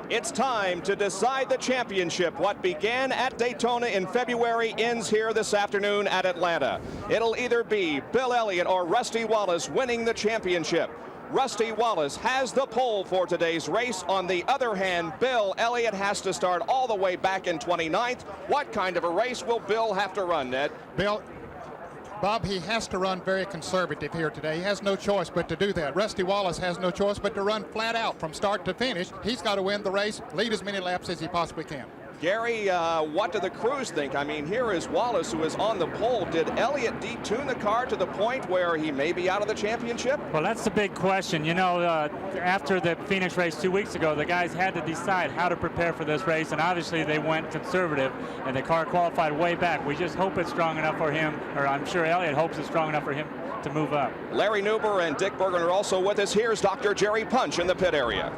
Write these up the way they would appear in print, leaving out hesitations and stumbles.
It's time to decide the championship. What began at Daytona in February ends here this afternoon at Atlanta. It'll either be Bill Elliott or Rusty Wallace winning the championship. Rusty Wallace has the pole for today's race. On the other hand, Bill Elliott has to start all the way back in 29th. What kind of a race will Bill have to run, Ned? Bob, he has to run very conservative here today. He has no choice but to do that. Rusty Wallace has no choice but to run flat out from start to finish. He's got to win the race, lead as many laps as he possibly can. Gary, what do the crews think? I mean, here is Wallace, who is on the pole. Did Elliott detune the car to the point where he may be out of the championship? Well, that's the big question. You know, after the Phoenix race 2 weeks ago, the guys had to decide how to prepare for this race, and obviously they went conservative, and the car qualified way back. We just hope it's strong enough for him, or I'm sure Elliott hopes it's strong enough for him to move up. Larry Nuber and Dick Bergen are also with us. Here's Dr. Jerry Punch in the pit area.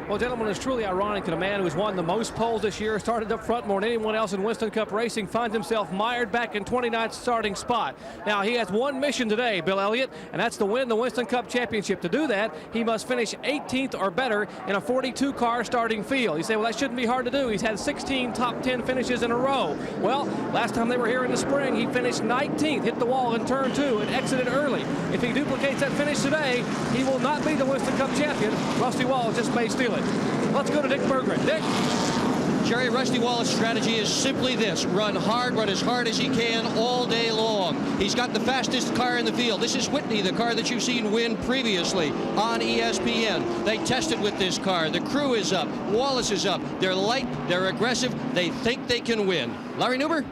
Well, gentlemen, it's truly ironic that a man who's won the most poles this year, started up front more than anyone else in Winston Cup racing, finds himself mired back in 29th starting spot. Now, he has one mission today, Bill Elliott, and that's to win the Winston Cup Championship. To do that, he must finish 18th or better in a 42-car starting field. You say, well, that shouldn't be hard to do. He's had 16 top 10 finishes in a row. Well, last time they were here in the spring, he finished 19th, hit the wall in turn 2, and exited early. If he duplicates that finish today, he will not be the Winston Cup champion. Rusty Wallace just may steal it. Let's go to Dick Berggren. Dick? Jerry, Rusty Wallace's strategy is simply this: run hard, run as hard as he can all day long. He's got the fastest car in the field. This is Whitney, the car that you've seen win previously on ESPN. They tested with this car. The crew is up. Wallace is up. They're light. They're aggressive. They think they can win. Larry Nuber?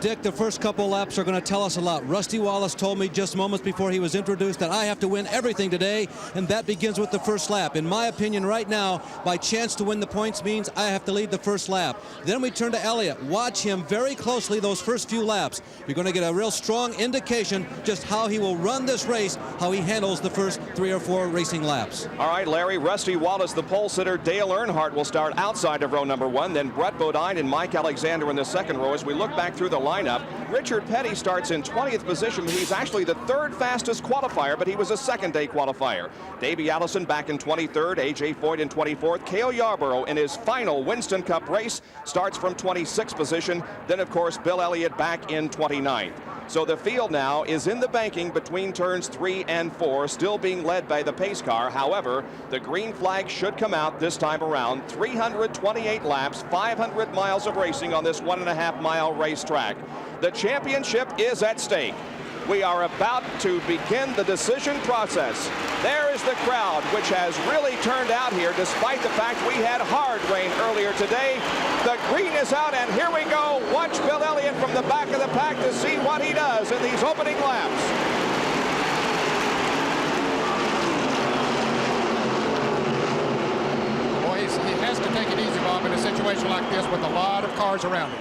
Dick, the first couple laps are going to tell us a lot. Rusty Wallace told me just moments before he was introduced that I have to win everything today, and that begins with the first lap. In my opinion right now, my chance to win the points means I have to lead the first lap. Then we turn to Elliott. Watch him very closely those first few laps. You're going to get a real strong indication just how he will run this race, how he handles the first 3 or 4 racing laps. All right, Larry, Rusty Wallace, the pole sitter. Dale Earnhardt will start outside of row number 1. Then Brett Bodine and Mike Alexander in the second row. As we look back through the lineup, Richard Petty starts in 20th position. He's actually the 3rd fastest qualifier, but he was a second-day qualifier. Davey Allison back in 23rd, A.J. Foyt in 24th. Cale Yarborough in his final Winston Cup race starts from 26th position. Then, of course, Bill Elliott back in 29th. So the field now is in the banking between turns 3 and 4, still being led by the pace car. However, the green flag should come out this time around. 328 laps, 500 miles of racing on this 1.5-mile racetrack. The championship is at stake. We are about to begin the decision process. There is the crowd, which has really turned out here despite the fact we had hard rain earlier today. The green is out, and here we go. Watch Bill Elliott from the back of the pack to see what he does in these opening laps. Boy, he has to take it easy, Bob, in a situation like this with a lot of cars around him.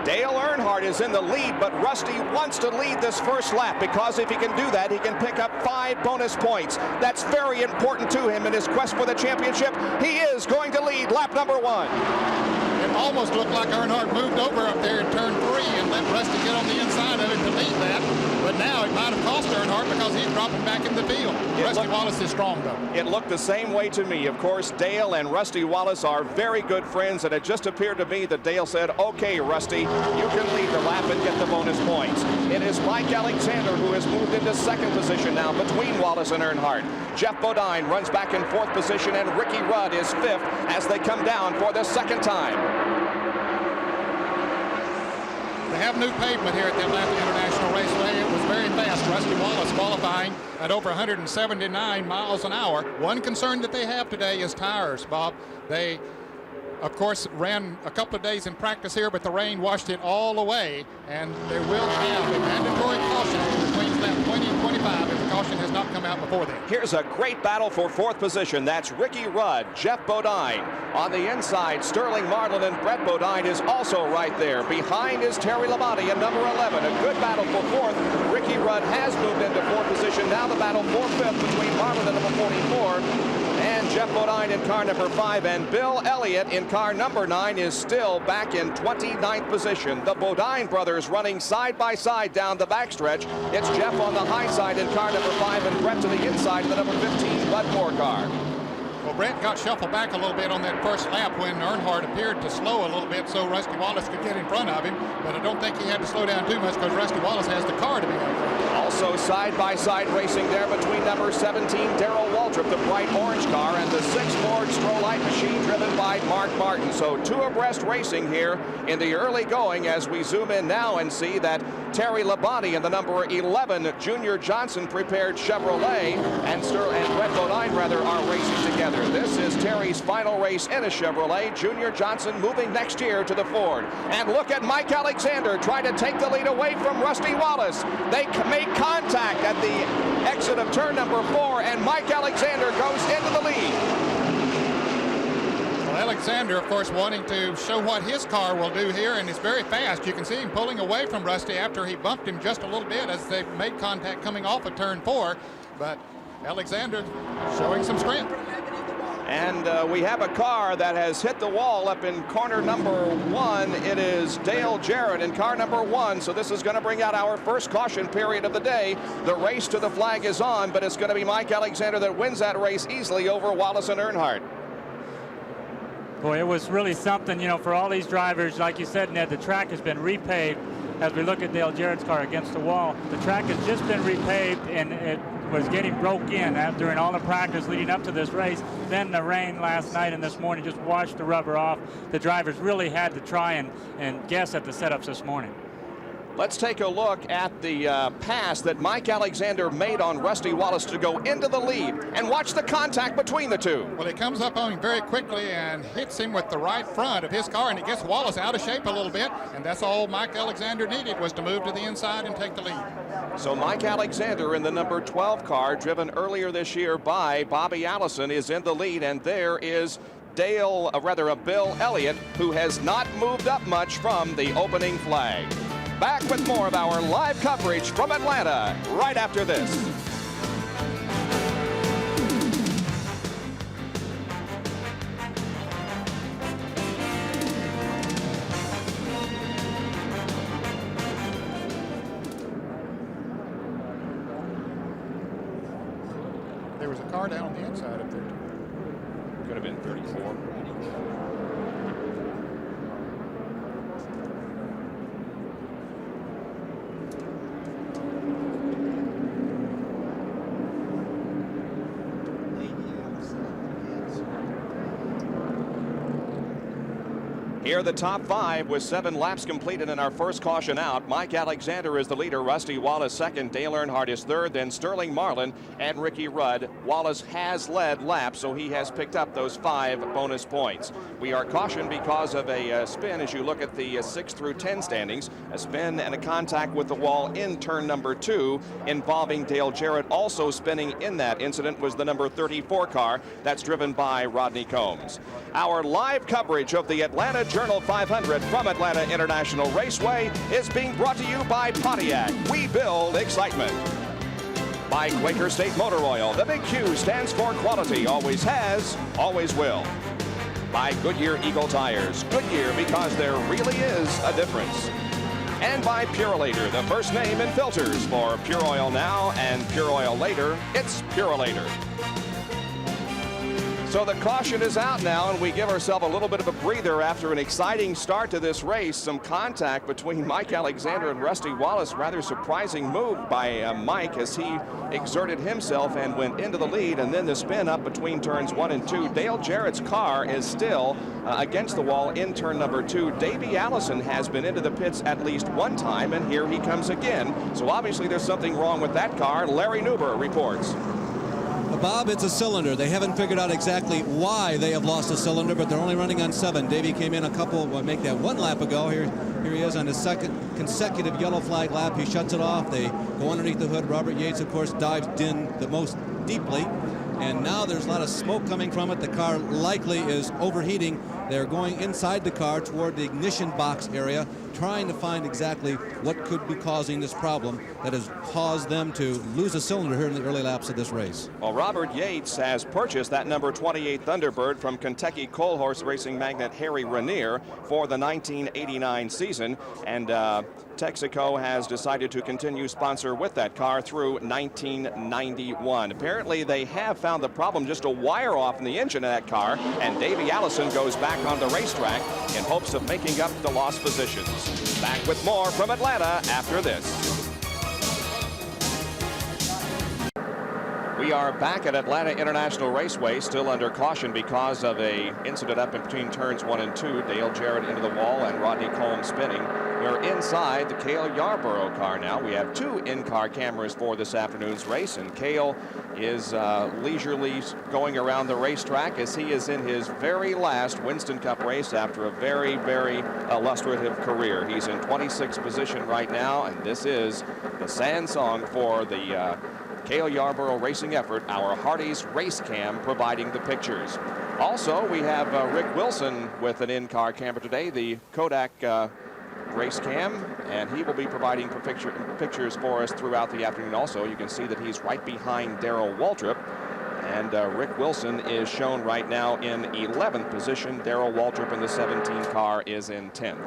Dale Earnhardt is in the lead, but Rusty wants to lead this first lap because if he can do that, he can pick up 5 bonus points. That's very important to him in his quest for the championship. He is going to lead lap number 1. It almost looked like Earnhardt moved over up there in turn 3 and let Rusty get on the inside of it to lead that. But now it might have cost Earnhardt because he's dropping back in the field. Rusty Wallace is strong, though. It looked the same way to me. Of course, Dale and Rusty Wallace are very good friends, and it just appeared to me that Dale said, okay, Rusty, you can lead the lap and get the bonus points. It is Mike Alexander who has moved into second position now between Wallace and Earnhardt. Jeff Bodine runs back in 4th position, and Ricky Rudd is 5th as they come down for the second time. They have new pavement here at the Atlanta International Raceway. It was very fast. Rusty Wallace qualifying at over 179 miles an hour. One concern that they have today is tires, Bob. They, of course, ran a couple of days in practice here, but the rain washed it all away, and they will have a mandatory caution between lap 20 and 25 if the caution has not come out before then. Here's a great battle for 4th position. That's Ricky Rudd, Jeff Bodine. On the inside, Sterling Marlin and Brett Bodine is also right there. Behind is Terry Labonte in number 11. A good battle for 4th. Ricky Rudd has moved into 4th position. Now the battle for 5th between Marlin and number 44. And And Jeff Bodine in car number 5, and Bill Elliott in car number 9 is still back in 29th position. The Bodine brothers running side by side down the backstretch. It's Jeff on the high side in car number 5 and Brett to the inside in the number 15 Bud Moore car. Well, Brett got shuffled back a little bit on that first lap when Earnhardt appeared to slow a little bit so Rusty Wallace could get in front of him. But I don't think he had to slow down too much because Rusty Wallace has the car to be out front. Also side-by-side racing there between number 17 Darrell Waltrip, the bright orange car, and the 6 Ford Strollite machine driven by Mark Martin. So 2 abreast racing here in the early going as we zoom in now and see that Terry Labonte in the number 11 Junior Johnson prepared Chevrolet and Brett Bodine are racing together. This is Terry's final race in a Chevrolet. Junior Johnson moving next year to the Ford. And look at Mike Alexander trying to take the lead away from Rusty Wallace. They make contact at the exit of turn number 4, and Mike Alexander goes into the lead. Well, Alexander, of course, wanting to show what his car will do here, and it's very fast. You can see him pulling away from Rusty after he bumped him just a little bit as they made contact coming off of turn 4. But Alexander showing some strength. And we have a car that has hit the wall up in corner number 1. It is Dale Jarrett in car number 1. So this is going to bring out our first caution period of the day. The race to the flag is on, but it's going to be Mike Alexander that wins that race easily over Wallace and Earnhardt. Boy, it was really something, for all these drivers. Like you said, Ned, the track has been repaved. As we look at Dale Jarrett's car against the wall, the track has just been repaved, and it was getting broke in during all the practice leading up to this race. Then the rain last night and this morning just washed the rubber off. The drivers really had to try and guess at the setups this morning. Let's take a look at the pass that Mike Alexander made on Rusty Wallace to go into the lead, and watch the contact between the two. Well, he comes up on him very quickly and hits him with the right front of his car, and it gets Wallace out of shape a little bit, and that's all Mike Alexander needed, was to move to the inside and take the lead. So Mike Alexander in the number 12 car, driven earlier this year by Bobby Allison, is in the lead, and there is Bill Elliott, who has not moved up much from the opening flag. Back with more of our live coverage from Atlanta right after this. There was a car down on the inside up there. Could have been 34. Here are the top 5 with 7 laps completed in our first caution out. Mike Alexander is the leader, Rusty Wallace second, Dale Earnhardt is third, then Sterling Marlin and Ricky Rudd. Wallace has led laps, so he has picked up those 5 bonus points. We are cautioned because of a spin as you look at the 6 through 10 standings. A spin and a contact with the wall in turn number 2 involving Dale Jarrett. Also spinning in that incident was the number 34 car that's driven by Rodney Combs. Our live coverage of the Atlanta Journal 500 from Atlanta International Raceway is being brought to you by Pontiac. We build excitement. By Quaker State Motor Oil. The big Q stands for quality. Always has, always will. By Goodyear Eagle Tires. Goodyear, because there really is a difference. And by Purolator, the first name in filters for Pure Oil now and Pure Oil later. It's Purolator. So the caution is out now, and we give ourselves a little bit of a breather after an exciting start to this race. Some contact between Mike Alexander and Rusty Wallace. Rather surprising move by Mike as he exerted himself and went into the lead, and then the spin up between turns 1 and 2. Dale Jarrett's car is still against the wall in turn number 2. Davey Allison has been into the pits at least one time, and here he comes again. So obviously there's something wrong with that car. Larry Newber reports. Bob, it's a cylinder. They haven't figured out exactly why they have lost a cylinder, but they're only running on 7. Davey came in make that 1 lap ago. Here he is on his second consecutive yellow flag lap. He shuts it off. They go underneath the hood. Robert Yates, of course, dives in the most deeply. And now there's a lot of smoke coming from it. The car likely is overheating. They're going inside the car toward the ignition box area, trying to find exactly what could be causing this problem that has caused them to lose a cylinder here in the early laps of this race. Well, Robert Yates has purchased that number 28 Thunderbird from Kentucky coal horse racing magnate Harry Ranier for the 1989 season, and Texaco has decided to continue sponsor with that car through 1991. Apparently they have found the problem, just a wire off in the engine of that car, and Davey Allison goes back on the racetrack in hopes of making up the lost positions. Back with more from Atlanta after this. We are back at Atlanta International Raceway, still under caution because of a incident up in between turns 1 and 2. Dale Jarrett into the wall and Rodney Combs spinning. We're inside the Cale Yarborough car now. We have 2 in-car cameras for this afternoon's race, and Cale is leisurely going around the racetrack as he is in his very last Winston Cup race after a very, very illustrative career. He's in 26th position right now, and this is the sand song for the Cale Yarborough racing effort. Our Hardee's Race Cam providing the pictures. Also, we have Rick Wilson with an in-car camera today, the Kodak Race Cam, and he will be providing pictures for us throughout the afternoon. Also, you can see that he's right behind Darrell Waltrip, and Rick Wilson is shown right now in 11th position. Darrell Waltrip in the 17 car is in 10th.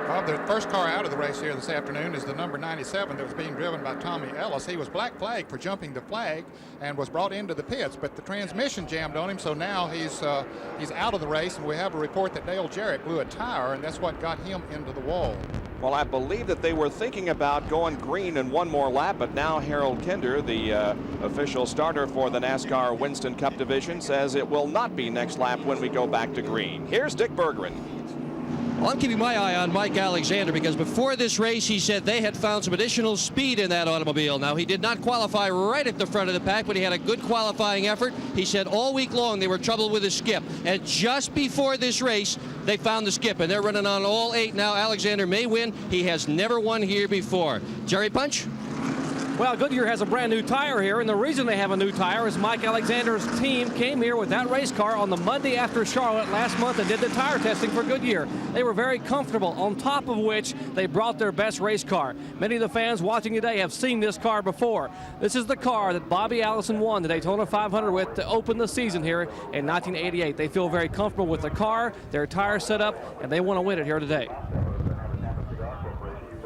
Well, the first car out of the race here this afternoon is the number 97 that was being driven by Tommy Ellis. He was black flagged for jumping the flag and was brought into the pits, but the transmission jammed on him, so now he's out of the race, and we have a report that Dale Jarrett blew a tire, and that's what got him into the wall. Well, I believe that they were thinking about going green in one more lap, but now Harold Kinder, the official starter for the NASCAR Winston Cup division, says it will not be next lap when we go back to green. Here's Dick Berggren. Well, I'm keeping my eye on Mike Alexander because before this race, he said they had found some additional speed in that automobile. Now, he did not qualify right at the front of the pack, but he had a good qualifying effort. He said all week long they were troubled with the skip. And just before this race, they found the skip, and they're running on all 8 now. Alexander may win. He has never won here before. Jerry Punch? Well, Goodyear has a brand new tire here, and the reason they have a new tire is Mike Alexander's team came here with that race car on the Monday after Charlotte last month and did the tire testing for Goodyear. They were very comfortable, on top of which they brought their best race car. Many of the fans watching today have seen this car before. This is the car that Bobby Allison won the Daytona 500 with to open the season here in 1988. They feel very comfortable with the car, their tire setup, and they want to win it here today.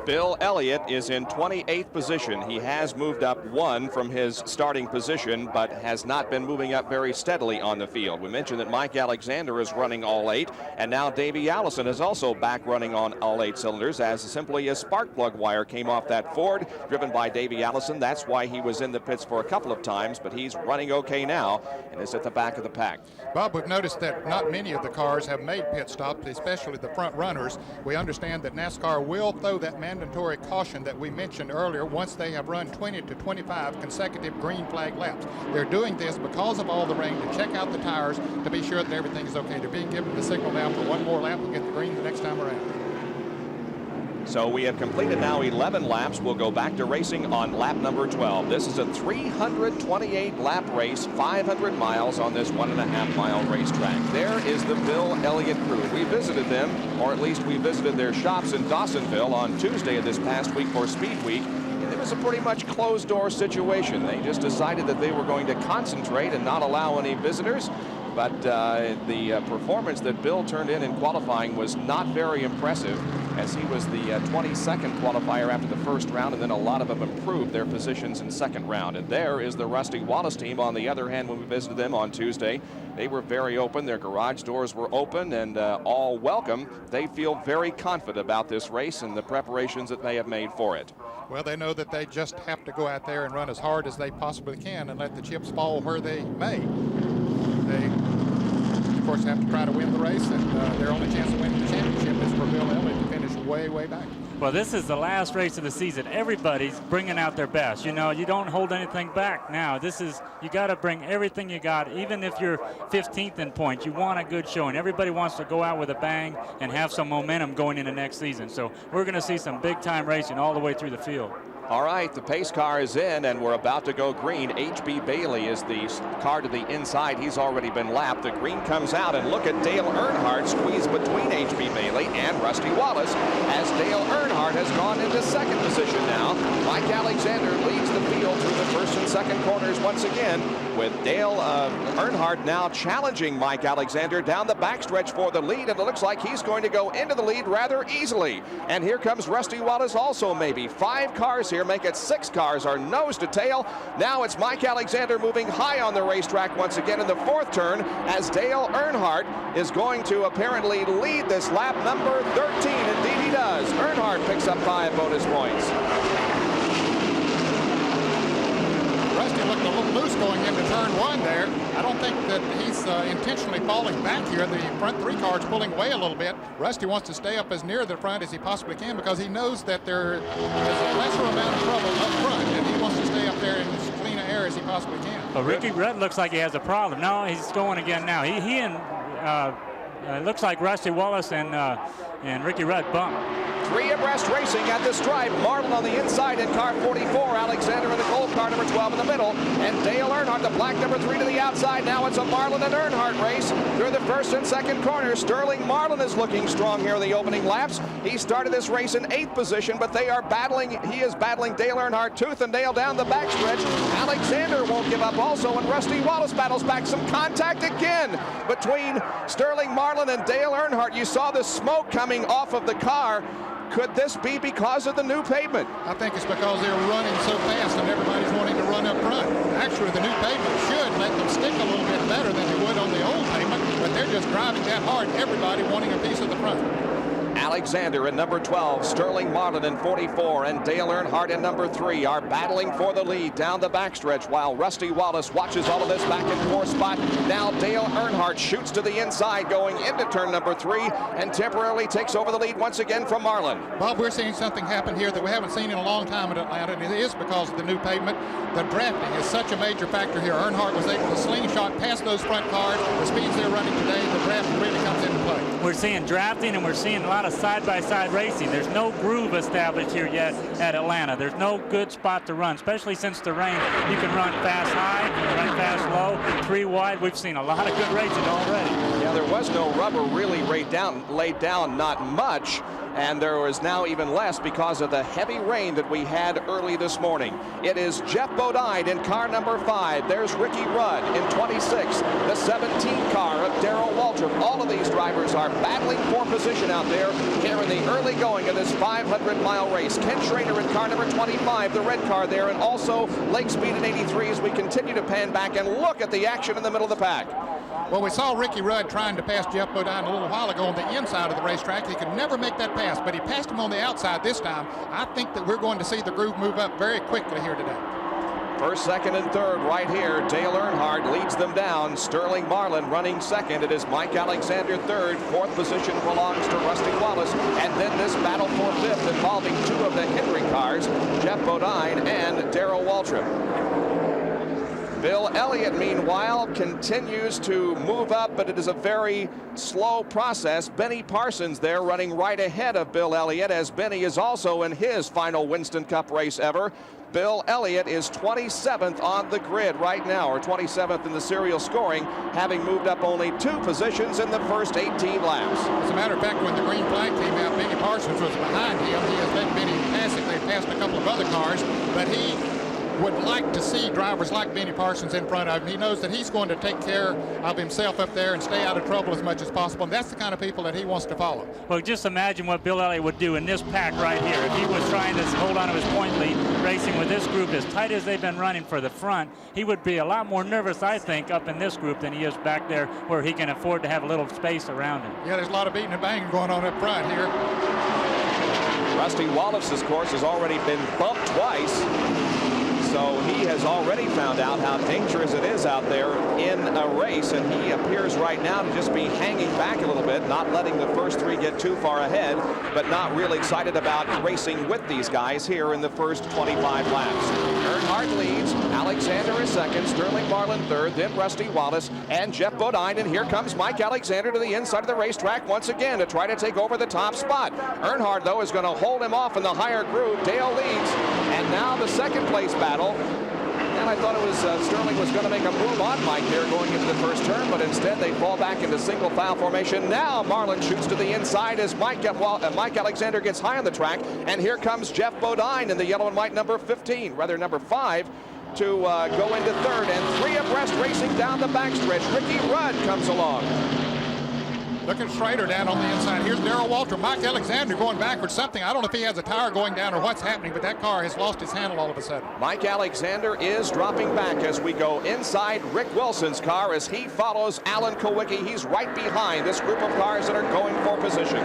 Bill Elliott is in 28th position. He has moved up 1 from his starting position, but has not been moving up very steadily on the field. We mentioned that Mike Alexander is running all 8, and now Davey Allison is also back running on all 8 cylinders, as simply a spark plug wire came off that Ford driven by Davey Allison. That's why he was in the pits for a couple of times, but he's running okay now and is at the back of the pack. Bob, we've noticed that not many of the cars have made pit stops, especially the front runners. We understand that NASCAR will throw that mandatory caution that we mentioned earlier once they have run 20 to 25 consecutive green flag laps. They're doing this because of all the rain to check out the tires to be sure that everything is okay. They're being given the signal now for one more lap. We'll get the green the next time around. So we have completed now 11 laps. We'll go back to racing on lap number 12. This is a 328 lap race, 500 miles on this 1.5 mile racetrack. There is the Bill Elliott crew. We visited them, or at least we visited their shops in Dawsonville on Tuesday of this past week for Speed Week. And it was a pretty much closed door situation. They just decided that they were going to concentrate and not allow any visitors. But the performance that Bill turned in qualifying was not very impressive, as he was the 22nd qualifier after the first round, and then a lot of them improved their positions in second round. And there is the Rusty Wallace team. On the other hand, when we visited them on Tuesday, they were very open. Their garage doors were open and all welcome. They feel very confident about this race and the preparations that they have made for it. Well, they know that they just have to go out there and run as hard as they possibly can and let the chips fall where they may. They, of course, have to try to win the race, and their only chance of winning the championship is for Bill Elliott to finish way, way back. Well, this is the last race of the season. Everybody's bringing out their best. You know, you don't hold anything back now. This is, you got to bring everything you got. Even if you're 15th in points, you want a good showing. Everybody wants to go out with a bang and have some momentum going into next season. So we're going to see some big-time racing all the way through the field. All right, the pace car is in, and we're about to go green. H.B. Bailey is the car to the inside. He's already been lapped. The green comes out, and look at Dale Earnhardt squeezed between H.B. Bailey and Rusty Wallace as Dale Earnhardt has gone into second position now. Mike Alexander leads the field through the first and second corners once again, with Dale Earnhardt now challenging Mike Alexander down the backstretch for the lead, and it looks like he's going to go into the lead rather easily. And here comes Rusty Wallace also, maybe. 5 cars here make it 6 cars are nose to tail. Now it's Mike Alexander moving high on the racetrack once again in the 4th turn as Dale Earnhardt is going to apparently lead this lap number 13. Indeed he does. Earnhardt picks up 5 bonus points. Rusty looked a little loose going into turn 1 there. I don't think that he's intentionally falling back here. The front 3 cars pulling away a little bit. Rusty wants to stay up as near the front as he possibly can because he knows that there is a lesser amount of trouble up front, and he wants to stay up there in as clean an air as he possibly can. But Ricky Rudd looks like he has a problem. No, he's going again now. He and it looks like Rusty Wallace and Ricky Rudd bumped. 3 abreast racing at the stripe. Marlin on the inside in car 44. Alexander in the gold car number 12 in the middle. And Dale Earnhardt, the black number 3 to the outside. Now it's a Marlin and Earnhardt race through the first and second corners. Sterling Marlin is looking strong here in the opening laps. He started this race in 8th position, but they are battling. He is battling Dale Earnhardt tooth and nail down the backstretch. Alexander won't give up also, and Rusty Wallace battles back. Some contact again between Sterling Marlin and Dale Earnhardt. You saw the smoke coming off of the car. Could this be because of the new pavement? I think it's because they're running so fast and everybody's wanting to run up front. Actually, the new pavement should let them stick a little bit better than they would on the old pavement, but they're just driving that hard, everybody wanting a piece of the front. Alexander in number 12, Sterling Marlin in 44, and Dale Earnhardt in number 3 are battling for the lead down the backstretch while Rusty Wallace watches all of this back and forth spot. Now Dale Earnhardt shoots to the inside going into turn number 3 and temporarily takes over the lead once again from Marlin. Bob, we're seeing something happen here that we haven't seen in a long time in Atlanta, and it is because of the new pavement. The drafting is such a major factor here. Earnhardt was able to slingshot past those front cars. The speeds they're running today, the draft really comes into play. We're seeing drafting, and we're seeing a lot of side-by-side racing. There's no groove established here yet at Atlanta. There's no good spot to run, especially since the rain. You can run fast high, you can run fast low, 3 wide. We've seen a lot of good racing already. Yeah, there was no rubber really laid down, not much. And there is now even less because of the heavy rain that we had early this morning. It is Jeff Bodine in car number 5. There's Ricky Rudd in 26. The 17 car of Darrell Waltrip. All of these drivers are battling for position out there here in the early going of this 500-mile race. Ken Schrader in car number 25, the red car there, and also Lake Speed in 83 as we continue to pan back and look at the action in the middle of the pack. Well, we saw Ricky Rudd trying to pass Jeff Bodine a little while ago on the inside of the racetrack. He could never make that pass, but he passed him on the outside this time. I think that we're going to see the groove move up very quickly here today. First, second, and third right here. Dale Earnhardt leads them down. Sterling Marlin running second. It is Mike Alexander third. 4th position belongs to Rusty Wallace. And then this battle for 5th involving 2 of the Hendrick cars, Jeff Bodine and Darrell Waltrip. Bill Elliott, meanwhile, continues to move up, but it is a very slow process. Benny Parsons there running right ahead of Bill Elliott, as Benny is also in his final Winston Cup race ever. Bill Elliott is 27th on the grid right now, or 27th in the serial scoring, having moved up only 2 positions in the first 18 laps. As a matter of fact, when the green flag came out, Benny Parsons was behind him. He has let Benny pass it. They passed a couple of other cars, but he would like to see drivers like Benny Parsons in front of him. He knows that he's going to take care of himself up there and stay out of trouble as much as possible, and that's the kind of people that he wants to follow. Well, just imagine what Bill Elliott would do in this pack right here. If he was trying to hold on to his point lead, racing with this group as tight as they've been running for the front, he would be a lot more nervous, I think, up in this group than he is back there where he can afford to have a little space around him. Yeah, there's a lot of beating and banging going on up front here. Rusty Wallace's course has already been bumped twice. So So he has already found out how dangerous it is out there in a race, and he appears right now to just be hanging back a little bit, not letting the first three get too far ahead, but not really excited about racing with these guys here in the first 25 laps. Earnhardt leads, Alexander is second, Sterling Marlin third, then Rusty Wallace and Jeff Bodine, and here comes Mike Alexander to the inside of the racetrack once again to try to take over the top spot. Earnhardt, though, is going to hold him off in the higher groove. Dale leads, and now the second place battle. And I thought it was Sterling was going to make a move on Mike there going into the first turn, but instead they fall back into single file formation. Now Marlin shoots to the inside as Mike Alexander gets high on the track, and here comes Jeff Bodine in the yellow and white number 15, rather number 5, to go into third, and three abreast racing down the backstretch. Ricky Rudd comes along. Looking straighter down on the inside. Here's Darrell Walter. Mike Alexander going backwards. Something. I don't know if he has a tire going down or what's happening, but that car has lost its handle all of a sudden. Mike Alexander is dropping back as we go inside Rick Wilson's car as he follows Alan Kowicki. He's right behind this group of cars that are going for position.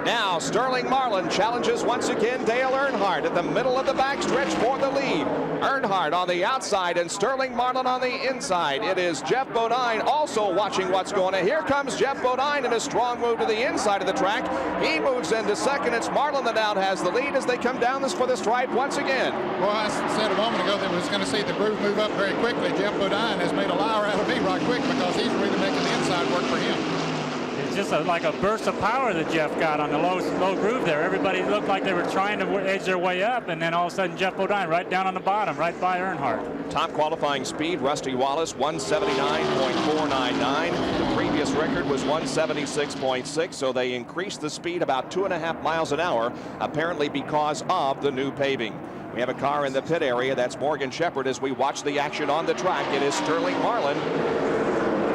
Now Sterling Marlin challenges once again Dale Earnhardt at the middle of the backstretch for the lead. Earnhardt on the outside and Sterling Marlin on the inside. It is Jeff Bodine also watching what's going on. Here comes Jeff Bodine in a strong move to the inside of the track. He moves into second. It's Marlin that now has the lead as they come down this for the stripe once again. Well, I said a moment ago that we was going to see the groove move up very quickly. Jeff Bodine has made a liar out of me right quick because he's really making the inside work for him. It's just like a burst of power that Jeff got on the low groove there. Everybody looked like they were trying to edge their way up, and then all of a sudden Jeff Bodine right down on the bottom, right by Earnhardt. Top qualifying speed, Rusty Wallace, 179.499. The previous record was 176.6, so they increased the speed about 2.5 miles an hour, apparently because of the new paving. We have a car in the pit area. That's Morgan Shepherd as we watch the action on the track. It is Sterling Marlin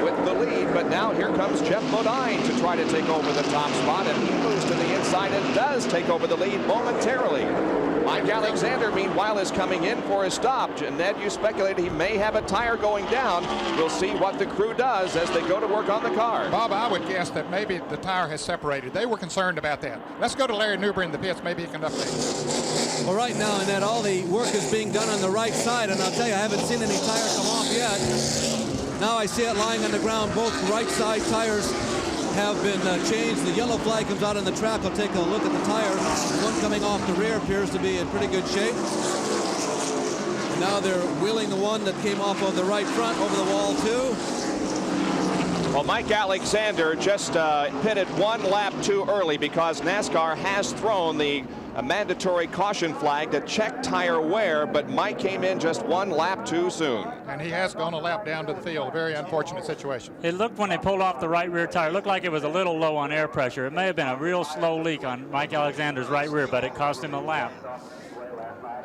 with the lead, but now here comes Jeff Bodine to try to take over the top spot, and he moves to the inside and does take over the lead momentarily. Mike Alexander, meanwhile, is coming in for a stop. Ned, you speculated he may have a tire going down. We'll see what the crew does as they go to work on the car. Bob, I would guess that maybe the tire has separated. They were concerned about that. Let's go to Larry Newberry in the pits. Maybe he can update. Well, right now, Ned, all the work is being done on the right side, and I'll tell you, I haven't seen any tire come off yet. Now I see it lying on the ground. Both right side tires have been changed. The yellow flag comes out on the track. I'll take a look at the tire. The one coming off the rear appears to be in pretty good shape. And now they're wheeling the one that came off of the right front over the wall too. Well, Mike Alexander just pitted one lap too early because NASCAR has thrown the mandatory caution flag to check tire wear, but Mike came in just one lap too soon. And he has gone a lap down to the field. Very unfortunate situation. It looked, when they pulled off the right rear tire, it looked like it was a little low on air pressure. It may have been a real slow leak on Mike Alexander's right rear, but it cost him a lap.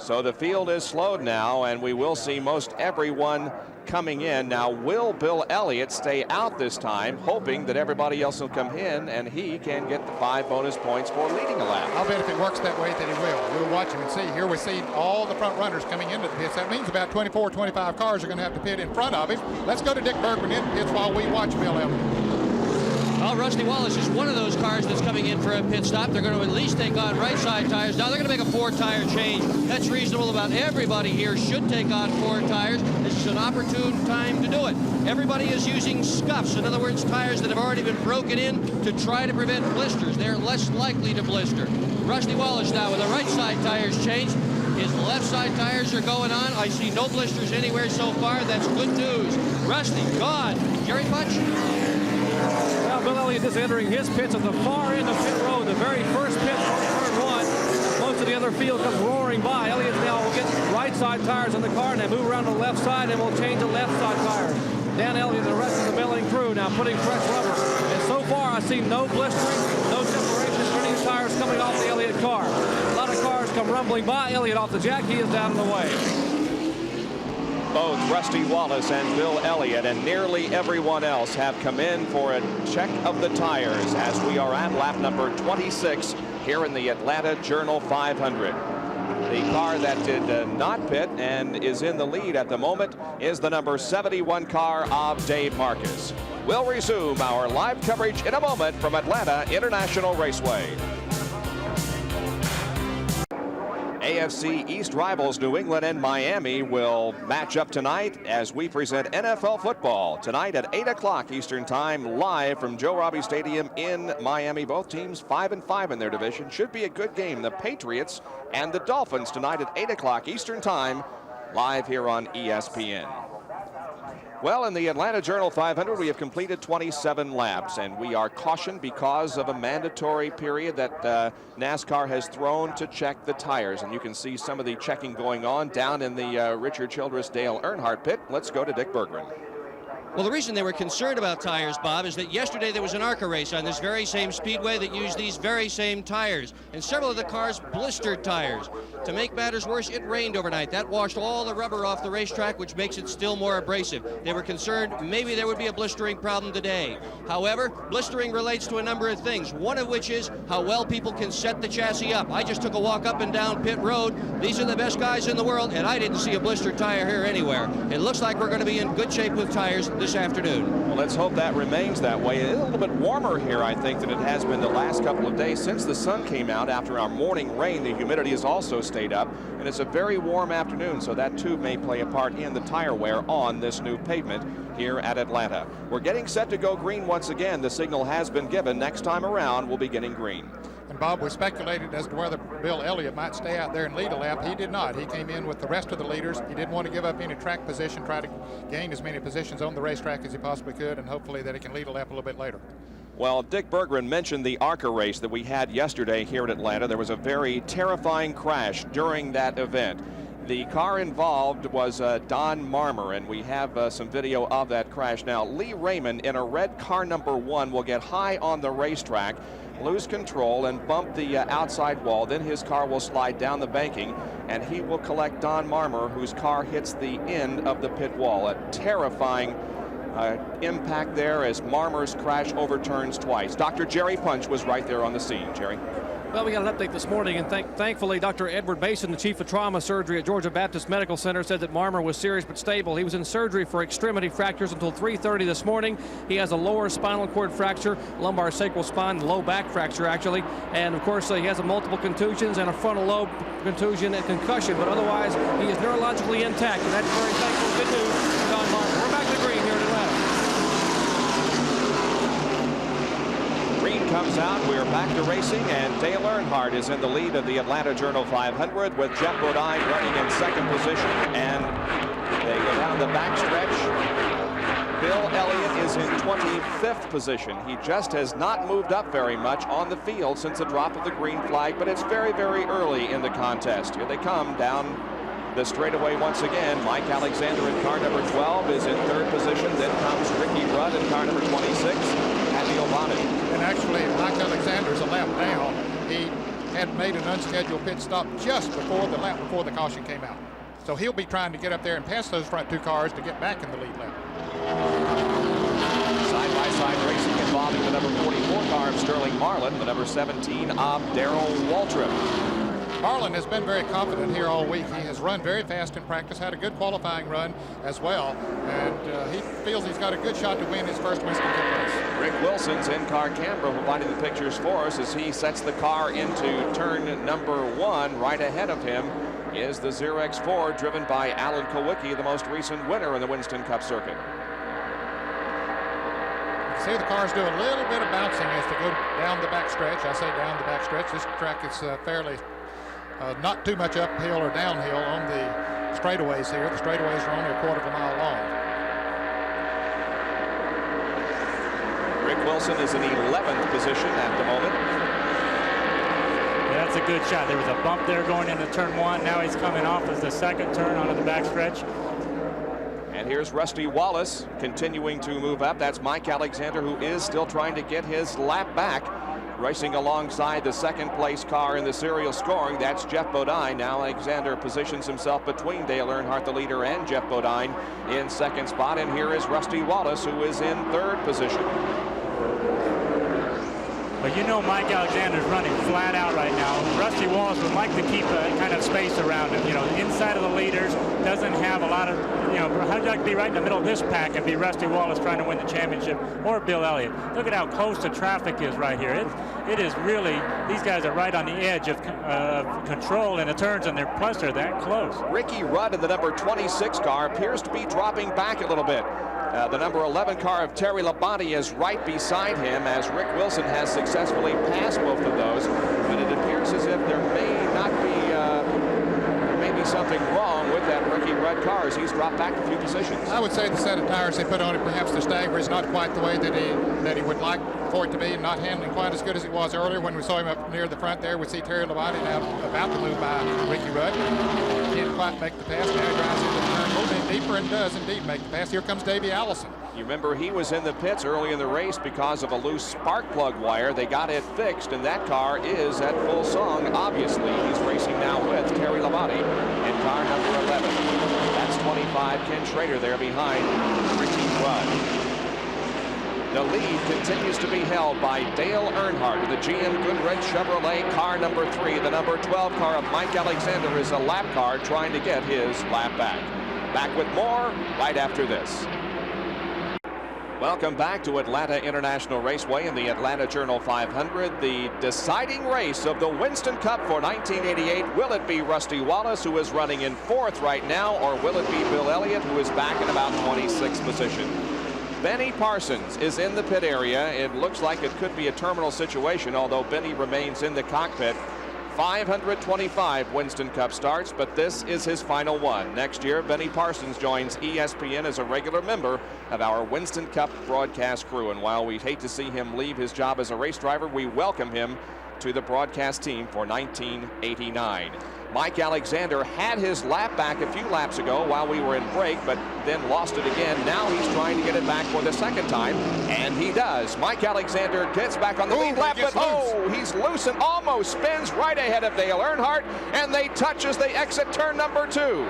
So the field is slowed now, and we will see most everyone coming in. Now, will Bill Elliott stay out this time, hoping that everybody else will come in and he can get the 5 bonus points for leading a lap? I'll bet if it works that way that he will. We'll watch him and see. Here we see all the front runners coming into the pits. That means about 24, 25 cars are going to have to pit in front of him. Let's go to Dick Bergman in the pits while we watch Bill Elliott. Well, Rusty Wallace is one of those cars that's coming in for a pit stop. They're going to at least take on right side tires. Now they're going to make a 4-tire change. That's reasonable. About everybody here should take on 4 tires. This is an opportune time to do it. Everybody is using scuffs. In other words, tires that have already been broken in to try to prevent blisters. They're less likely to blister. Rusty Wallace now with the right side tires changed. His left side tires are going on. I see no blisters anywhere so far. That's good news. Rusty, gone. Jerry Futch. Well, Bill Elliott is entering his pits at the far end of pit road, the very first pit on turn 1. Most of the other field comes roaring by. Elliott now will get right side tires in the car, and they move around to the left side and will change the left side tires. Dan Elliott and the rest of the milling crew now putting fresh rubber. And so far, I see no blistering, no separation for any tires coming off the Elliott car. A lot of cars come rumbling by. Elliott off the jack. He is down in the way. Both Rusty Wallace and Bill Elliott and nearly everyone else have come in for a check of the tires as we are at lap number 26 here in the Atlanta Journal 500. The car that did not pit and is in the lead at the moment is the number 71 car of Dave Marcus. We'll resume our live coverage in a moment from Atlanta International Raceway. AFC East rivals New England and Miami will match up tonight as we present NFL football tonight at 8 o'clock Eastern Time, live from Joe Robbie Stadium in Miami. Both teams 5-5 in their division. Should be a good game. The Patriots and the Dolphins tonight at 8 o'clock Eastern Time, live here on ESPN. Well, in the Atlanta Journal 500, we have completed 27 laps, and we are cautioned because of a mandatory period that NASCAR has thrown to check the tires. And you can see some of the checking going on down in the Richard Childress Dale Earnhardt pit. Let's go to Dick Berggren. Well, the reason they were concerned about tires, Bob, is that yesterday there was an ARCA race on this very same speedway that used these very same tires, and several of the cars blistered tires. To make matters worse, it rained overnight. That washed all the rubber off the racetrack, which makes it still more abrasive. They were concerned maybe there would be a blistering problem today. However, blistering relates to a number of things, one of which is how well people can set the chassis up. I just took a walk up and down pit road. These are the best guys in the world, and I didn't see a blistered tire here anywhere. It looks like we're going to be in good shape with tires this afternoon. Well, let's hope that remains that way. It's a little bit warmer here, I think, than it has been the last couple of days since the sun came out after our morning rain. The humidity has also stayed up, and it's a very warm afternoon, so that too may play a part in the tire wear on this new pavement here at Atlanta. We're getting set to go green once again. The signal has been given. Next time around, we'll be getting green. And Bob, we speculated as to whether Bill Elliott might stay out there and lead a lap. He did not. He came in with the rest of the leaders. He didn't want to give up any track position, try to gain as many positions on the racetrack as he possibly could, and hopefully that he can lead a lap a little bit later. Well, Dick Berggren mentioned the ARCA race that we had yesterday here at Atlanta. There was a very terrifying crash during that event. The car involved was Don Marmer, and we have some video of that crash. Now, Lee Raymond in a red car number 1 will get high on the racetrack, lose control, and bump the outside wall. Then his car will slide down the banking, and he will collect Don Marmer, whose car hits the end of the pit wall. A terrifying impact there as Marmer's crash overturns twice. Dr. Jerry Punch was right there on the scene. Jerry? Well, we got an update this morning, and thankfully Dr. Edward Mason, the chief of trauma surgery at Georgia Baptist Medical Center, said that Marmer was serious but stable. He was in surgery for extremity fractures until 3:30 this morning. He has a lower spinal cord fracture, lumbar sacral spine, low back fracture actually, and of course he has a multiple contusions and a frontal lobe contusion and concussion, but otherwise he is neurologically intact, and that's very thankful. Good news for Don Marmer. We're back to green here in Atlanta. Comes out, we're back to racing, and Dale Earnhardt is in the lead of the Atlanta Journal 500 with Jeff Bodine running in second position, and they go down the backstretch. Bill Elliott is in 25th position. He just has not moved up very much on the field since the drop of the green flag, but it's very, very early in the contest. Here they come down the straightaway once again. Mike Alexander in car number 12 is in third position. Then comes Ricky Rudd in car number 26. Happy O'Bonnett. And actually, Mike Alexander's a lap down. He had made an unscheduled pit stop just before the lap before the caution came out. So he'll be trying to get up there and pass those front 2 cars to get back in the lead lap. Side-by-side racing involving the number 44 car of Sterling Marlin, the number 17 of Darrell Waltrip. Marlin has been very confident here all week. He has run very fast in practice, had a good qualifying run as well, and he feels he's got a good shot to win his first Winston Cup race. Rick Wilson's in-car camera providing the pictures for us as he sets the car into turn number 1. Right ahead of him is the Xerox 4 driven by Alan Kowicki, the most recent winner in the Winston Cup circuit. See the cars do a little bit of bouncing as they go down the backstretch. I say down the backstretch. This track is fairly not too much uphill or downhill on the straightaways here. The straightaways are only a quarter of a mile long. Rick Wilson is in 11th position at the moment. Yeah, that's a good shot. There was a bump there going into turn 1. Now he's coming off as the second turn onto the backstretch. And here's Rusty Wallace continuing to move up. That's Mike Alexander, who is still trying to get his lap back. Racing alongside the second place car in the serial scoring, that's Jeff Bodine. Now Alexander positions himself between Dale Earnhardt, the leader, and Jeff Bodine in second spot. And here is Rusty Wallace, who is in third position. But you know Mike Alexander's running flat out right now. Rusty Wallace would like to keep a kind of space around him, you know, inside outside of the leaders, doesn't have a lot of, how'd you like to be right in the middle of this pack and be Rusty Wallace trying to win the championship, or Bill Elliott? Look at how close the traffic is right here. It is really, these guys are right on the edge of control in the turns, and plus they're that close. Ricky Rudd in the number 26 car appears to be dropping back a little bit. The number 11 car of Terry Labonte is right beside him as Rick Wilson has successfully passed both of those. But it appears as if there may not be, something wrong with that Ricky Rudd car as he's dropped back a few positions. I would say the set of tires they put on it, perhaps the stagger is not quite the way that he would like for it to be, and not handling quite as good as it was earlier when we saw him up near the front there. We see Terry Labonte now about to move by Ricky Rudd. Can't quite make the pass. Now he drives into the turn a little bit deeper and does indeed make the pass. Here comes Davey Allison. You remember he was in the pits early in the race because of a loose spark plug wire. They got it fixed, and that car is at full song. Obviously, he's racing now with Terry Labonte in car number 11. That's 25, Ken Schrader there behind Ricky Rudd. The lead continues to be held by Dale Earnhardt of the GM Goodrich Chevrolet car number 3. The number 12 car of Mike Alexander is a lap car trying to get his lap back. Back with more right after this. Welcome back to Atlanta International Raceway in the Atlanta Journal 500. The deciding race of the Winston Cup for 1988. Will it be Rusty Wallace, who is running in 4th right now, or will it be Bill Elliott, who is back in about 26th position? Benny Parsons is in the pit area. It looks like it could be a terminal situation, although Benny remains in the cockpit. 525 Winston Cup starts, but this is his final one. Next year, Benny Parsons joins ESPN as a regular member of our Winston Cup broadcast crew. And while we'd hate to see him leave his job as a race driver, we welcome him to the broadcast team for 1989. Mike Alexander had his lap back a few laps ago while we were in break, but then lost it again. Now he's trying to get it back for the second time, and he does. Mike Alexander gets back on the lead lap, but he's loose and almost spins right ahead of Dale Earnhardt, and they touch as they exit turn number 2.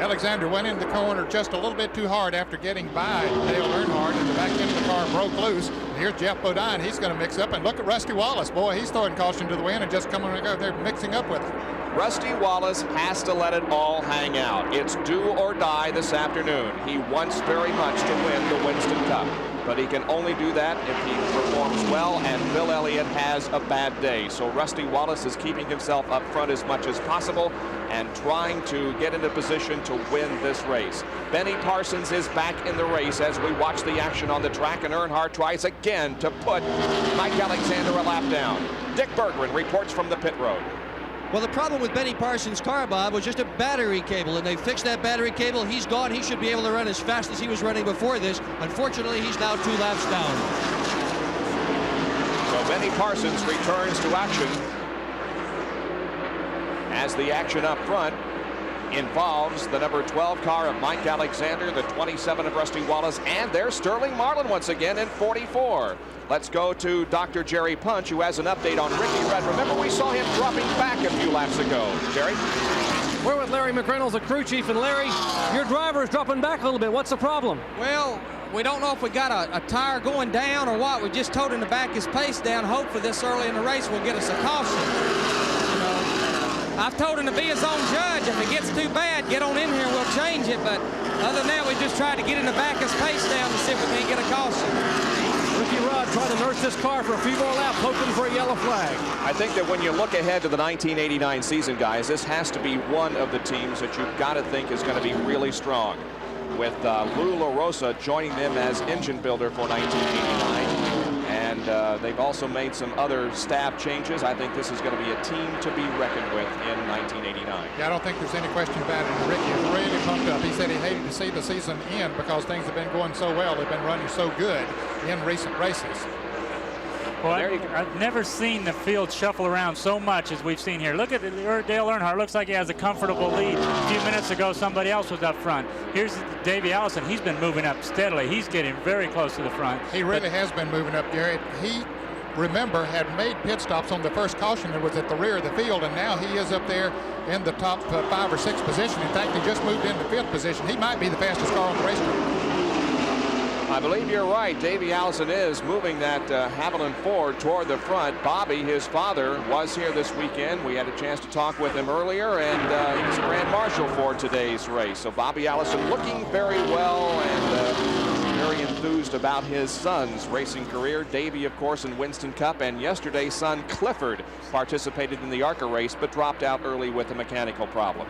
Alexander went in the corner just a little bit too hard after getting by Dale Earnhardt, and the back end of the car broke loose. And here's Jeff Bodine. He's going to mix up, and look at Rusty Wallace. Boy, he's throwing caution to the wind and just coming out there mixing up with it. Rusty Wallace has to let it all hang out. It's do or die this afternoon. He wants very much to win the Winston Cup, but he can only do that if he performs well, and Bill Elliott has a bad day. So Rusty Wallace is keeping himself up front as much as possible and trying to get into position to win this race. Benny Parsons is back in the race as we watch the action on the track, and Earnhardt tries again to put Mike Alexander a lap down. Dick Berggren reports from the pit road. Well, the problem with Benny Parsons' car, Bob, was just a battery cable, and they fixed that battery cable. He's gone. He should be able to run as fast as he was running before this. Unfortunately, he's now 2 laps down. So Benny Parsons returns to action as the action up front involves the number 12 car of Mike Alexander, the 27 of Rusty Wallace, and there's Sterling Marlin once again in 44. Let's go to Dr. Jerry Punch, who has an update on Ricky Rudd. Remember, we saw him dropping back a few laps ago. Jerry? We're with Larry McReynolds, the crew chief. And Larry, your driver is dropping back a little bit. What's the problem? Well, we don't know if we got a tire going down or what. We just told him to back his pace down. Hopefully this early in the race will get us a caution. You know, I've told him to be his own judge. If it gets too bad, get on in here and we'll change it. But other than that, we just tried to get him to back his pace down to see if we can get a caution. Ricky Rudd trying to nurse this car for a few more laps, hoping for a yellow flag. I think that when you look ahead to the 1989 season, guys, this has to be one of the teams that you've got to think is going to be really strong, with Lou LaRosa joining them as engine builder for 1989. And they've also made some other staff changes. I think this is going to be a team to be reckoned with in 1989. Yeah, I don't think there's any question about it. Ricky is really pumped up. He said he hated to see the season end because things have been going so well. They've been running so good in recent races. Well, I've never seen the field shuffle around so much as we've seen here. Look at Dale Earnhardt. Looks like he has a comfortable lead. A few minutes ago, somebody else was up front. Here's Davey Allison. He's been moving up steadily. He's getting very close to the front. He really has been moving up, Garrett. He, remember, had made pit stops on the first caution that was at the rear of the field, and now he is up there in the top 5 or 6 position. In fact, he just moved into 5th position. He might be the fastest car on the racetrack. I believe you're right. Davey Allison is moving that Haviland Ford toward the front. Bobby, his father, was here this weekend. We had a chance to talk with him earlier, and he's a Grand Marshal. crucial for today's race. So Bobby Allison looking very well and very enthused about his son's racing career. Davey, of course, in Winston Cup, and yesterday son Clifford participated in the ARCA race but dropped out early with a mechanical problem.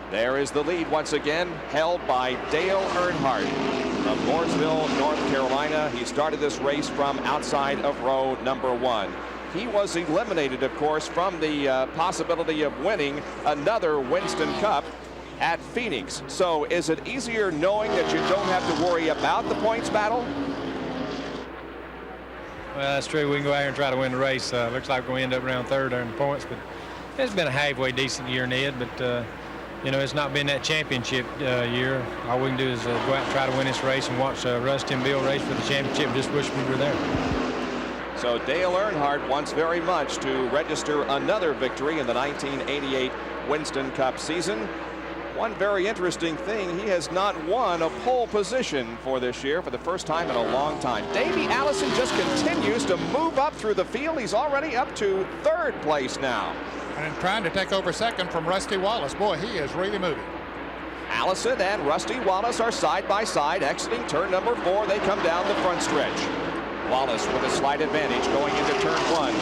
There is the lead once again, held by Dale Earnhardt from Mooresville, North Carolina. He started this race from outside of row number 1. He was eliminated, of course, from the possibility of winning another Winston Cup at Phoenix. So is it easier knowing that you don't have to worry about the points battle? Well, that's true. We can go out here and try to win the race. Looks like we're going to end up around third there in the points, but it's been a halfway decent year, Ned, but you know, it's not been that championship year. All we can do is go out and try to win this race and watch Rusty and Bill race for the championship. Just wish we were there. So Dale Earnhardt wants very much to register another victory in the 1988 Winston Cup season. One very interesting thing, he has not won a pole position for this year for the first time in a long time. Davey Allison just continues to move up through the field. He's already up to third place now. And trying to take over second from Rusty Wallace. Boy, he is really moving. Allison and Rusty Wallace are side by side exiting turn number 4. They come down the front stretch. Wallace with a slight advantage going into turn 1.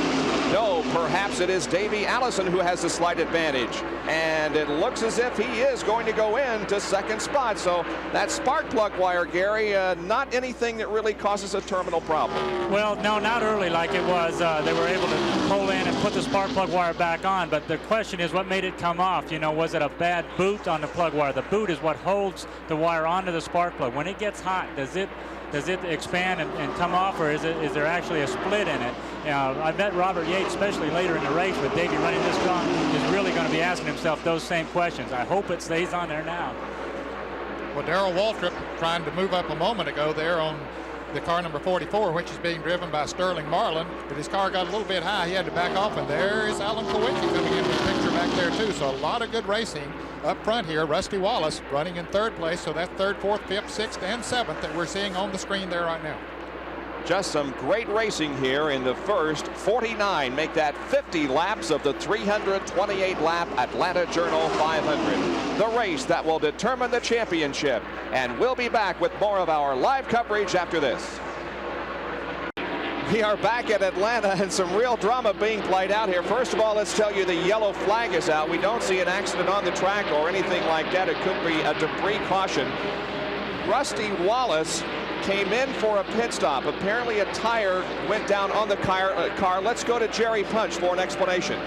No, perhaps it is Davey Allison who has the slight advantage. And it looks as if he is going to go into second spot. So that spark plug wire, Gary, not anything that really causes a terminal problem. Well, no, not early like it was. They were able to pull in and put the spark plug wire back on. But the question is, what made it come off? You know, was it a bad boot on the plug wire? The boot is what holds the wire onto the spark plug. When it gets hot, does it expand and come off, or is there actually a split in it? I bet Robert Yates, especially later in the race with Davey running this strong, is really going to be asking himself those same questions. I hope it stays on there now. Well, Darrell Waltrip trying to move up a moment ago there on the car number 44, which is being driven by Sterling Marlin, but his car got a little bit high. He had to back off, and there is Alan Kowicki coming into the picture back there too. So a lot of good racing up front here. Rusty Wallace running in third place, so that's third, fourth, fifth, sixth, and seventh that we're seeing on the screen there right now. Just some great racing here in the first 49. Make that 50 laps of the 328 lap Atlanta Journal 500. The race that will determine the championship. And we'll be back with more of our live coverage after this. We are back at Atlanta and some real drama being played out here. First of all, let's tell you the yellow flag is out. We don't see an accident on the track or anything like that. It could be a debris caution. Rusty Wallace came in for a pit stop. Apparently a tire went down on the car. Let's go to Jerry Punch for an explanation.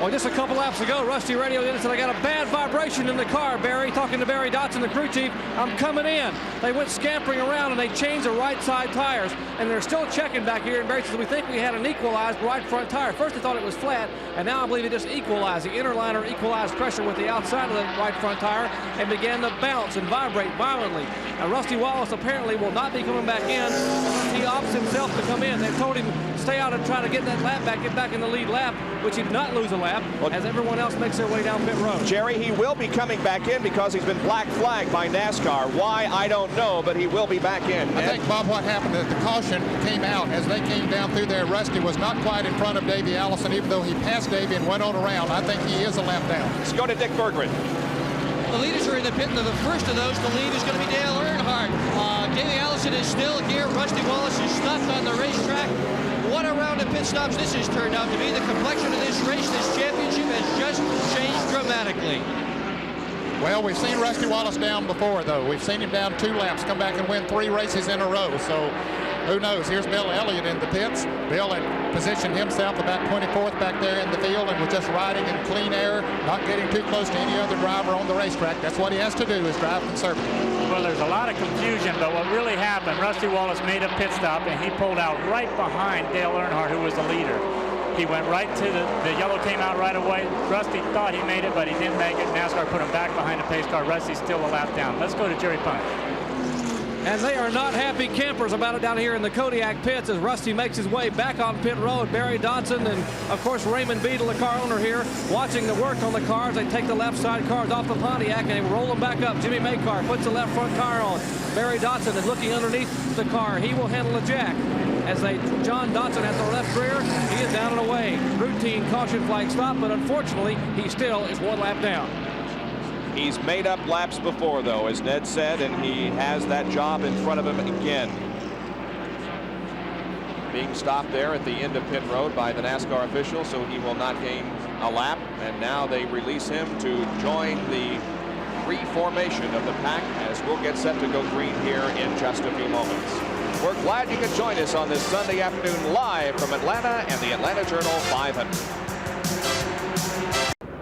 Well, just a couple laps ago, Rusty radioed in and said, I got a bad vibration in the car, Barry. Talking to Barry Dotson, the crew chief, I'm coming in. They went scampering around and they changed the right side tires, and they're still checking back here. And Barry says, we think we had an equalized right front tire. First they thought it was flat, and now I believe it just equalized. The inner liner equalized pressure with the outside of the right front tire and began to bounce and vibrate violently. Now, Rusty Wallace apparently will not be coming back in. He opts himself to come in. They've told him stay out and try to get that lap back, get back in the lead lap, which he did not lose a lap, as everyone else makes their way down pit road. Jerry, he will be coming back in because he's been black flagged by NASCAR. Why, I don't know, but he will be back in. I think, Bob, what happened is the caution came out as they came down through there. Rusty was not quite in front of Davey Allison, even though he passed Davey and went on around. I think he is a lap down. Let's go to Dick Berggren. The leaders are in the pit, and the first of those, the lead is going to be Dale Earnhardt. Davey Allison is still here. Rusty Wallace is stuck on the racetrack. What a round of pit stops this has turned out to be. The complexion of this race, this championship, has just changed dramatically. Well, we've seen Rusty Wallace down before, though. We've seen him down 2 laps, come back and win 3 races in a row. So who knows? Here's Bill Elliott in the pits. Bill had positioned himself about 24th back there in the field and was just riding in clean air, not getting too close to any other driver on the racetrack. That's what he has to do, is drive conservative. Well, there's a lot of confusion, but what really happened, Rusty Wallace made a pit stop, and he pulled out right behind Dale Earnhardt, who was the leader. He went right to the yellow came out right away. Rusty thought he made it, but he didn't make it. NASCAR put him back behind the pace car. Rusty's still a lap down. Let's go to Jerry Punch. And they are not happy campers about it down here in the Kodiak pits as Rusty makes his way back on pit road. Barry Dodson and, of course, Raymond Beadle, the car owner here, watching the work on the cars. They take the left side cars off the Pontiac and they roll them back up. Jimmy Maycar puts the left front tire on. Barry Dodson is looking underneath the car. He will handle a jack. as John Dotson has the left rear. He is down and away. Routine caution flag stop, but unfortunately, he still is 1 lap down. He's made up laps before, though, as Ned said, and he has that job in front of him again. Being stopped there at the end of pit road by the NASCAR official, so he will not gain a lap. And now they release him to join the reformation of the pack as we'll get set to go green here in just a few moments. We're glad you could join us on this Sunday afternoon live from Atlanta and the Atlanta Journal 500.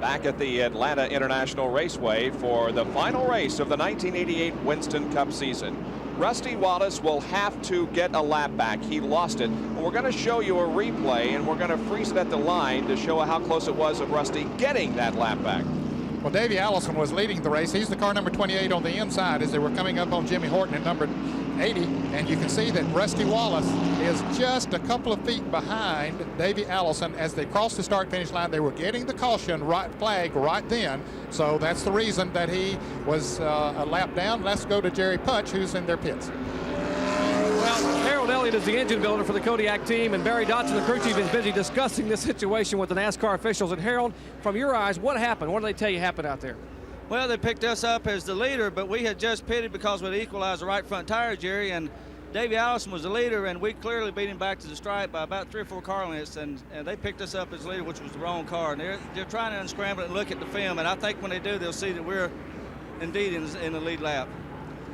Back at the Atlanta International Raceway for the final race of the 1988 Winston Cup season. Rusty Wallace will have to get a lap back. He lost it. We're going to show you a replay, and we're going to freeze it at the line to show how close it was of Rusty getting that lap back. Well, Davey Allison was leading the race. He's the car number 28 on the inside as they were coming up on Jimmy Horton at number 80. And you can see that Rusty Wallace is just a couple of feet behind Davey Allison as they crossed the start-finish line. They were getting the caution flag right then. So that's the reason that he was a lap down. Let's go to Jerry Putch, who's in their pits. Well, Harold Elliott is the engine builder for the Kodiak team, and Barry Dotson, the crew chief, is busy discussing this situation with the NASCAR officials. And Harold, from your eyes, what happened? What did they tell you happened out there? Well, they picked us up as the leader, but we had just pitted because we'd equalized the right front tire, Jerry, and Davey Allison was the leader, and we clearly beat him back to the stripe by about 3 or 4 car lengths, and they picked us up as leader, which was the wrong car. And they're trying to unscramble it and look at the film, and I think when they do, they'll see that we're indeed in the lead lap.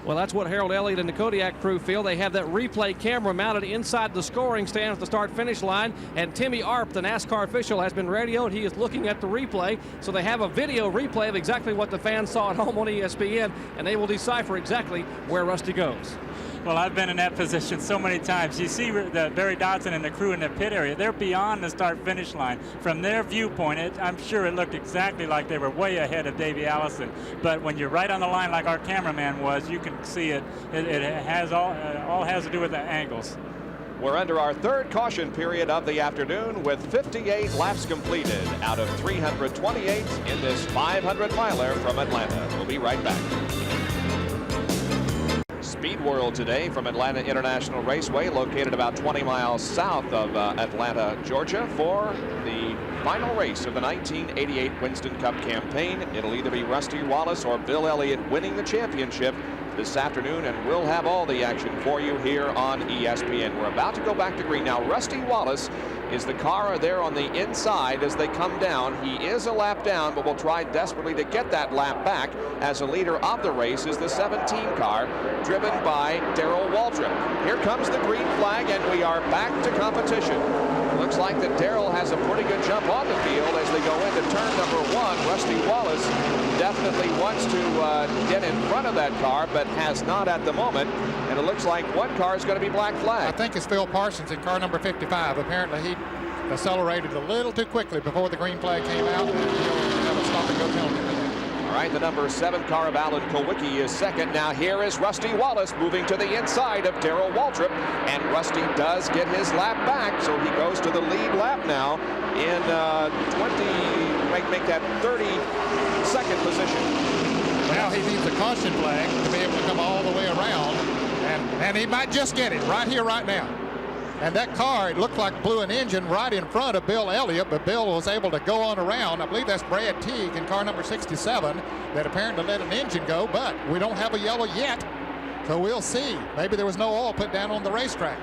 Well, that's what Harold Elliott and the Kodiak crew feel. They have that replay camera mounted inside the scoring stand at the start-finish line, and Timmy Arp, the NASCAR official, has been radioed. He is looking at the replay, so they have a video replay of exactly what the fans saw at home on ESPN, and they will decipher exactly where Rusty goes. Well, I've been in that position so many times. You see the Barry Dotson and the crew in the pit area. They're beyond the start-finish line. From their viewpoint, I'm sure it looked exactly like they were way ahead of Davey Allison. But when you're right on the line like our cameraman was, you can see it. It has all has to do with the angles. We're under our third caution period of the afternoon with 58 laps completed out of 328 in this 500-miler from Atlanta. We'll be right back. Speed World today from Atlanta International Raceway, located about 20 miles south of Atlanta, Georgia, for the final race of the 1988 Winston Cup campaign. It'll either be Rusty Wallace or Bill Elliott winning the championship this afternoon, and we'll have all the action for you here on ESPN. We're about to go back to green now. Rusty Wallace is the car there on the inside as they come down. He is a lap down, but will try desperately to get that lap back, as the leader of the race is the 17 car driven by Darrell Waltrip. Here comes the green flag, and we are back to competition. Looks like that Darrell has a pretty good jump on the field as they go into turn number 1. Rusty Wallace definitely wants to get in front of that car, but has not at the moment. And it looks like one car is going to be black flag. I think it's Phil Parsons in car number 55. Apparently he accelerated a little too quickly before the green flag came out, and he'll have a stop and go penalty. All right, the number 7 car of Alan Kulwicki is second. Now here is Rusty Wallace moving to the inside of Darrell Waltrip, and Rusty does get his lap back, so he goes to the lead lap now in make that 32nd position. Now he needs a caution flag to be able to come all the way around, and he might just get it right here, right now. And that car, it looked like blew an engine right in front of Bill Elliott, but Bill was able to go on around. I believe that's Brad Teague in car number 67 that apparently let an engine go, but we don't have a yellow yet, so we'll see. Maybe there was no oil put down on the racetrack.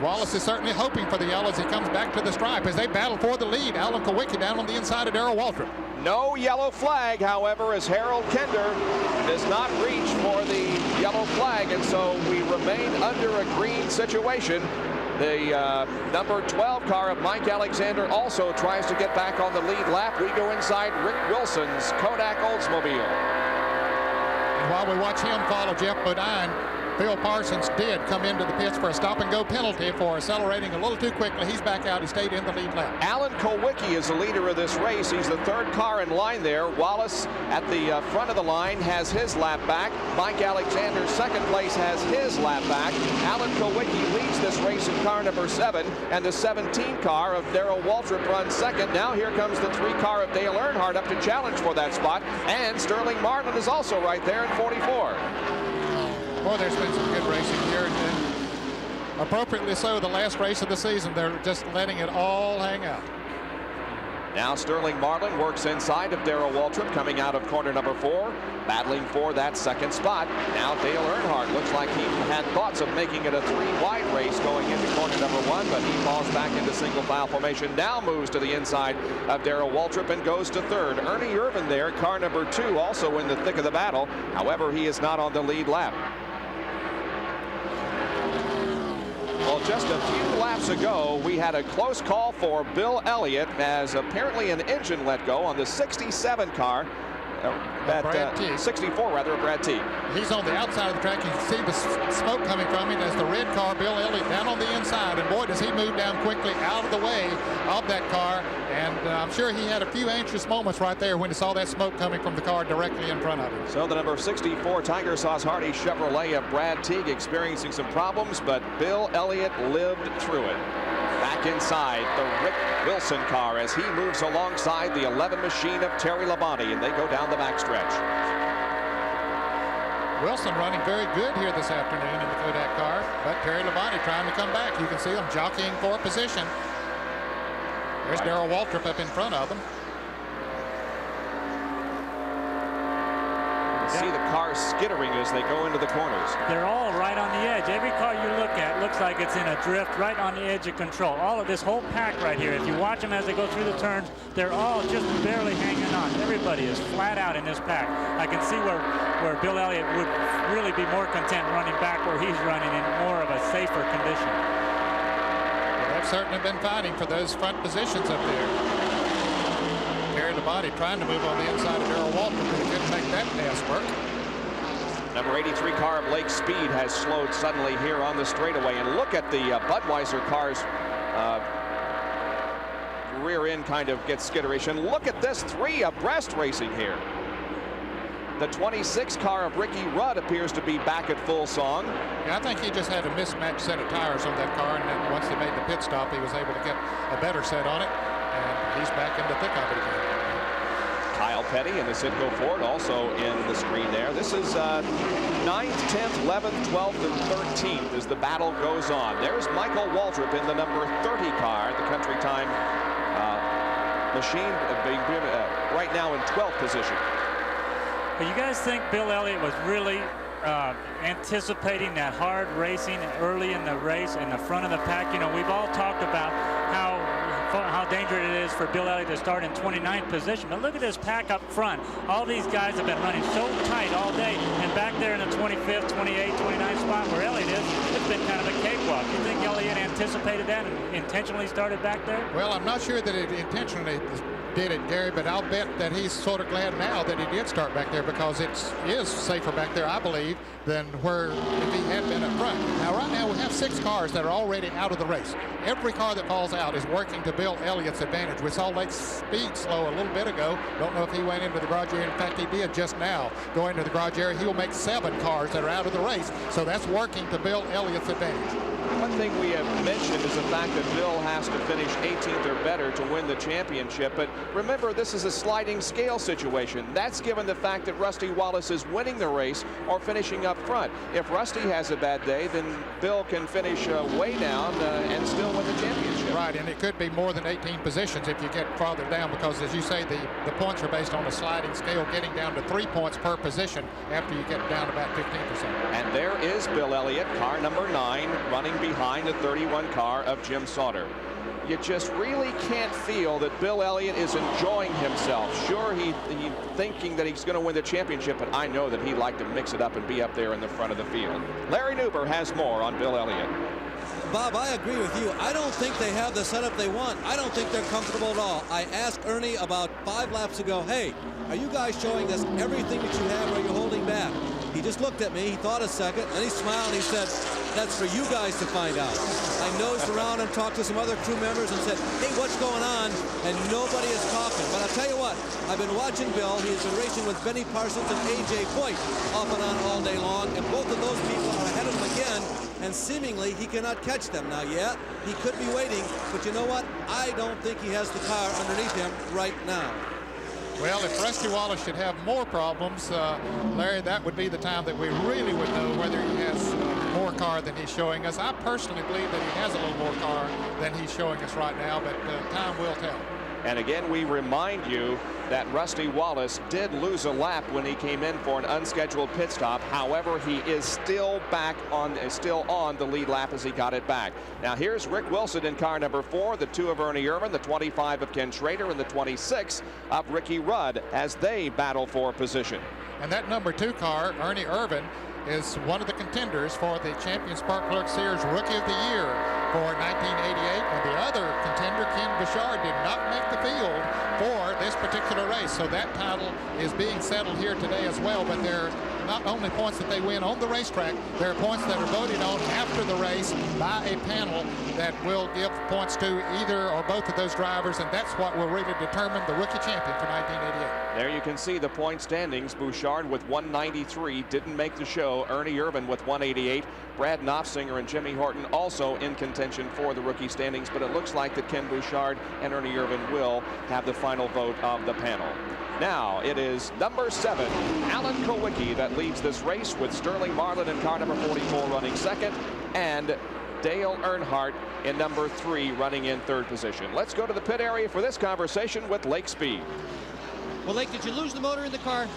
Wallace is certainly hoping for the yellow as he comes back to the stripe as they battle for the lead. Alan Kulwicki down on the inside of Darrell Waltrip. No yellow flag, however, as Harold Kender does not reach for the yellow flag, and so we remain under a green situation. The number 12 car of Mike Alexander also tries to get back on the lead lap. We go inside Rick Wilson's Kodak Oldsmobile. And while we watch him follow Jeff Bodine, Phil Parsons did come into the pits for a stop-and-go penalty for accelerating a little too quickly. He's back out. He stayed in the lead lap. Alan Kulwicki is the leader of this race. He's the 3rd car in line there. Wallace at the front of the line has his lap back. Mike Alexander, 2nd place, has his lap back. Alan Kulwicki leads this race in car number 7, and the 17 car of Darrell Waltrip runs 2nd. Now here comes the 3 car of Dale Earnhardt up to challenge for that spot, and Sterling Marlin is also right there in 44. Boy, there's been some good racing here. appropriately so, the last race of the season. They're just letting it all hang out. Now Sterling Marlin works inside of Darrell Waltrip coming out of corner number 4, battling for that second spot. Now Dale Earnhardt looks like he had thoughts of making it a 3-wide race going into corner number 1, but he falls back into single file formation. Now moves to the inside of Darrell Waltrip and goes to 3rd. Ernie Irvin there, car number 2, also in the thick of the battle. However, he is not on the lead lap. Well, just a few laps ago, we had a close call for Bill Elliott as apparently an engine let go on the 67 car. Brad T. 64 rather, of Brad T. He's on the outside of the track. You can see the smoke coming from him as the red car, Bill Elliott, down on the inside. And boy, does he move down quickly out of the way of that car. And I'm sure he had a few anxious moments right there when he saw that smoke coming from the car directly in front of him. So the number 64 Tiger Sauce Hardy Chevrolet of Brad Teague experiencing some problems, but Bill Elliott lived through it. Back inside the Rick Wilson car as he moves alongside the 11 machine of Terry Labonte, and they go down the backstretch. Wilson running very good here this afternoon in the Kodak car, but Terry Labonte trying to come back. You can see them jockeying for position. There's Darrell Waltrip up in front of them. See the cars skittering as they go into the corners. They're all right on the edge. Every car you look at looks like it's in a drift right on the edge of control. All of this whole pack right here, if you watch them as they go through the turns, they're all just barely hanging on. Everybody is flat out in this pack. I can see where Bill Elliott would really be more content running back where he's running in more of a safer condition. Well, they've certainly been fighting for those front positions up there. Terry Labonte trying to move on the inside of Darrell Waltrip, but he couldn't make that pass work. Number 83 car of Lake Speed has slowed suddenly here on the straightaway. And look at the Budweiser car's rear end kind of gets skitterish. And look at this 3 abreast racing here. The 26 car of Ricky Rudd appears to be back at full song. Yeah, I think he just had a mismatched set of tires on that car, and then once they made the pit stop, he was able to get a better set on it, and he's back in the thick of it again. Kyle Petty in the Citgo Ford also in the screen there. This is 9th, 10th, 11th, 12th, and 13th as the battle goes on. There's Michael Waltrip in the number 30 car, the Country Time machine, being right now in 12th position. But you guys think Bill Elliott was really anticipating that hard racing early in the race in the front of the pack? You know, we've all talked about how dangerous it is for Bill Elliott to start in 29th position. But look at this pack up front. All these guys have been running so tight all day. And back there in the 25th, 28th, 29th spot where Elliott is, it's been kind of a cakewalk. You think Elliott anticipated that and intentionally started back there? Well, I'm not sure that it intentionally did it, Gary, but I'll bet that he's sort of glad now that he did start back there, because it is safer back there, I believe, than where if he had been up front. Now, right now, we have 6 cars that are already out of the race. Every car that falls out is working to Bill Elliott's advantage. We saw Lake Speed slow a little bit ago. Don't know if he went into the garage area. In fact, he did just now go into the garage area. He will make 7 cars that are out of the race, so that's working to Bill Elliott's advantage. One thing we have mentioned is the fact that Bill has to finish 18th or better to win the championship. But remember, this is a sliding scale situation. That's given the fact that Rusty Wallace is winning the race or finishing up front. If Rusty has a bad day, then Bill can finish way down and still win the championship. Right, and it could be more than 18 positions if you get farther down, because, as you say, the points are based on a sliding scale, getting down to 3 points per position after you get down about 15%. And there is Bill Elliott, car number 9, running behind the 31 car of Jim Sauter. You just really can't feel that Bill Elliott is enjoying himself. Sure, he's thinking that he's going to win the championship, but I know that he'd like to mix it up and be up there in the front of the field. Larry Newber has more on Bill Elliott. Bob, I agree with you. I don't think they have the setup they want. I don't think they're comfortable at all. I asked Ernie about 5 laps ago, hey, are you guys showing us everything that you have, or are you holding back? He just looked at me, he thought a second, and he smiled and he said, that's for you guys to find out. I nosed around and talked to some other crew members and said, hey, what's going on? And nobody is talking. But I'll tell you what, I've been watching Bill. He's been racing with Benny Parsons and A.J. Foyt off and on all day long, and both of those people are ahead of him again, and seemingly he cannot catch them. Now, yeah, he could be waiting, but you know what? I don't think he has the car underneath him right now. Well, if Rusty Wallace should have more problems, Larry, that would be the time that we really would know whether he has more more car than he's showing us. I personally believe that he has a little more car than he's showing us right now, but time will tell. And again, we remind you that Rusty Wallace did lose a lap when he came in for an unscheduled pit stop. However, he is still on the lead lap as he got it back. Now here's Rick Wilson in car number 4, the 2 of Ernie Irvan, the 25 of Ken Schrader, and the 26 of Ricky Rudd as they battle for position. And that number 2 car, Ernie Irvan, is one of the contenders for the Champion Spark Plug Series Rookie of the Year for 1988. And the other contender, Ken Bouchard, did not make the field for this particular race. So that title is being settled here today as well. But there are not only points that they win on the racetrack, there are points that are voted on after the race by a panel that will give points to either or both of those drivers. And that's what will really determine the rookie champion for 1988. There you can see the point standings. Bouchard with 193 didn't make the show. Ernie Irvan with 188. Brad Knopfsinger and Jimmy Horton also in contention for the rookie standings, but it looks like that Ken Bouchard and Ernie Irvan will have the final vote of the panel. Now it is number 7, Alan Kulwicki, that leads this race with Sterling Marlin in car number 44 running second, and Dale Earnhardt in number 3 running in 3rd position. Let's go to the pit area for this conversation with Lake Speed. Well, Lake, did you lose the motor in the car?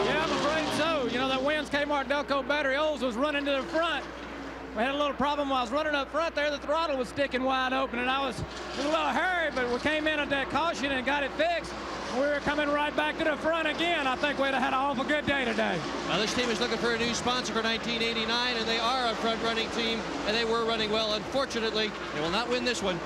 Yeah, I'm afraid so. You know, that Wins Kmart Delco battery Olds was running to the front. We had a little problem while I was running up front there. The throttle was sticking wide open, and I was in a little hurry, but we came in at that caution and got it fixed. We were coming right back to the front again. I think we'd have had an awful good day today. Now, this team is looking for a new sponsor for 1989, and they are a front-running team, and they were running well. Unfortunately, they will not win this one.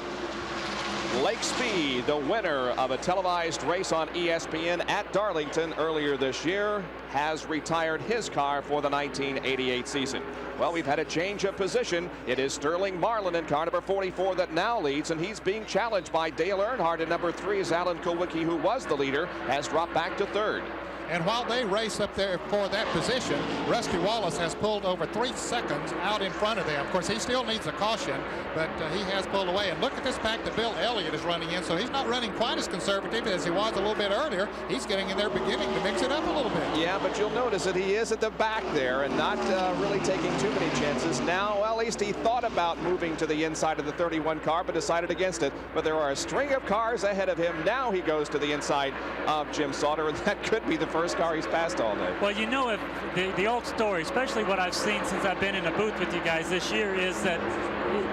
Lake Speed, the winner of a televised race on ESPN at Darlington earlier this year, has retired his car for the 1988 season. Well, we've had a change of position. It is Sterling Marlin in car number 44 that now leads, and he's being challenged by Dale Earnhardt in number 3 as Alan Kulwicki, who was the leader, has dropped back to 3rd. And while they race up there for that position, Rusty Wallace has pulled over 3 seconds out in front of them. Of course, he still needs a caution, but he has pulled away. And look at this pack that Bill Elliott is running in. So he's not running quite as conservative as he was a little bit earlier. He's getting in there beginning to mix it up a little bit. Yeah, but you'll notice that he is at the back there and not really taking too many chances. Now, well, at least he thought about moving to the inside of the 31 car, but decided against it. But there are a string of cars ahead of him. Now he goes to the inside of Jim Sauter, and that could be the first car he's passed all day. Well, you know, if the old story, especially what I've seen since I've been in the booth with you guys this year, is that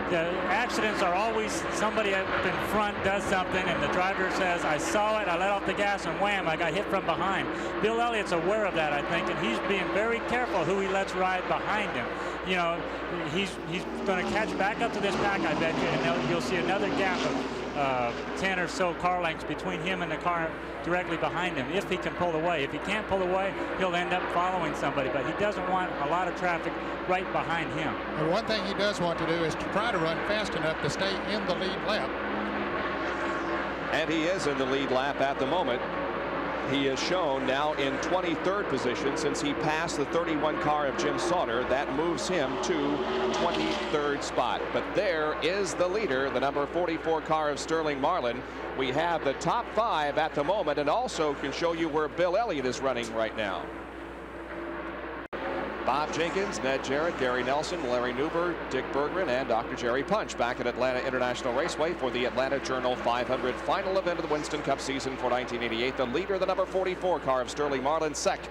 the accidents are always somebody up in front does something and the driver says, I saw it, I let off the gas, and wham, I got hit from behind. Bill Elliott's aware of that, I think, and he's being very careful who he lets ride behind him. You know, he's going to catch back up to this pack, I bet you, and you'll see another gap of 10 or so car lengths between him and the car directly behind him, if he can pull away. If he can't pull away, he'll end up following somebody, but he doesn't want a lot of traffic right behind him. And one thing he does want to do is to try to run fast enough to stay in the lead lap. And he is in the lead lap at the moment. He is shown now in 23rd position since he passed the 31 car of Jim Sauter. That moves him to 23rd spot. But there is the leader, the number 44 car of Sterling Marlin. We have the top 5 at the moment, and also can show you where Bill Elliott is running right now. Bob Jenkins, Ned Jarrett, Gary Nelson, Larry Newber, Dick Berggren, and Dr. Jerry Punch back at Atlanta International Raceway for the Atlanta Journal 500 final event of the Winston Cup season for 1988. The leader, the number 44 car of Sterling Marlin. Second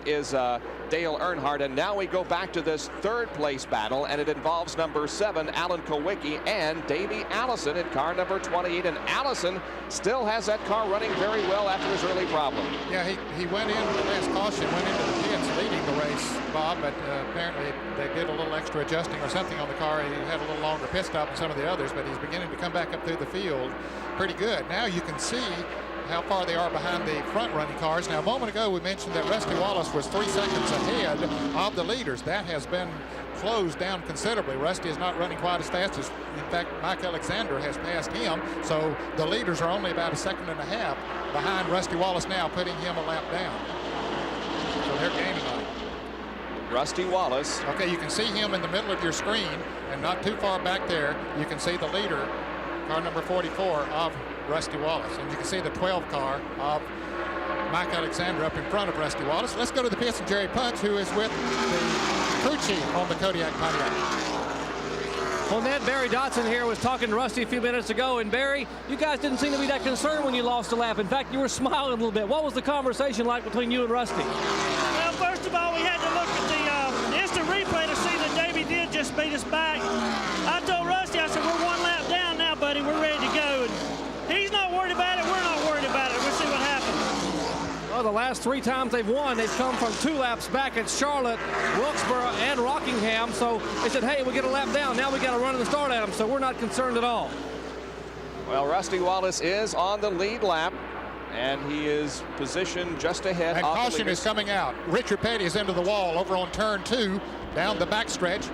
is Dale Earnhardt, and now we go back to this 3rd place battle, and it involves number 7 Alan Kulwicki and Davey Allison in car number 28, and Allison still has that car running very well after his early problem. Yeah, he went in the last caution, went into the pits leading the race, Bob, but apparently they did a little extra adjusting or something on the car. He had a little longer pit stop than some of the others, but he's beginning to come back up through the field pretty good. Now you can see how far they are behind the front-running cars. Now, a moment ago, we mentioned that Rusty Wallace was 3 seconds ahead of the leaders. That has been closed down considerably. Rusty is not running quite as fast as, in fact, Mike Alexander has passed him. So the leaders are only about 1.5 seconds behind Rusty Wallace now, putting him a lap down. So they're gaining on him. Rusty Wallace. Okay, you can see him in the middle of your screen, and not too far back there, you can see the leader, car number 44 of Rusty Wallace, and you can see the 12 car of Mike Alexander up in front of Rusty Wallace. Let's go to the pits and Jerry Punch, who is with the crew chief on the Kodiak Pontiac. Well, Ned, Barry Dotson here was talking to Rusty a few minutes ago, and Barry, you guys didn't seem to be that concerned when you lost a lap. In fact, you were smiling a little bit. What was the conversation like between you and Rusty? Well, first of all, we had to look at the instant replay to see that Davey did just beat us back. I told Rusty, I said, we're 1 lap down now, buddy. We're ready to go. And he's not worried about it. We're not worried about it. We'll see what happens. Well, the last 3 times they've won, they've come from 2 laps back at Charlotte, Wilkesboro, and Rockingham. So they said, hey, we get a lap down. Now we got to run and start at them. So we're not concerned at all. Well, Rusty Wallace is on the lead lap, and he is positioned just ahead. And caution is coming out. Richard Petty is into the wall over on turn 2, down the backstretch.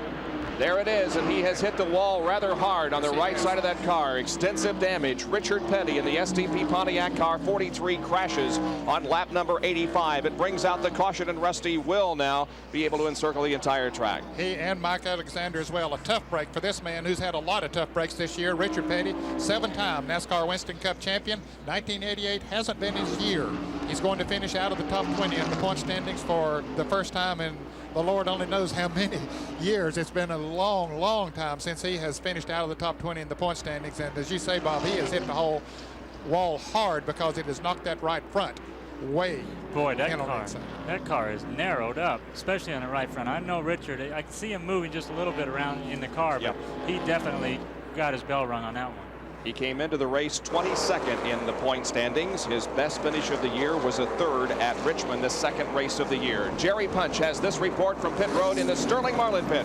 There it is, and he has hit the wall rather hard on the right side of that car. Extensive damage. Richard Petty in the STP Pontiac car, 43 crashes on lap number 85. It brings out the caution, and Rusty will now be able to encircle the entire track. He and Mike Alexander as well. A tough break for this man who's had a lot of tough breaks this year. Richard Petty, 7-time NASCAR Winston Cup champion. 1988 hasn't been his year. He's going to finish out of the top 20 in the point standings for the first time in the Lord only knows how many years. It's been a long, long time since he has finished out of the top 20 in the point standings. And as you say, Bob, he has hit the whole wall hard because it has knocked that right front way. Boy, that car is narrowed up, especially on the right front. I know Richard, I can see him moving just a little bit around in the car, but he definitely got his bell rung on that one. He came into the race 22nd in the point standings. His best finish of the year was a 3rd at Richmond, the 2nd race of the year. Jerry Punch has this report from pit road in the Sterling Marlin pit.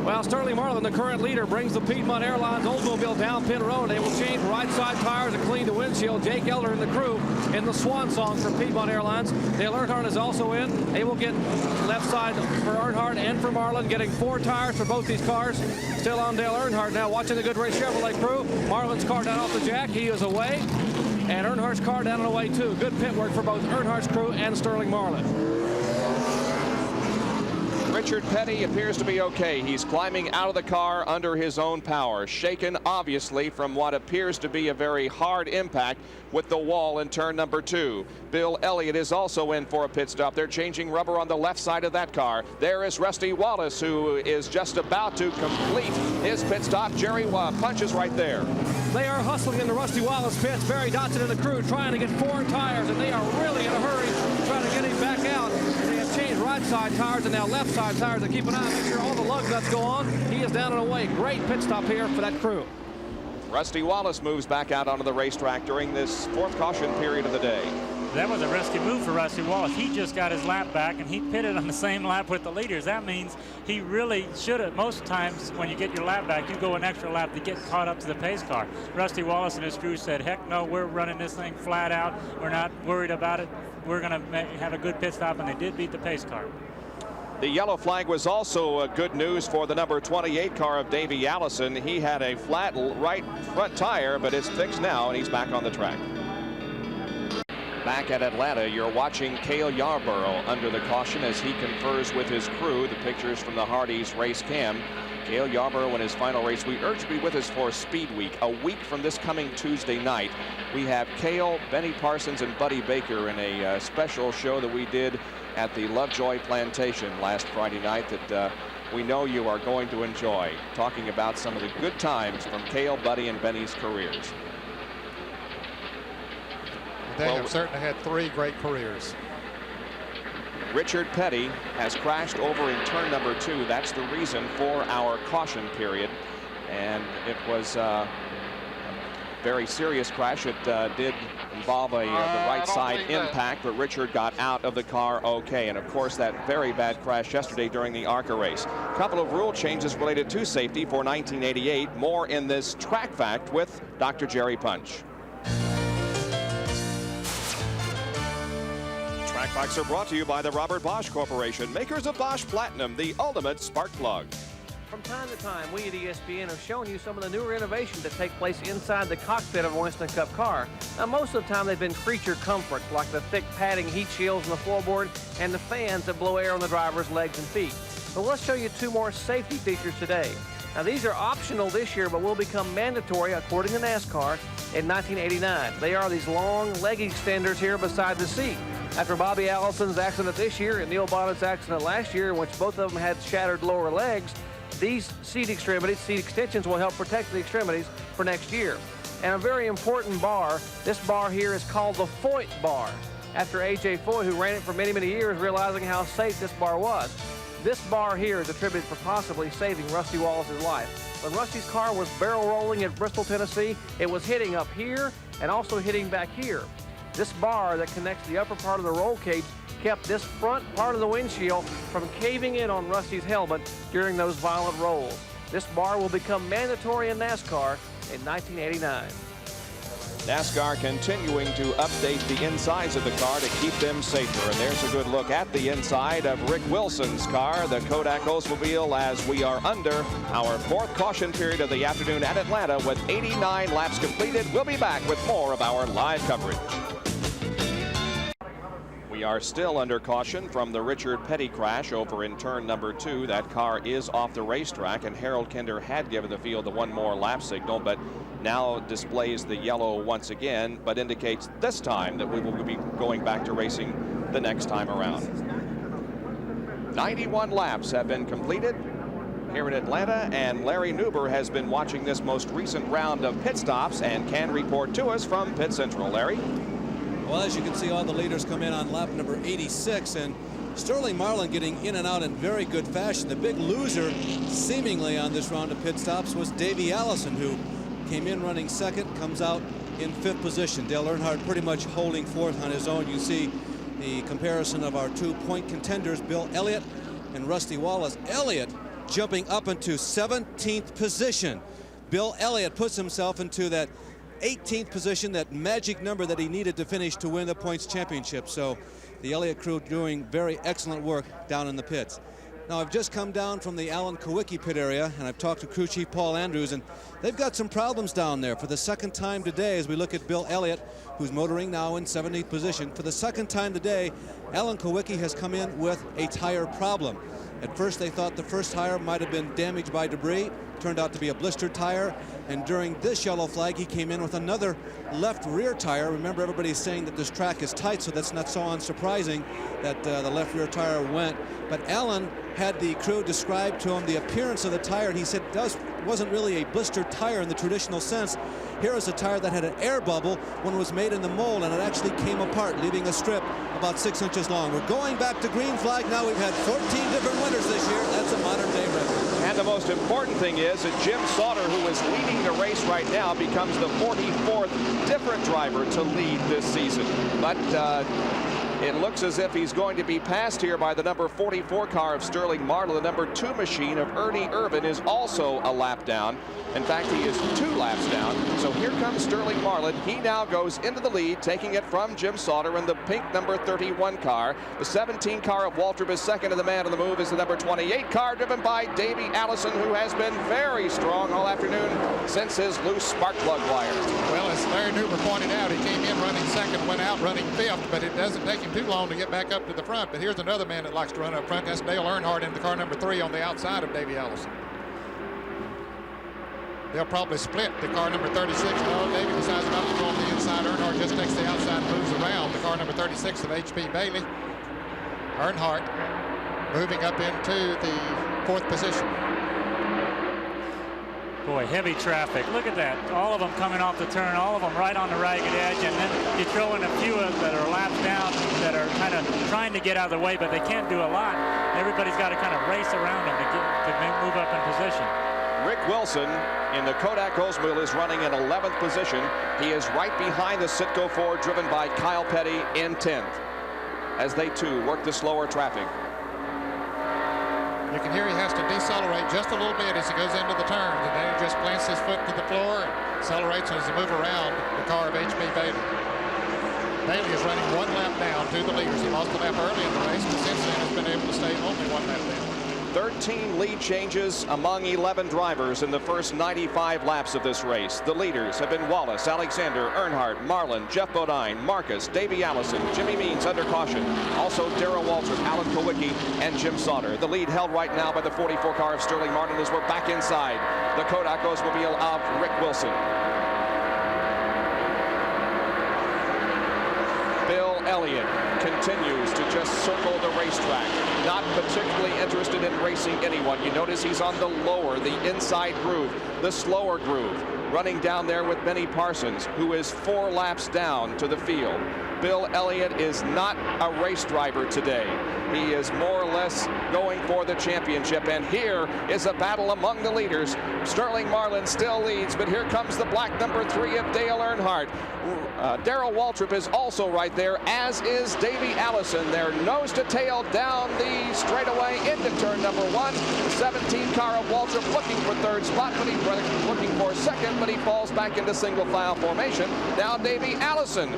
Well, Sterling Marlin, the current leader, brings the Piedmont Airlines Oldsmobile down pit road. They will change right side tires and clean the windshield. Jake Elder and the crew in the swan song for Piedmont Airlines. Dale Earnhardt is also in. They will get left side for Earnhardt and for Marlin, getting 4 tires for both these cars. Still on Dale Earnhardt now, watching the Good Race Chevrolet crew. Marlin's car down off the jack. He is away. And Earnhardt's car down and away, too. Good pit work for both Earnhardt's crew and Sterling Marlin. Richard Petty appears to be okay. He's climbing out of the car under his own power, shaken obviously from what appears to be a very hard impact with the wall in turn number 2. Bill Elliott is also in for a pit stop. They're changing rubber on the left side of that car. There is Rusty Wallace, who is just about to complete his pit stop. Jerry Punch is right there. They are hustling in the Rusty Wallace pits. Barry Dotson and the crew trying to get 4 tires, and they are really in a hurry trying to get him back out. They have changed right side tires and now left side tires to keep an eye, make sure all the lug nuts go on. He is down and away. Great pit stop here for that crew. Rusty Wallace moves back out onto the racetrack during this 4th caution period of the day. That was a risky move for Rusty Wallace. He just got his lap back, and he pitted on the same lap with the leaders. That means he really should have. Most times when you get your lap back, you go an extra lap to get caught up to the pace car. Rusty Wallace and his crew said, heck no, we're running this thing flat out. We're not worried about it. We're going to have a good pit stop, and they did beat the pace car. The yellow flag was also good news for the number 28 car of Davey Allison. He had a flat right front tire, but it's fixed now, and he's back on the track. Back at Atlanta, you're watching Cale Yarborough under the caution as he confers with his crew. The pictures from the Hardee's race cam. Cale Yarborough in his final race. We urge you to be with us for Speed Week. A week from this coming Tuesday night, we have Cale, Benny Parsons, and Buddy Baker in a special show that we did at the Lovejoy Plantation last Friday night that we know you are going to enjoy, talking about some of the good times from Cale, Buddy, and Benny's careers. They have certainly had 3 great careers. Richard Petty has crashed over in turn number 2. That's the reason for our caution period. And it was a very serious crash. It did involve the right side impact, but Richard got out of the car okay. And of course, that very bad crash yesterday during the ARCA race. A couple of rule changes related to safety for 1988. More in this Track Fact with Dr. Jerry Punch. Track Facts are brought to you by the Robert Bosch Corporation, makers of Bosch Platinum, the ultimate spark plug. From time to time, we at ESPN have shown you some of the newer innovations that take place inside the cockpit of a Winston Cup car. Now, most of the time, they've been creature comforts, like the thick padding heat shields on the floorboard and the fans that blow air on the driver's legs and feet. But let's show you 2 more safety features today. Now, these are optional this year, but will become mandatory according to NASCAR in 1989. They are these long leg extenders here beside the seat. After Bobby Allison's accident this year and Neil Bonnet's accident last year, in which both of them had shattered lower legs, these seat extensions will help protect the extremities for next year. And a very important bar, this bar here is called the Foyt bar, after A.J. Foyt, who ran it for many, many years, realizing how safe this bar was. This bar here is attributed for possibly saving Rusty Wallace's life. When Rusty's car was barrel rolling in Bristol, Tennessee, it was hitting up here and also hitting back here. This bar that connects the upper part of the roll cage kept this front part of the windshield from caving in on Rusty's helmet during those violent rolls. This bar will become mandatory in NASCAR in 1989. NASCAR continuing to update the insides of the car to keep them safer. And there's a good look at the inside of Rick Wilson's car, the Kodak Oldsmobile, as we are under our fourth caution period of the afternoon at Atlanta with 89 laps completed. We'll be back with more of our live coverage. We are still under caution from the Richard Petty crash over in turn number 2. That car is off the racetrack, and Harold Kinder had given the field the one more lap signal, but now displays the yellow once again, but indicates this time that we will be going back to racing the next time around. 91 laps have been completed here in Atlanta, and Larry Newber has been watching this most recent round of pit stops and can report to us from Pit Central. Larry? Well, as you can see, all the leaders come in on lap number 86, and Sterling Marlin getting in and out in very good fashion. The big loser, seemingly, on this round of pit stops was Davey Allison, who came in running second, comes out in 5th position. Dale Earnhardt pretty much holding forth on his own. You see the comparison of our 2 point contenders, Bill Elliott and Rusty Wallace. Elliott jumping up into 17th position. Bill Elliott puts himself into that 18th position, that magic number that he needed to finish to win the points championship. So the Elliott crew doing very excellent work down in the pits. Now, I've just come down from the Alan Kawicki pit area, and I've talked to crew chief Paul Andrews, and they've got some problems down there for the second time today as we look at Bill Elliott, who's motoring now in 17th position. For the second time today, Alan Kawicki has come in with a tire problem. At first, they thought the first tire might have been damaged by debris. Turned out to be a blistered tire, and during this yellow flag he came in with another left rear tire. Remember, everybody's saying that this track is tight, so that's not so unsurprising that the left rear tire went. But Alan had the crew describe to him the appearance of the tire, and he said it wasn't really a blistered tire in the traditional sense. Here is a tire that had an air bubble when it was made in the mold, and it actually came apart, leaving a strip about 6 inches long. We're going back to green flag now. We've had 14 different winners this year. That's a modern day record. And the most important thing is that Jim Sauter, who is leading the race right now, becomes the 44th different driver to lead this season. But it looks as if he's going to be passed here by the number 44 car of Sterling Marlin. The number 2 machine of Ernie Irvin is also a lap down. In fact, he is 2 laps down. So here comes Sterling Marlin. He now goes into the lead, taking it from Jim Sauter in the pink number 31 car. The 17 car of Waltrip is second, and the man on the move is the number 28 car, driven by Davey Allison, who has been very strong all afternoon since his loose spark plug wires. Well, as Larry Newber pointed out, he came in running second, went out running 5th, but it doesn't take him too long to get back up to the front. But here's another man that likes to run up front. That's Dale Earnhardt in the car number 3 on the outside of Davey Allison. They'll probably split the car number 36. No, Davey decides not to go on the inside. Earnhardt just takes the outside and moves around. The car number 36 of H.P. Bailey. Earnhardt moving up into the 4th position. Boy, heavy traffic. Look at that. All of them coming off the turn, all of them right on the ragged edge, and then you throw in a few that are laps down that are kind of trying to get out of the way, but they can't do a lot. Everybody's got to kind of race around them to move up in position. Rick Wilson in the Kodak Oldsmobile is running in 11th position. He is right behind the Citgo Ford, driven by Kyle Petty in 10th, as they too work the slower traffic. You can hear he has to decelerate just a little bit as he goes into the turn, and then he just plants his foot to the floor and accelerates as he moves around the car of H.P. Bailey. Bailey is running 1 lap down to the leaders. He lost a lap early in the race, but since then has been able to stay only 1 lap down. 13 lead changes among 11 drivers in the first 95 laps of this race. The leaders have been Wallace, Alexander, Earnhardt, Marlin, Jeff Bodine, Marcus, Davey Allison, Jimmy Means under caution. Also Darrell Waltrip, Alan Kawicki, and Jim Sauter. The lead held right now by the 44 car of Sterling Marlin as we're back inside the Kodak Oldsmobile of Rick Wilson. Bill Elliott Elliott continues to just circle the racetrack, not particularly interested in racing anyone. You notice he's on the lower, the inside groove, the slower groove, running down there with Benny Parsons, who is 4 laps down to the field. Bill Elliott is not a race driver today. He is more or less going for the championship, and here is a battle among the leaders. Sterling Marlin still leads, but here comes the black number 3 of Dale Earnhardt. Darrell Waltrip is also right there, as is Davey Allison. They're nose to tail down the straightaway into turn number 1. The 17 car of Waltrip looking for 3rd spot, but he's looking for 2nd, but he falls back into single file formation. Now Davey Allison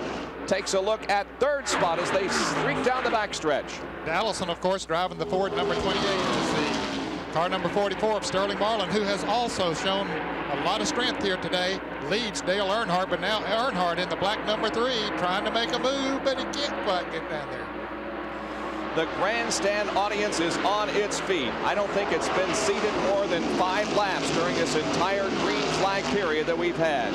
takes a look at 3rd spot as they streak down the backstretch. Allison, of course, driving the Ford number 28 is the car number 44 of Sterling Marlin, who has also shown a lot of strength here today. Leads Dale Earnhardt, but now Earnhardt in the black number 3 trying to make a move, but he can't quite get down there. The grandstand audience is on its feet. I don't think it's been seated more than 5 laps during this entire green flag period that we've had,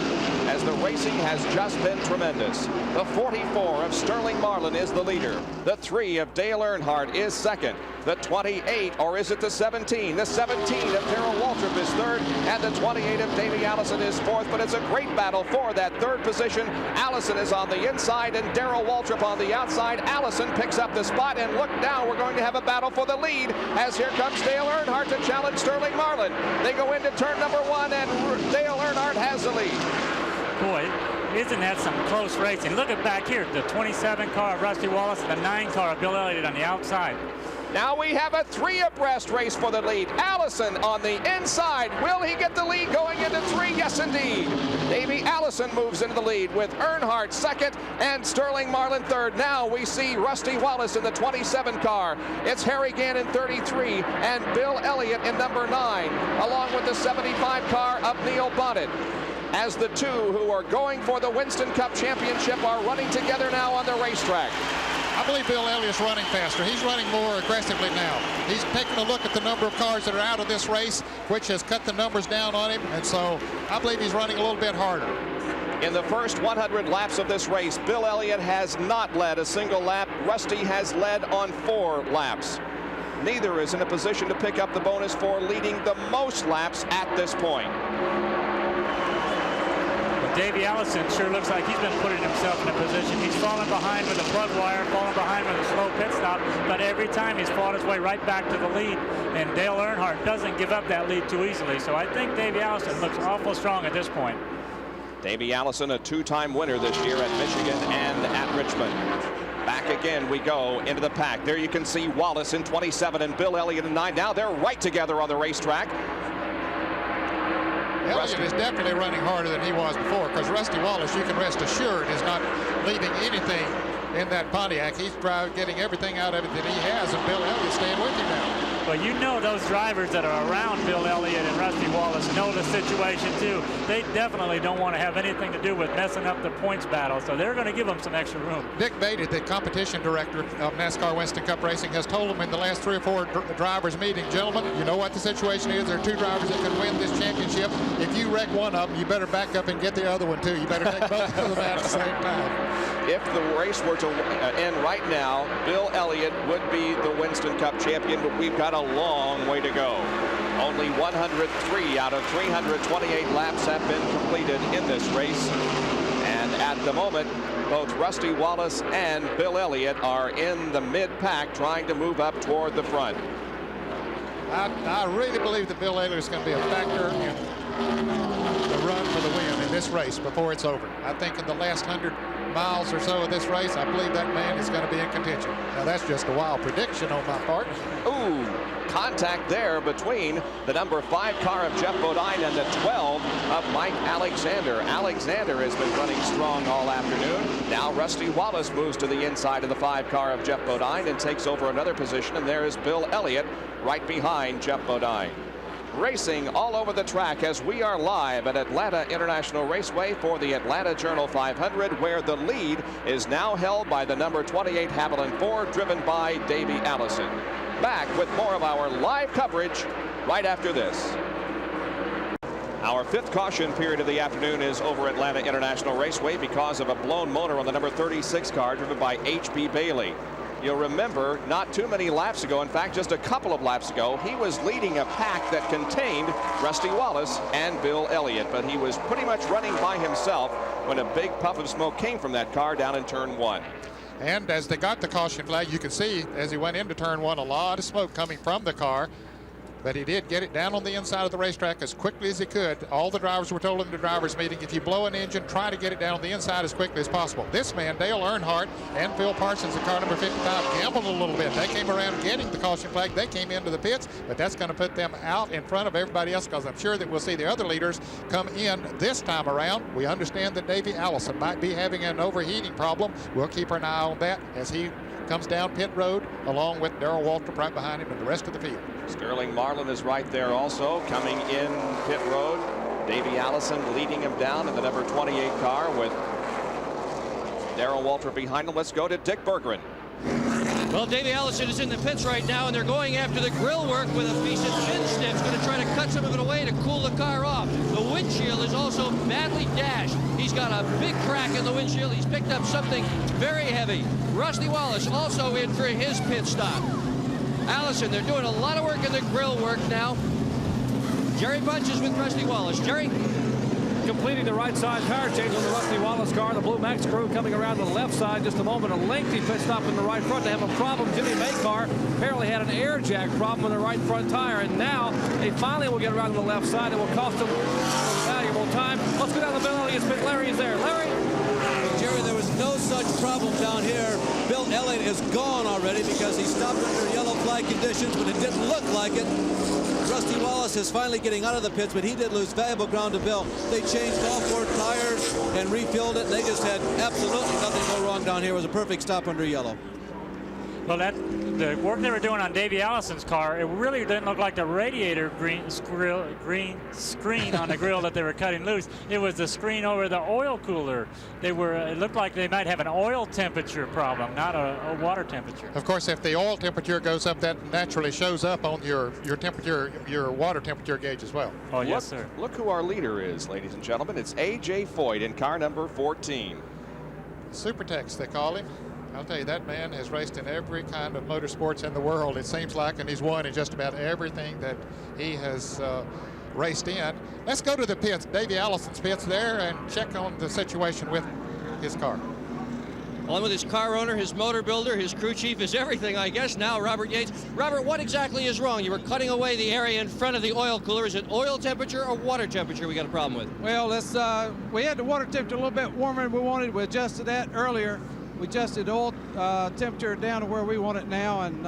as the racing has just been tremendous. The 44 of Sterling Marlin is the leader. The 3 of Dale Earnhardt is 2nd. The 28, or is it the 17? The 17 of Darrell Waltrip is 3rd, and the 28 of Davey Allison is 4th, but it's a great battle for that 3rd position. Allison is on the inside and Darrell Waltrip on the outside. Allison picks up the spot, and look now, we're going to have a battle for the lead, as here comes Dale Earnhardt to challenge Sterling Marlin. They go into turn number 1, and Dale Earnhardt has the lead. Boy, isn't that some close racing? Look at back here, the 27 car of Rusty Wallace and the 9 car of Bill Elliott on the outside. Now we have a 3 abreast race for the lead. Allison on the inside. Will he get the lead going into 3? Yes, indeed. Davey Allison moves into the lead with Earnhardt 2nd and Sterling Marlin 3rd. Now we see Rusty Wallace in the 27 car. It's Harry Gant in 33 and Bill Elliott in number 9, along with the 75 car of Neil Bonnet, as the 2 who are going for the Winston Cup Championship are running together now on the racetrack. I believe Bill Elliott's running faster. He's running more aggressively now. He's taking a look at the number of cars that are out of this race, which has cut the numbers down on him, and so I believe he's running a little bit harder. In the first 100 laps of this race, Bill Elliott has not led a single lap. Rusty has led on 4 laps. Neither is in a position to pick up the bonus for leading the most laps at this point. Davey Allison sure looks like he's been putting himself in a position. He's fallen behind with a plug wire, fallen behind with a slow pit stop, but every time he's fought his way right back to the lead, and Dale Earnhardt doesn't give up that lead too easily. So I think Davey Allison looks awful strong at this point. Davey Allison, a 2-time winner this year at Michigan and at Richmond. Back again we go into the pack. There you can see Wallace in 27 and Bill Elliott in 9. Now they're right together on the racetrack. Elliott is definitely running harder than he was before, because Rusty Wallace, you can rest assured, is not leaving anything in that Pontiac. He's getting everything out of it that he has, and Bill Elliott staying with him now. Well, you know those drivers that are around Bill Elliott and Rusty Wallace know the situation too. They definitely don't want to have anything to do with messing up the points battle, so they're going to give them some extra room. Dick Beatty, the competition director of NASCAR Winston Cup Racing, has told them in the last 3 or 4 drivers meeting, gentlemen, you know what the situation is. There are 2 drivers that can win this championship. If you wreck one of them, you better back up and get the other one too. You better take both of them out at the same time. If the race were to end right now, Bill Elliott would be the Winston Cup champion, but we've got a long way to go. Only 103 out of 328 laps have been completed in this race. And at the moment, both Rusty Wallace and Bill Elliott are in the mid-pack trying to move up toward the front. I really believe that Bill Elliott is going to be a factor in the run for the win in this race before it's over. I think in the last 100 miles or so of this race, I believe that man is going to be in contention. Now that's just a wild prediction on my part. Ooh, contact there between the number 5 car of Jeff Bodine and the 12 of Mike Alexander. Alexander has been running strong all afternoon. Now Rusty Wallace moves to the inside of the 5 car of Jeff Bodine and takes over another position, and there is Bill Elliott right behind Jeff Bodine. Racing all over the track as we are live at Atlanta International Raceway for the Atlanta Journal 500, where the lead is now held by the number 28 Haviland Ford, driven by Davey Allison. Back with more of our live coverage right after this. Our fifth caution period of the afternoon is over Atlanta International Raceway because of a blown motor on the number 36 car driven by H.B. Bailey. You'll remember not too many laps ago, in fact just a couple of laps ago, he was leading a pack that contained Rusty Wallace and Bill Elliott, but he was pretty much running by himself when a big puff of smoke came from that car down in turn 1. And as they got the caution flag, you can see as he went into turn 1 a lot of smoke coming from the car. But he did get it down on the inside of the racetrack as quickly as he could. All the drivers were told in the drivers meeting, if you blow an engine, try to get it down on the inside as quickly as possible. This man, Dale Earnhardt and Phil Parsons in car number 55 gambled a little bit. They came around getting the caution flag. They came into the pits, but that's going to put them out in front of everybody else because I'm sure that we'll see the other leaders come in this time around. We understand that Davey Allison might be having an overheating problem. We'll keep an eye on that as he comes down pit road along with Darrell Waltrip right behind him and the rest of the field. Sterling Marlin is right there also coming in pit road. Davey Allison leading him down in the number 28 car with Darrell Waltrip behind him. Let's go to Dick Berggren. Well, Davey Allison is in the pits right now, and they're going after the grill work with a piece of chin snips, going to try to cut some of it away to cool the car off. The windshield is also badly dashed. He's got a big crack in the windshield. He's picked up something very heavy. Rusty Wallace also in for his pit stop. Allison, they're doing a lot of work in the grill work now. Jerry Bunches with Rusty Wallace. Jerry? Completing the right side tire change on the Rusty Wallace car. The Blue Max crew coming around to the left side just a moment. A lengthy pit stop in the right front. They have a problem. Jimmy May car apparently had an air jack problem on the right front tire, and now they finally will get around to the left side. It will cost them valuable time. Let's go down to Bill Elliott's pit. Larry is there. Larry? Jerry, there was no such problem down here. Bill Elliott is gone already because he stopped under yellow flag conditions, but it didn't look like it. Rusty Wallace is finally getting out of the pits, but he did lose valuable ground to Bill. They changed all 4 tires and refilled it. They just had absolutely nothing go wrong down here. It was a perfect stop under yellow. Well, the work they were doing on Davey Allison's car, it really didn't look like the radiator green screen on the grill that they were cutting loose. It was the screen over the oil cooler. It looked like they might have an oil temperature problem, not a water temperature. Of course, if the oil temperature goes up, that naturally shows up on your temperature, your water temperature gauge as well. Oh, yes, sir. Look who our leader is, ladies and gentlemen. It's A.J. Foyt in car number 14. Supertex, they call him. I'll tell you, that man has raced in every kind of motorsports in the world, it seems like, and he's won in just about everything that he has raced in. Let's go to the pits, Davey Allison's pits there, and check on the situation with his car. On with his car owner, his motor builder, his crew chief, his everything, I guess, now, Robert Yates. Robert, what exactly is wrong? You were cutting away the area in front of the oil cooler. Is it oil temperature or water temperature we got a problem with? Well, we had the water temperature a little bit warmer than we wanted. We adjusted that earlier. We adjusted the oil temperature down to where we want it now, and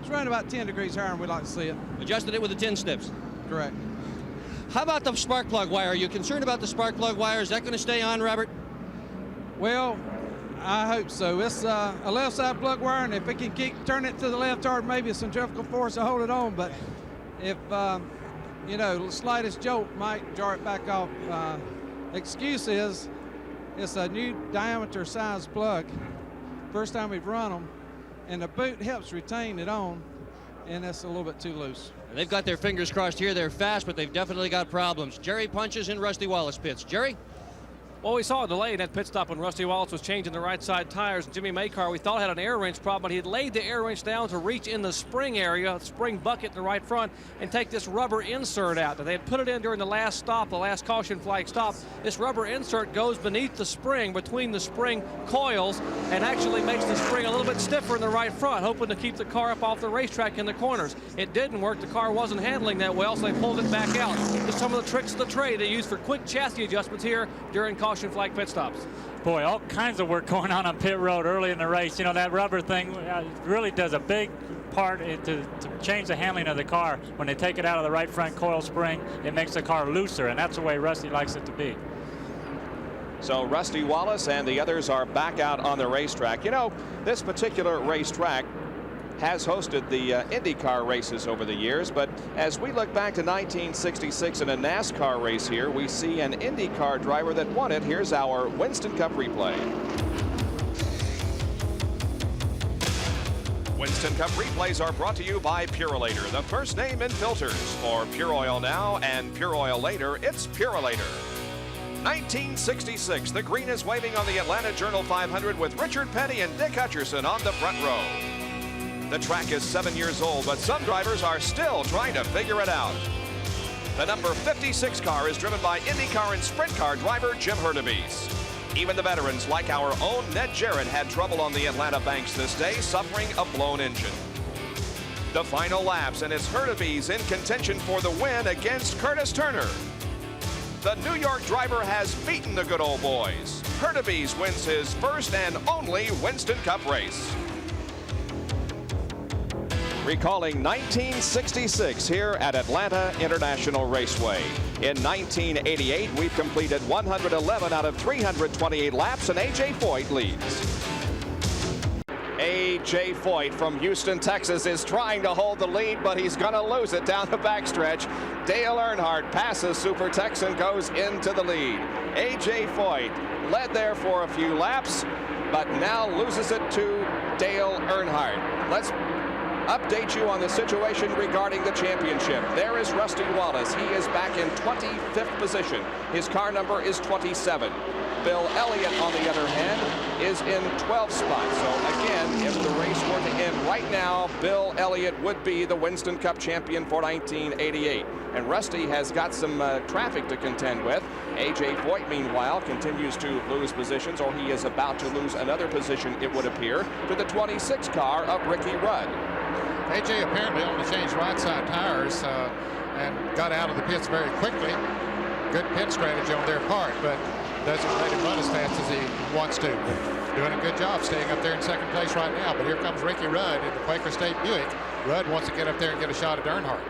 it's running about 10 degrees higher than we'd like to see it. Adjusted it with the 10 snips? Correct. How about the spark plug wire? Are you concerned about the spark plug wire? Is that going to stay on, Robert? Well, I hope so. It's a left side plug wire, and if it can keep turning it to the left hard, maybe a centrifugal force to hold it on, but if, the slightest jolt might jar it back off. Excuse is, it's a new diameter size plug. First time we've run them, and the boot helps retain it on, and that's a little bit too loose. And they've got their fingers crossed here. They're fast, but they've definitely got problems. Jerry Punches in Rusty Wallace pits. Jerry? Well, we saw a delay in that pit stop when Rusty Wallace was changing the right side tires. Jimmy Maycar, we thought, had an air wrench problem, but he had laid the air wrench down to reach in the spring area, spring bucket in the right front, and take this rubber insert out. They had put it in during the last stop, the last caution flag stop. This rubber insert goes beneath the spring, between the spring coils, and actually makes the spring a little bit stiffer in the right front, hoping to keep the car up off the racetrack in the corners. It didn't work. The car wasn't handling that well, so they pulled it back out. Just some of the tricks of the trade they use for quick chassis adjustments here during caution flag pit stops. Boy, all kinds of work going on pit road early in the race. You know, that rubber thing really does a big part to change the handling of the car. When they take it out of the right front coil spring, it makes the car looser, and that's the way Rusty likes it to be. So Rusty Wallace and the others are back out on the racetrack. You know, this particular racetrack has hosted the IndyCar races over the years, but as we look back to 1966 in a NASCAR race here, we see an IndyCar driver that won it. Here's our Winston Cup replay. Winston Cup replays are brought to you by Purolator, the first name in filters. For Pure Oil now and Pure Oil later, it's Purolator. 1966, the green is waving on the Atlanta Journal 500 with Richard Petty and Dick Hutcherson on the front row. The track is 7 years old, but some drivers are still trying to figure it out. The number 56 car is driven by IndyCar and Sprint car driver Jim Hurtubise. Even the veterans, like our own Ned Jarrett, had trouble on the Atlanta banks this day, suffering a blown engine. The final laps, and it's Hurtubise in contention for the win against Curtis Turner. The New York driver has beaten the good old boys. Hurtubise wins his first and only Winston Cup race. Recalling 1966 here at Atlanta International Raceway. In 1988, we've completed 111 out of 328 laps, and A.J. Foyt leads. A.J. Foyt from Houston, Texas is trying to hold the lead, but he's going to lose it down the backstretch. Dale Earnhardt passes Super Tex and goes into the lead. A.J. Foyt led there for a few laps, but now loses it to Dale Earnhardt. Let's update you on the situation regarding the championship. There is Rusty Wallace. He is back in 25th position. His car number is 27. Bill Elliott, on the other hand, is in 12th spot. So again, if the race were to end right now, Bill Elliott would be the Winston Cup champion for 1988. And Rusty has got some traffic to contend with. A.J. Foyt, meanwhile, continues to lose positions, or he is about to lose another position, it would appear, to the 26 car of Ricky Rudd. A.J. apparently only changed right side tires and got out of the pits very quickly. Good pit strategy on their part, but doesn't let him run as fast as he wants to. Doing a good job staying up there in second place right now, but here comes Ricky Rudd in the Quaker State Buick. Rudd wants to get up there and get a shot at Earnhardt.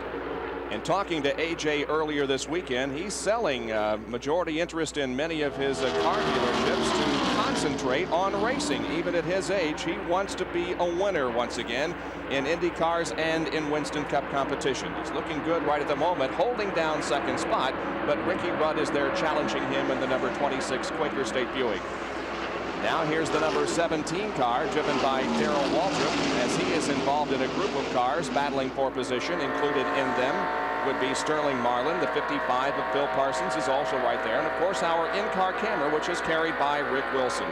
And talking to A.J. earlier this weekend, he's selling majority interest in many of his car dealerships to concentrate on racing. Even at his age, he wants to be a winner once again in Indy cars and in Winston Cup competition. He's looking good right at the moment, holding down second spot, but Ricky Rudd is there challenging him in the number 26 Quaker State Buick. Now here's the number 17 car, driven by Darrell Waltrip, as he is involved in a group of cars battling for position. Included in them would be Sterling Marlin. The 55 of Phil Parsons is also right there. And of course, our in-car camera, which is carried by Rick Wilson.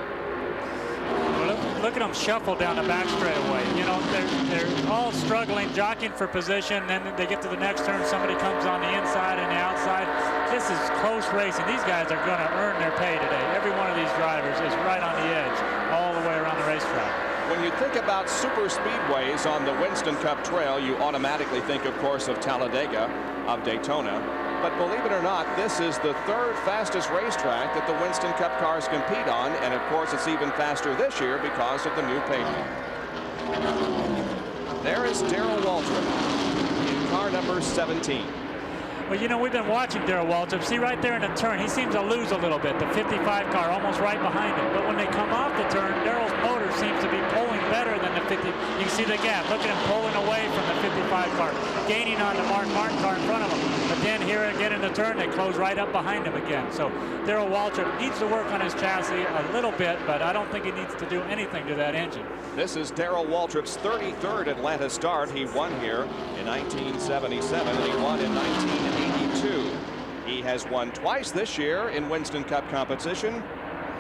Look at them shuffle down the back straightaway. You know, they're all struggling, jockeying for position. Then they get to the next turn, somebody comes on the inside and the outside. This is close racing. These guys are going to earn their pay today. Every one of these drivers is right on the edge all the way around the racetrack. When you think about super speedways on the Winston Cup Trail, you automatically think, of course, of Talladega, of Daytona. But believe it or not, this is the third fastest racetrack that the Winston Cup cars compete on. And of course, it's even faster this year because of the new pavement. There is Darrell Waltrip in car number 17. Well, you know, we've been watching Darrell Waltrip. See right there in the turn, he seems to lose a little bit. The 55 car almost right behind him. But when they come off the turn, Darrell's motor seems to be pulling better than the 50. You can see the gap. Look at him pulling away from the 55 car, gaining on the Mark Martin car in front of him. But then here again in the turn, they close right up behind him again. So Darrell Waltrip needs to work on his chassis a little bit, but I don't think he needs to do anything to that engine. This is Darrell Waltrip's 33rd Atlanta start. He won here in 1977, and he won in 1982. He has won twice this year in Winston Cup competition,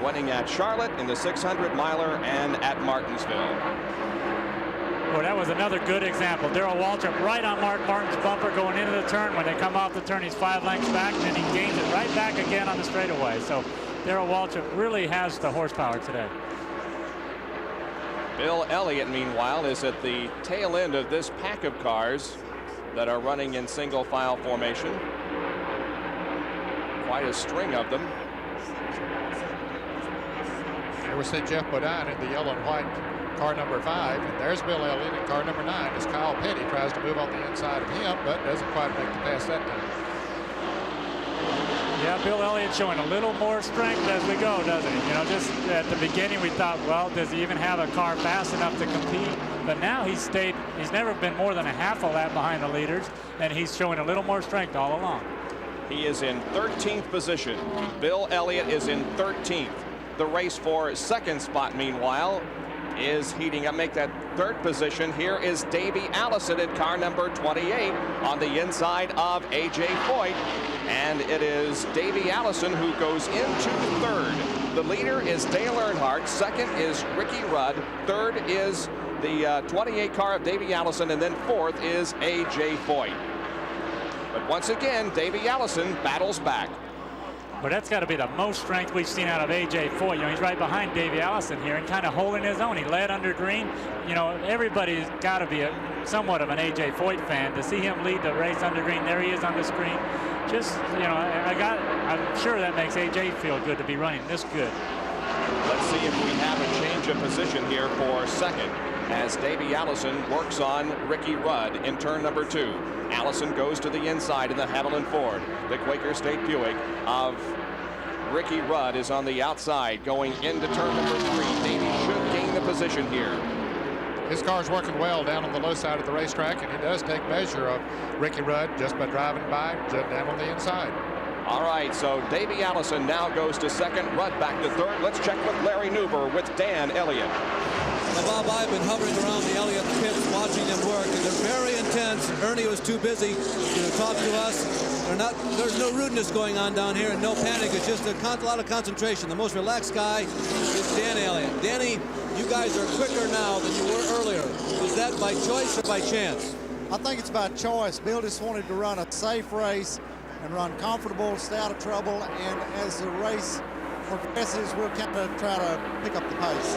winning at Charlotte in the 600-miler and at Martinsville. Well, that was another good example. Darrell Waltrip right on Mark Martin's bumper going into the turn. When they come off the turn, he's 5 lengths back, and then he gains it right back again on the straightaway. So Darrell Waltrip really has the horsepower today. Bill Elliott, meanwhile, is at the tail end of this pack of cars that are running in single file formation. Quite a string of them. There we see Jeff Bodine in the yellow and white car number 5, and there's Bill Elliott in car number 9 as Kyle Petty tries to move on the inside of him, but doesn't quite make the pass that time. Yeah, Bill Elliott showing a little more strength as we go, doesn't he? You know, just at the beginning we thought, well, does he even have a car fast enough to compete? But now he's never been more than a half a lap behind the leaders, and he's showing a little more strength all along. He is in 13th position. Bill Elliott is in 13th. The race for second spot, meanwhile, is heating up. Make that third position. Here is Davey Allison in car number 28 on the inside of A.J. Foyt. And it is Davey Allison who goes into third. The leader is Dale Earnhardt. Second is Ricky Rudd. Third is the 28 car of Davey Allison. And then fourth is A.J. Foyt. But once again, Davey Allison battles back. But that's got to be the most strength we've seen out of A.J. Foyt. You know, he's right behind Davey Allison here and kind of holding his own. He led under green. You know, everybody's got to be somewhat of an A.J. Foyt fan. To see him lead the race under green, there he is on the screen. Just, you know, I'm sure that makes A.J. feel good to be running this good. Let's see if we have a change of position here for second as Davey Allison works on Ricky Rudd in turn number 2. Allison goes to the inside in the Haviland Ford. The Quaker State Buick of Ricky Rudd is on the outside going into turn number 3. Davey should gain the position here. His car's working well down on the low side of the racetrack, and he does take measure of Ricky Rudd just by driving by just down on the inside. All right, so Davey Allison now goes to second, Rudd back to third. Let's check with Larry Newber with Dan Elliott. Now, Bob, I've been hovering around the Elliott pits watching them work, and they're very intense. Ernie was too busy to talk to us. There's no rudeness going on down here and no panic. It's just a lot of concentration. The most relaxed guy is Dan Elliott. Danny, you guys are quicker now than you were earlier. Is that by choice or by chance? I think it's by choice. Bill just wanted to run a safe race and run comfortable, stay out of trouble, and as the race progresses, we'll kind of try to pick up the pace.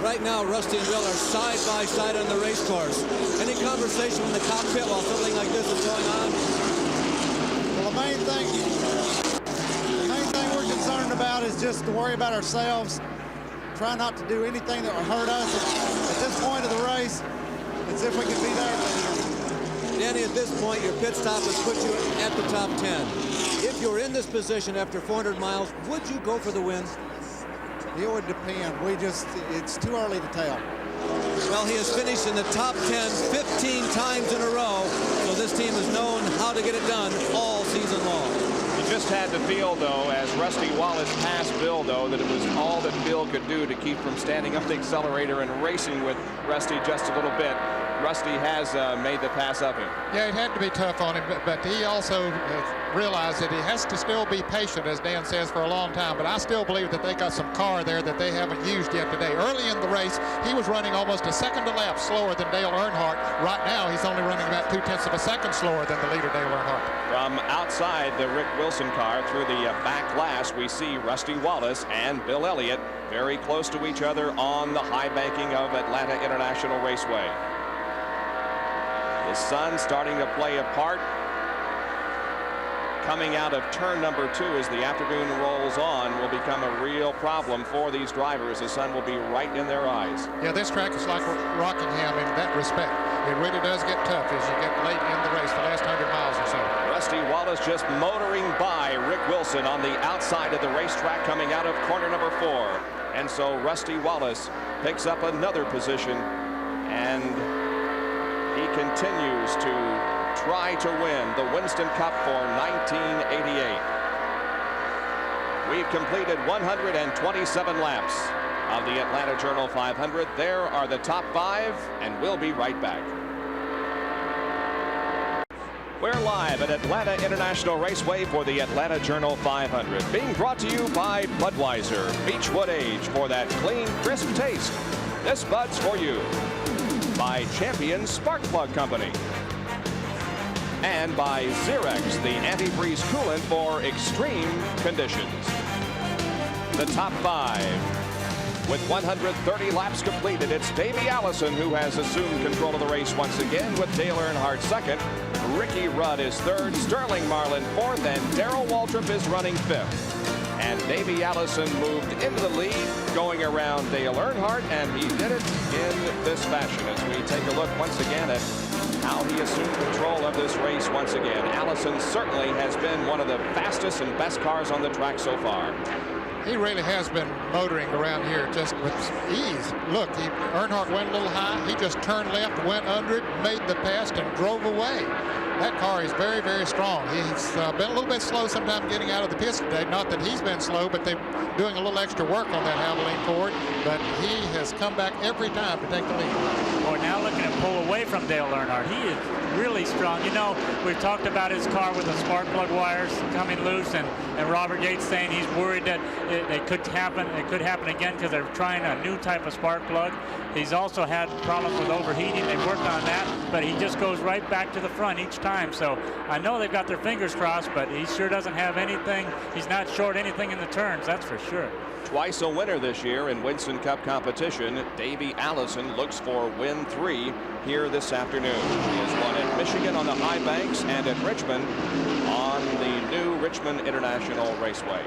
Right now, Rusty and Bill are side by side on the race course. Any conversation in the cockpit while something like this is going on? Well, the main thing we're concerned about is just to worry about ourselves, try not to do anything that will hurt us at this point of the race, and see if we can be there. Danny, at this point, your pit stop has put you at the top 10. If you're in this position after 400 miles, would you go for the win? It would depend. It's too early to tell. Well, he has finished in the top 10 15 times in a row, so this team has known how to get it done all season long. You just had to feel, though, as Rusty Wallace passed Bill, though, that it was all that Bill could do to keep from standing up the accelerator and racing with Rusty just a little bit. Rusty has made the pass of him. Yeah, it had to be tough on him, but he also realized that he has to still be patient, as Dan says, for a long time. But I still believe that they got some car there that they haven't used yet today. Early in the race, he was running almost a second a lap slower than Dale Earnhardt. Right now, he's only running about 2/10 of a second slower than the leader, Dale Earnhardt. From outside the Rick Wilson car through the back glass, we see Rusty Wallace and Bill Elliott very close to each other on the high banking of Atlanta International Raceway. The sun starting to play a part coming out of turn number 2 as the afternoon rolls on will become a real problem for these drivers. The sun will be right in their eyes. Yeah, this track is like Rockingham in that respect. It really does get tough as you get late in the race, the last 100 miles or so. Rusty Wallace just motoring by Rick Wilson on the outside of the racetrack coming out of corner number 4. And so Rusty Wallace picks up another position, and he continues to try to win the Winston Cup for 1988. We've completed 127 laps of the Atlanta Journal 500. There are the top 5, and we'll be right back. We're live at Atlanta International Raceway for the Atlanta Journal 500, being brought to you by Budweiser, Beechwood Age for that clean, crisp taste. This Bud's for you. By Champion Spark Plug Company. And by Xerex, the antifreeze coolant for extreme conditions. The top 5. With 130 laps completed, it's Davey Allison who has assumed control of the race once again, with Dale Earnhardt second. Ricky Rudd is third, Sterling Marlin fourth, and Darrell Waltrip is running fifth. And Davey Allison moved into the lead, going around Dale Earnhardt, and he did it in this fashion as we take a look once again at how he assumed control of this race once again. Allison certainly has been one of the fastest and best cars on the track so far. He really has been motoring around here just with ease. Look, Earnhardt went a little high. He just turned left, went under it, made the pass, and drove away. That car is very, very strong. He's been a little bit slow sometimes getting out of the pits today. Not that he's been slow, but they're doing a little extra work on that Havoline Ford. But he has come back every time to take the lead. Well, now looking to pull away from Dale Earnhardt. He is really strong. You know, we've talked about his car with the spark plug wires coming loose, and Robert Yates saying he's worried that it could happen. It could happen again because they're trying a new type of spark plug. He's also had problems with overheating. They've worked on that, but he just goes right back to the front each time. So I know they've got their fingers crossed, but he sure doesn't have anything. He's not short anything in the turns, that's for sure. Twice a winner this year in Winston Cup competition. Davey Allison looks for win 3 here this afternoon. He has won at Michigan on the high banks and at Richmond on the new Richmond International Raceway.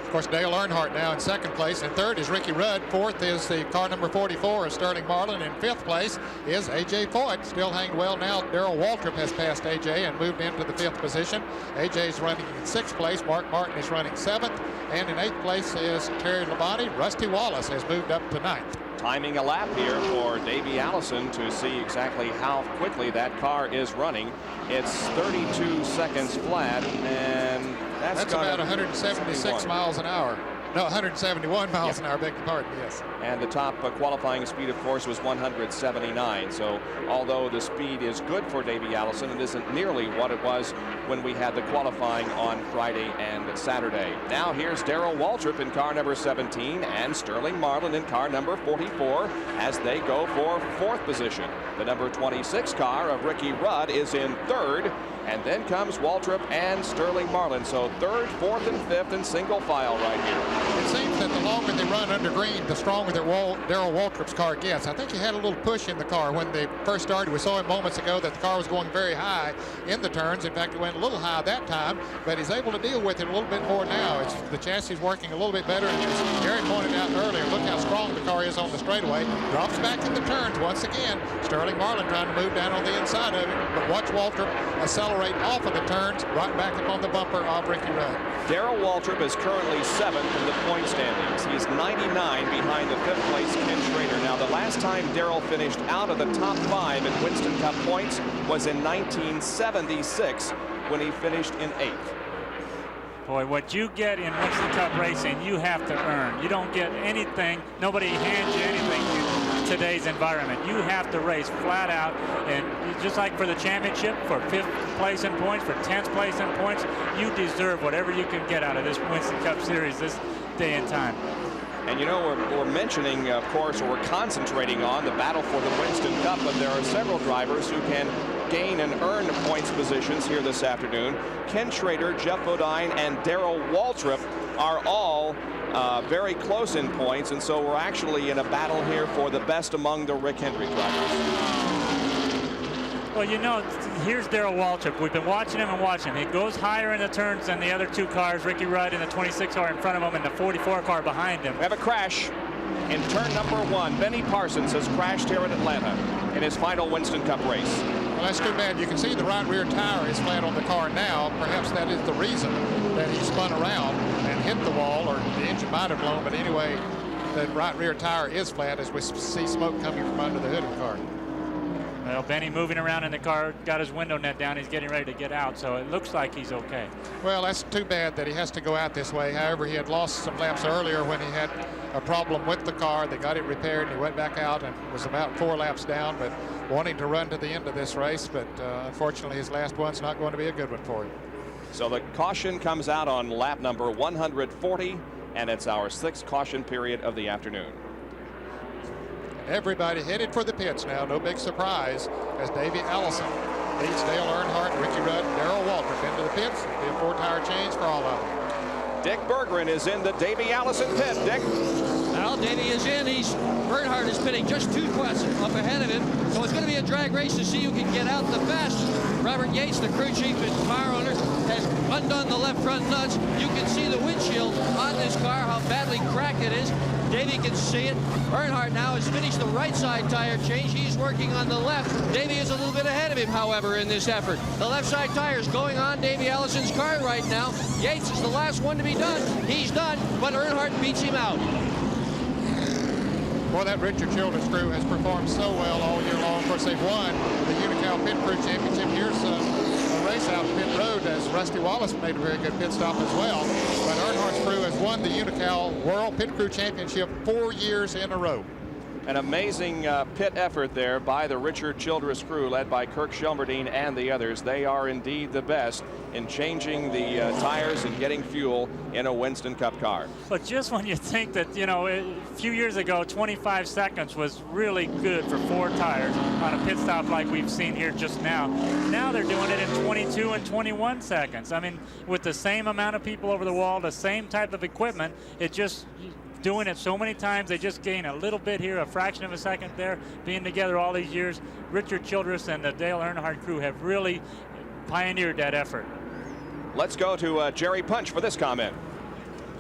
Of course, Dale Earnhardt now in second place. In third is Ricky Rudd. Fourth is the car number 44 is Sterling Marlin. In fifth place is A.J. Foyt. Still hanging well now. Darrell Waltrip has passed A.J. and moved into the fifth position. A.J. is running in sixth place. Mark Martin is running seventh. And in eighth place is Terry Labonte. Rusty Wallace has moved up to ninth. Timing a lap here for Davey Allison to see exactly how quickly that car is running. It's 32 seconds flat, and that's about 176 miles an hour. No, 171 miles an hour, beg your pardon, yes. And the top qualifying speed, of course, was 179. So although the speed is good for Davey Allison, it isn't nearly what it was when we had the qualifying on Friday and Saturday. Now here's Darrell Waltrip in car number 17 and Sterling Marlin in car number 44 as they go for fourth position. The number 26 car of Ricky Rudd is in third. And then comes Waltrip and Sterling Marlin. So third, fourth, and fifth in single file right here. It seems that the longer they run under green, the stronger Darrell Waltrip's car gets. I think he had a little push in the car when they first started. We saw him moments ago that the car was going very high in the turns. In fact, it went a little high that time, but he's able to deal with it a little bit more now. It's the chassis is working a little bit better. And as Gary pointed out earlier, look how strong the car is on the straightaway. Drops back in the turns once again. Sterling Marlin trying to move down on the inside of it, but watch Waltrip accelerate off of the turns, right back up on the bumper of Ricky Rudd. Darrell Waltrip is currently seventh in the point standings. He's 99 behind the fifth place Ken Schrader. Now, the last time Darrell finished out of the top 5 in Winston Cup points was in 1976 when he finished in 8th. Boy, what you get in Winston Cup racing, you have to earn. You don't get anything. Nobody hands you anything in today's environment. You have to race flat out, and just like for the championship, for 5th place in points, for 10th place in points, you deserve whatever you can get out of this Winston Cup Series this day and time. And you know, we're mentioning, of course, or we're concentrating on the battle for the Winston Cup, but there are several drivers who can gain and earn points positions here this afternoon. Ken Schrader, Jeff Bodine, and Darrell Waltrip are all very close in points, and so we're actually in a battle here for the best among the Rick Hendrick drivers. Well, you know, here's Darrell Waltrip. We've been watching him and watching him. He goes higher in the turns than the other two cars. Ricky Rudd in the 26 car in front of him and the 44 car behind him. We have a crash in turn number 1. Benny Parsons has crashed here in Atlanta in his final Winston Cup race. Well, that's too bad. You can see the right rear tire is flat on the car now. Perhaps that is the reason that he spun around and hit the wall, or the engine might have blown. But anyway, the right rear tire is flat as we see smoke coming from under the hood of the car. Well, Benny moving around in the car, got his window net down. He's getting ready to get out, so it looks like he's okay. Well, that's too bad that he has to go out this way. However, he had lost some laps earlier when he had a problem with the car. They got it repaired, and he went back out and was about 4 laps down, but wanting to run to the end of this race. But unfortunately, his last one's not going to be a good one for him. So the caution comes out on lap number 140, and it's our 6th caution period of the afternoon. Everybody headed for the pits now. No big surprise as Davey Allison leads Dale Earnhardt, Ricky Rudd, and Darrell Waltrip into the pits. It'll be a 4-tire change for all of them. Dick Berggren is in the Davey Allison pit. Dick. Well, Davey is in. Earnhardt is pitting just 2 spots up ahead of him. So it's going to be a drag race to see who can get out the fastest. Robert Yates, the crew chief and car owner, has undone the left front nuts. You can see the windshield on this car, how badly cracked it is. Davey can see it. Earnhardt now has finished the right side tire change. He's working on the left. Davey is a little bit ahead of him, however, in this effort. The left side tire is going on Davey Allison's car right now. Yates is the last one to be done. He's done, but Earnhardt beats him out. Boy, that Richard Childress crew has performed so well all year long. Of course, they've won the Unical Pit Crew Championship. Here's a race out pit road as Rusty Wallace made a very good pit stop as well. But Earnhardt's crew has won the Unical World Pit Crew Championship 4 years in a row. An amazing pit effort there by the Richard Childress crew, led by Kirk Shelmerdine and the others. They are indeed the best in changing the tires and getting fuel in a Winston Cup car. But just when you think that, you know, a few years ago, 25 seconds was really good for 4 tires on a pit stop like we've seen here just now. Now they're doing it in 22 and 21 seconds. I mean, with the same amount of people over the wall, the same type of equipment, it just... doing it so many times, they just gain a little bit here, a fraction of a second there. Being together all these years, Richard Childress and the Dale Earnhardt crew have really pioneered that effort. Let's go to Jerry Punch for this comment.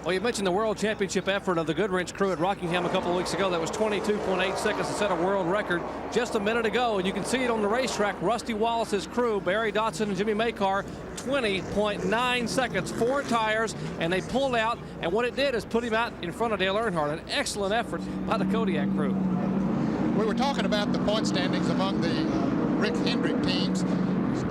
Well, you mentioned the World Championship effort of the Goodwrench crew at Rockingham a couple of weeks ago. That was 22.8 seconds to set a world record just a minute ago. And you can see it on the racetrack. Rusty Wallace's crew, Barry Dotson and Jimmy Makar, 20.9 seconds, 4 tires, and they pulled out. And what it did is put him out in front of Dale Earnhardt. An excellent effort by the Kodiak crew. We were talking about the point standings among the Rick Hendrick teams.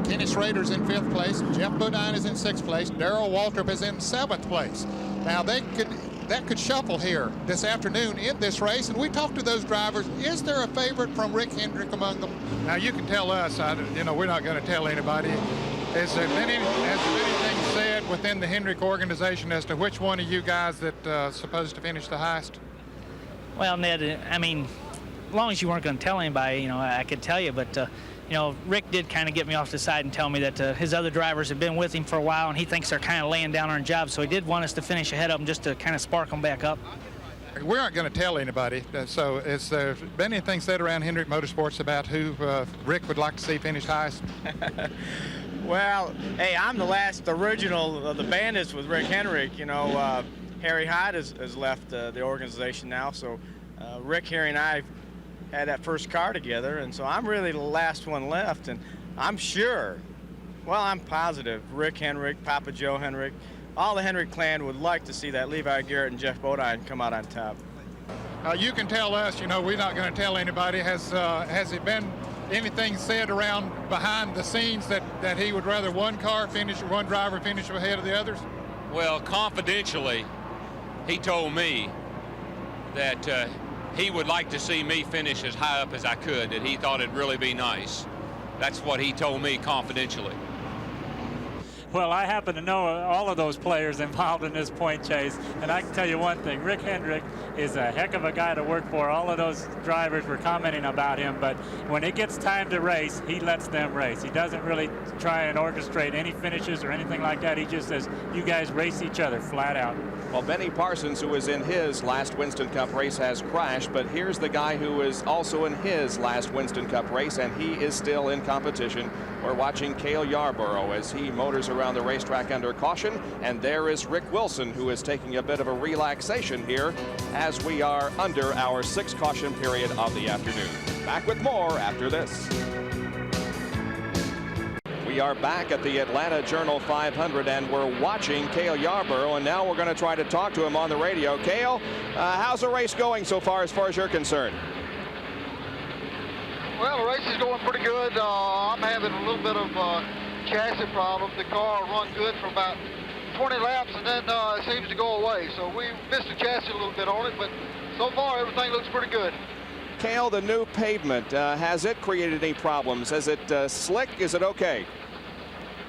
Kenny Schrader's in 5th place. Jeff Bodine is in 6th place. Darrell Waltrip is in 7th place. Now that could shuffle here this afternoon in this race, and we talked to those drivers. Is there a favorite from Rick Hendrick among them? Now you can tell us. You know, we're not going to tell anybody. Has there been anything said within the Hendrick organization as to which one of you guys that's supposed to finish the highest? Well, Ned, I mean, as long as you weren't going to tell anybody, you know, I could tell you, but. You know, Rick did kind of get me off the side and tell me that his other drivers have been with him for a while, and he thinks they're kind of laying down on jobs. So he did want us to finish ahead of them just to kind of spark them back up. We aren't going to tell anybody. So has there been anything said around Hendrick Motorsports about who Rick would like to see finish highest? Well, hey, I'm the last original of the Bandits with Rick Hendrick. You know, Harry Hyde has left the organization now. So Rick, Harry, and I had that first car together, and so I'm really the last one left, and I'm sure, well, I'm positive Rick Hendrick, Papa Joe Hendrick, all the Hendrick clan would like to see that Levi Garrett and Jeff Bodine come out on top. You can tell us, you know, we're not going to tell anybody. Has it been anything said around behind the scenes that he would rather one driver finish ahead of the others? Well, confidentially, he told me that he would like to see me finish as high up as I could, that he thought it'd really be nice. That's what he told me confidentially. Well, I happen to know all of those players involved in this point chase, and I can tell you one thing, Rick Hendrick is a heck of a guy to work for. All of those drivers were commenting about him, but when it gets time to race, he lets them race. He doesn't really try and orchestrate any finishes or anything like that. He just says, you guys race each other flat out. Well, Benny Parsons, who was in his last Winston Cup race, has crashed, but here's the guy who is also in his last Winston Cup race, and he is still in competition. We're watching Cale Yarborough as he motors around the racetrack under caution, and there is Rick Wilson, who is taking a bit of a relaxation here as we are under our 6th caution period of the afternoon. Back with more after this. We are back at the Atlanta Journal 500, and we're watching Cale Yarborough, and now we're going to try to talk to him on the radio. Cale, how's the race going so far as you're concerned? Well, the race is going pretty good. I'm having a little bit of chassis problem. The car run good for about 20 laps, and then it seems to go away. So we missed the chassis a little bit on it, but so far everything looks pretty good. Cale, the new pavement, has it created any problems? Is it slick? Is it okay?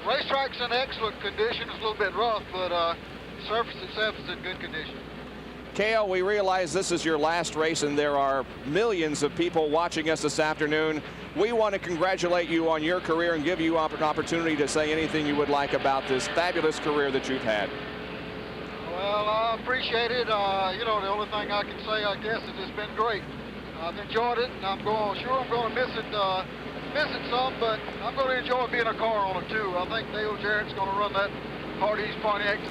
Racetrack's in excellent condition. It's a little bit rough, but the surface itself is in good condition. Cale, we realize this is your last race, and there are millions of people watching us this afternoon. We want to congratulate you on your career and give you an opportunity to say anything you would like about this fabulous career that you've had. Well, I appreciate it. You know, the only thing I can say, I guess, is it's been great. I've enjoyed it, and I'm going to miss it some, but I'm going to enjoy being a car owner too. I think Dale Jarrett's going to run that Hardee's Pontiac to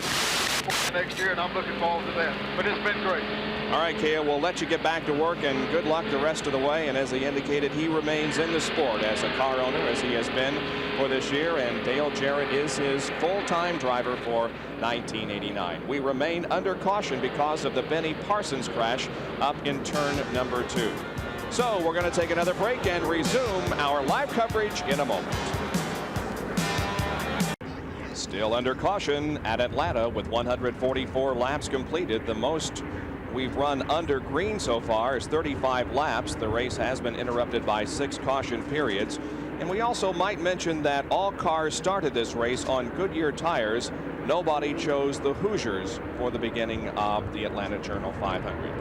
next year, and I'm looking forward to that. But it's been great. All right, Cale, we'll let you get back to work, and good luck the rest of the way. And as he indicated, he remains in the sport as a car owner, as he has been for this year, and Dale Jarrett is his full-time driver for 1989. We remain under caution because of the Benny Parsons crash up in turn number 2. So we're going to take another break and resume our live coverage in a moment. Still under caution at Atlanta with 144 laps completed. The most we've run under green so far is 35 laps. The race has been interrupted by 6 caution periods. And we also might mention that all cars started this race on Goodyear tires. Nobody chose the Hoosiers for the beginning of the Atlanta Journal 500.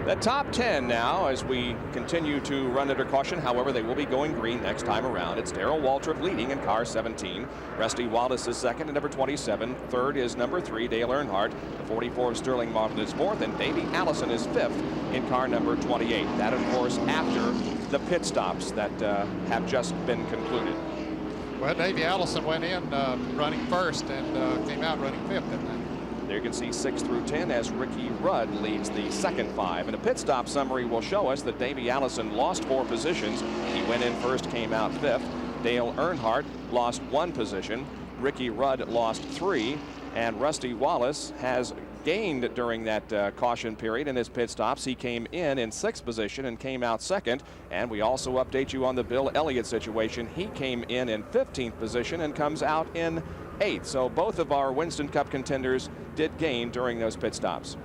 The top 10 now as we continue to run under caution. However, they will be going green next time around. It's Darrell Waltrip leading in car 17. Rusty Wallace is second at number 27. Third is number 3, Dale Earnhardt. The 44 of Sterling Martin is fourth, and Davey Allison is fifth in car number 28. That, of course, after the pit stops that have just been concluded. Well, Davey Allison went in running first and came out running fifth, didn't they? There you can see 6 through 10 as Ricky Rudd leads the second 5. And a pit stop summary will show us that Davey Allison lost 4 positions. He went in first, came out fifth. Dale Earnhardt lost 1 position. Ricky Rudd lost 3. And Rusty Wallace has gained during that caution period in his pit stops. He came in 6th position and came out second. And we also update you on the Bill Elliott situation. He came in 15th position and comes out in 8th. So both of our Winston Cup contenders did gain during those pit stops.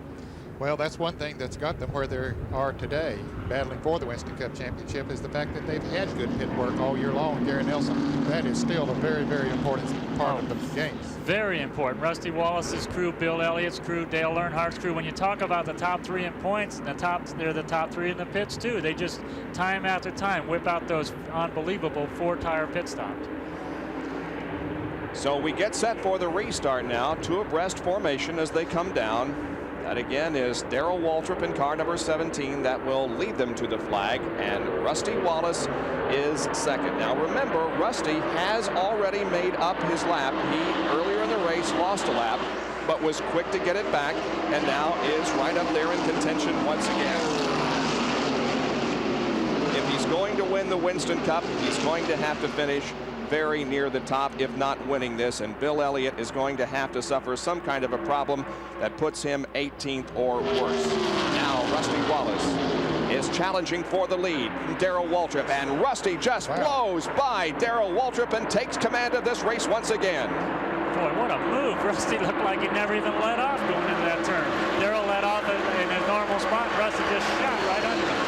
Well, that's one thing that's got them where they are today, battling for the Winston Cup Championship, is the fact that they've had good pit work all year long. Gary Nelson, that is still a very, very important part of the game. Very important. Rusty Wallace's crew, Bill Elliott's crew, Dale Earnhardt's crew. When you talk about the top 3 in points, they're the top 3 in the pits too. They just time after time whip out those unbelievable 4-tire pit stops. So we get set for the restart now. 2 abreast formation as they come down. That again is Darrell Waltrip in car number 17. That will lead them to the flag. And Rusty Wallace is second. Now remember, Rusty has already made up his lap. He earlier in the race lost a lap, but was quick to get it back, and now is right up there in contention once again. If he's going to win the Winston Cup, he's going to have to finish very near the top, if not winning this, and Bill Elliott is going to have to suffer some kind of a problem that puts him 18th or worse. Now Rusty Wallace is challenging for the lead from Darrell Waltrip, and Rusty just blows by Darrell Waltrip and takes command of this race once again. Boy, what a move. Rusty looked like he never even let off going into that turn. Darrell let off in his normal spot. Rusty just shot right under him.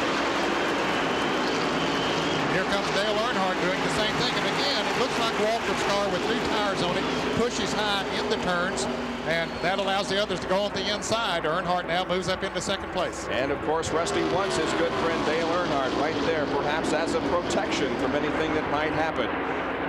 Here comes Dale Earnhardt doing the same thing. And again, it looks like Waltrip's car with 2 tires on it pushes high in the turns, and that allows the others to go on the inside. Earnhardt now moves up into second place. And of course, Rusty wants his good friend Dale Earnhardt right there, perhaps as a protection from anything that might happen.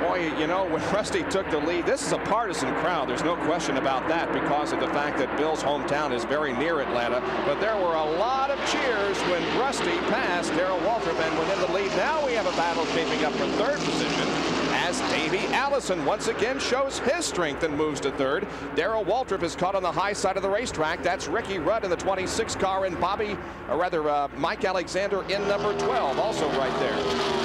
Boy, you know, when Rusty took the lead, this is a partisan crowd. There's no question about that because of the fact that Bill's hometown is very near Atlanta. But there were a lot of cheers when Rusty passed Darrell Waltrip and went in the lead. Now we have a battle shaping up for 3rd position as Davey Allison once again shows his strength and moves to 3rd. Darrell Waltrip is caught on the high side of the racetrack. That's Ricky Rudd in the 26 car and Mike Alexander in number 12, also right there.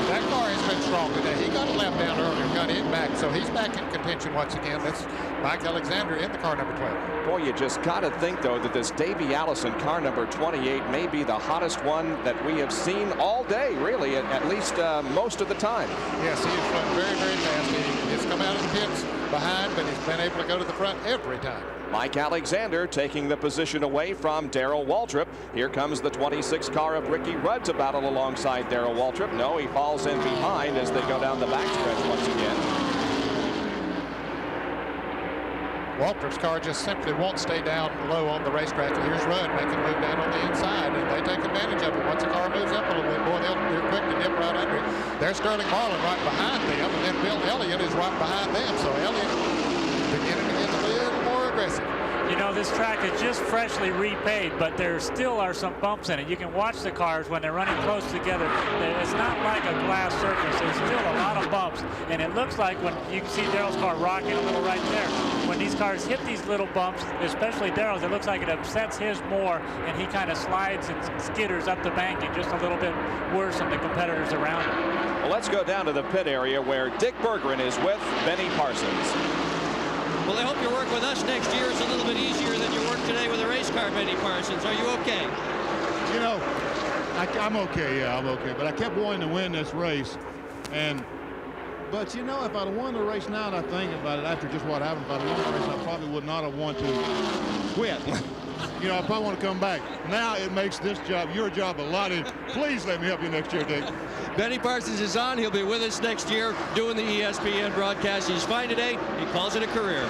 That car has been strong today. He got a lap down earlier, got it back, so he's back in contention once again. That's Mike Alexander in the car number 12. Boy, you just got to think, though, that this Davey Allison car number 28 may be the hottest one that we have seen all day, really, at least most of the time. Yes, he has run very, very fast. He has come out of the pits behind, but he's been able to go to the front every time. Mike Alexander taking the position away from Darrell Waltrip. Here comes the 26 car of Ricky Rudd to battle alongside Darrell Waltrip. No, he falls in behind as they go down the backstretch once again. Waltrip's car just simply won't stay down low on the racetrack. And here's Rudd making a move down on the inside, and they take advantage of it. Once the car moves up a little bit, boy, they're quick to dip right under it. There's Sterling Marlin right behind them, and then Bill Elliott is right behind them. So Elliott beginning to get a little more aggressive. You know, this track is just freshly repaved, but there still are some bumps in it. You can watch the cars when they're running close together. It's not like a glass surface. There's still a lot of bumps, and it looks like when you can see Darrell's car rocking a little right there. When these cars hit these little bumps, especially Darrell's, it looks like it upsets his more, and he kind of slides and skitters up the banking just a little bit worse than the competitors around him. Well, let's go down to the pit area where Dick Berggren is with Benny Parsons. Well, I hope your work with us next year is a little bit easier than your work today with a race car, Benny Parsons. Are you okay? You know, I'm okay, yeah, I'm okay. But I kept wanting to win this race. But, you know, if I'd have won the race now and I think about it after just what happened, if I'd won the race, I probably would not have wanted to quit. You know, I probably want to come back. Now it makes this job, your job, a lot easier. Please let me help you next year, Dick. Benny Parsons is on. He'll be with us next year doing the ESPN broadcast. He's fine today. He calls it a career.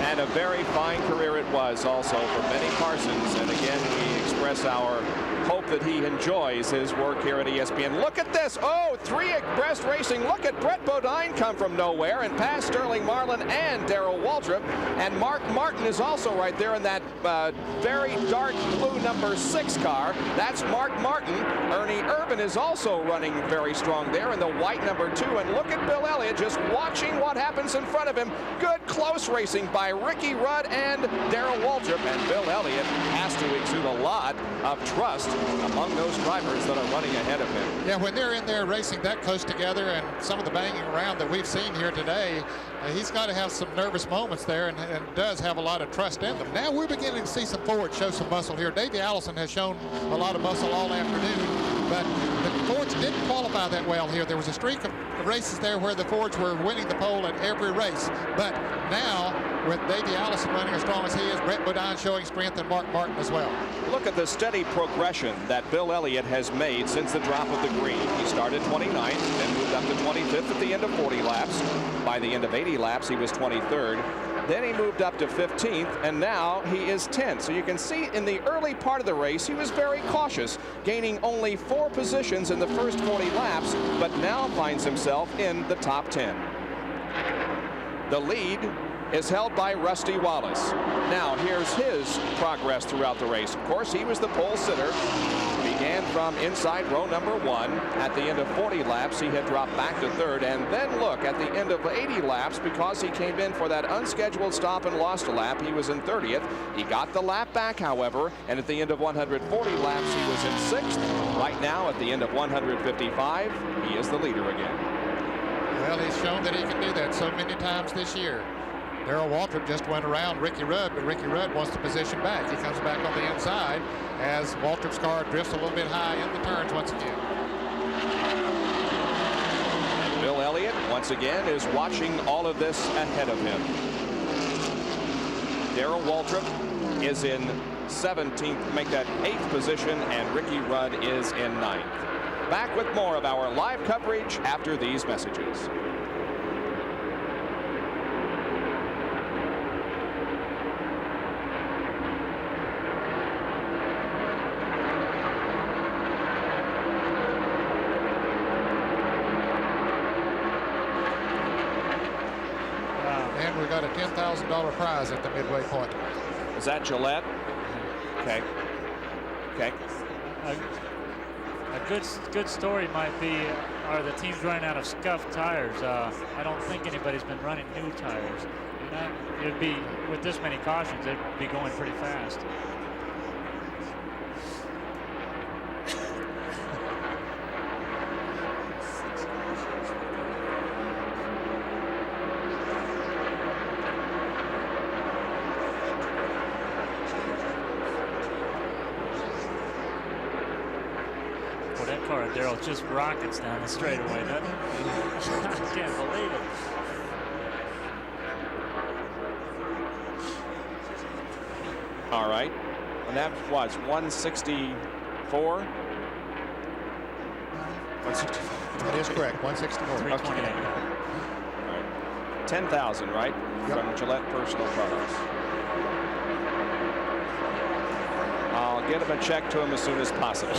And a very fine career it was also for Benny Parsons. And again, we express our hope that he enjoys his work here at ESPN. Look at this. Oh, 3 abreast racing. Look at Brett Bodine come from nowhere and pass Sterling Marlin and Darrell Waltrip. And Mark Martin is also right there in that very dark blue number 6 car. That's Mark Martin. Ernie Urban is also running very strong there in the white number 2. And look at Bill Elliott just watching what happens in front of him. Good close racing by Ricky Rudd and Darrell Waltrip. And Bill Elliott has to exude a lot of trust among those drivers that are running ahead of him. Yeah, when they're in there racing that close together and some of the banging around that we've seen here today, he's got to have some nervous moments there and does have a lot of trust in them. Now we're beginning to see some Fords show some muscle here. Davey Allison has shown a lot of muscle all afternoon, but the Fords didn't qualify that well here. There was a streak of races there where the Fords were winning the pole at every race, but now with Davey Allison running as strong as he is, Brett Bodine showing strength, and Mark Martin as well. Look at the steady progression that Bill Elliott has made since the drop of the green. He started 29th, then moved up to 25th at the end of 40 laps. By the end of 80 laps, he was 23rd. Then he moved up to 15th, and now he is 10th. So you can see in the early part of the race, he was very cautious, gaining only 4 positions in the first 40 laps, but now finds himself in the top 10. The lead is held by Rusty Wallace. Now here's his progress throughout the race. Of course, he was the pole sitter. Began from inside row number 1. At the end of 40 laps, he had dropped back to 3rd. And then look, at the end of 80 laps, because he came in for that unscheduled stop and lost a lap, he was in 30th. He got the lap back, however, and at the end of 140 laps, he was in 6th. Right now, at the end of 155, he is the leader again. Well, he's shown that he can do that so many times this year. Darrell Waltrip just went around Ricky Rudd, but Ricky Rudd wants to position back. He comes back on the inside as Waltrip's car drifts a little bit high in the turns once again. And Bill Elliott, once again, is watching all of this ahead of him. Darrell Waltrip is in 17th, make that 8th position, and Ricky Rudd is in 9th. Back with more of our live coverage after these messages. And we got a $10,000 prize at the midway point. Is that Gillette? Okay. Okay. A good story might be, are the teams running out of scuffed tires? I don't think anybody's been running new tires. And it'd be, with this many cautions, it'd be going pretty fast. Darrell just rockets down the straightaway, doesn't he? I can't believe it. All right. And that was 164. 164. That is correct. 164. 328. Okay. All right. 10,000, right? Yep. From Gillette Personal Products. I'll get him a check to him as soon as possible.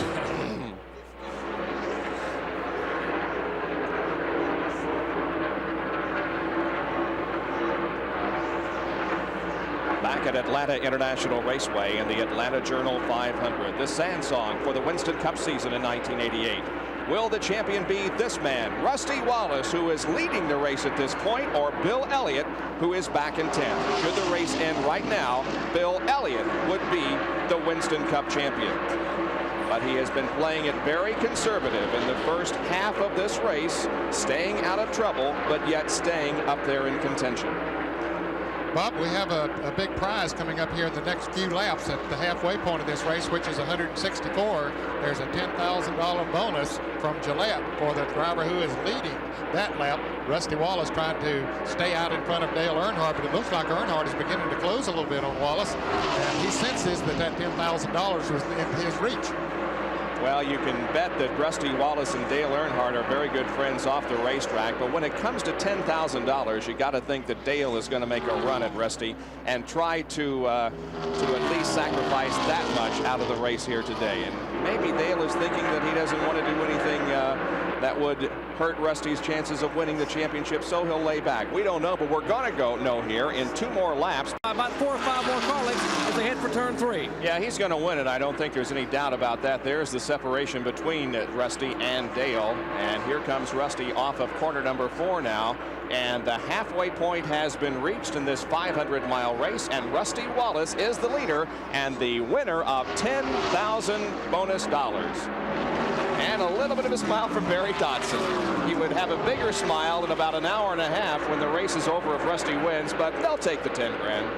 Back at Atlanta International Raceway in the Atlanta Journal 500. The sand song for the Winston Cup season in 1988. Will the champion be this man, Rusty Wallace, who is leading the race at this point, or Bill Elliott, who is back in 10th? Should the race end right now, Bill Elliott would be the Winston Cup champion. But he has been playing it very conservative in the first half of this race, staying out of trouble, but yet staying up there in contention. Bob, we have a big prize coming up here in the next few laps at the halfway point of this race, which is 164. There's a $10,000 bonus from Gillette for the driver who is leading that lap. Rusty Wallace trying to stay out in front of Dale Earnhardt, but it looks like Earnhardt is beginning to close a little bit on Wallace, and he senses that $10,000 was in his reach. Well, you can bet that Rusty Wallace and Dale Earnhardt are very good friends off the racetrack, but when it comes to $10,000, you got to think that Dale is going to make a run at Rusty and try to at least sacrifice that much out of the race here today. And maybe Dale is thinking that he doesn't want to do anything that would hurt Rusty's chances of winning the championship, so he'll lay back. We don't know, but we're going to know here in 2 more laps. About 4 or 5 more car lengths as they head for turn 3. Yeah, he's going to win it. I don't think there's any doubt about that. There's the separation between Rusty and Dale. And here comes Rusty off of corner number 4 now. And the halfway point has been reached in this 500-mile race. And Rusty Wallace is the leader and the winner of $10,000 bonus dollars. And a little bit of a smile from Barry Dodson. He would have a bigger smile in about an hour and a half when the race is over if Rusty wins, but they'll take the 10 grand.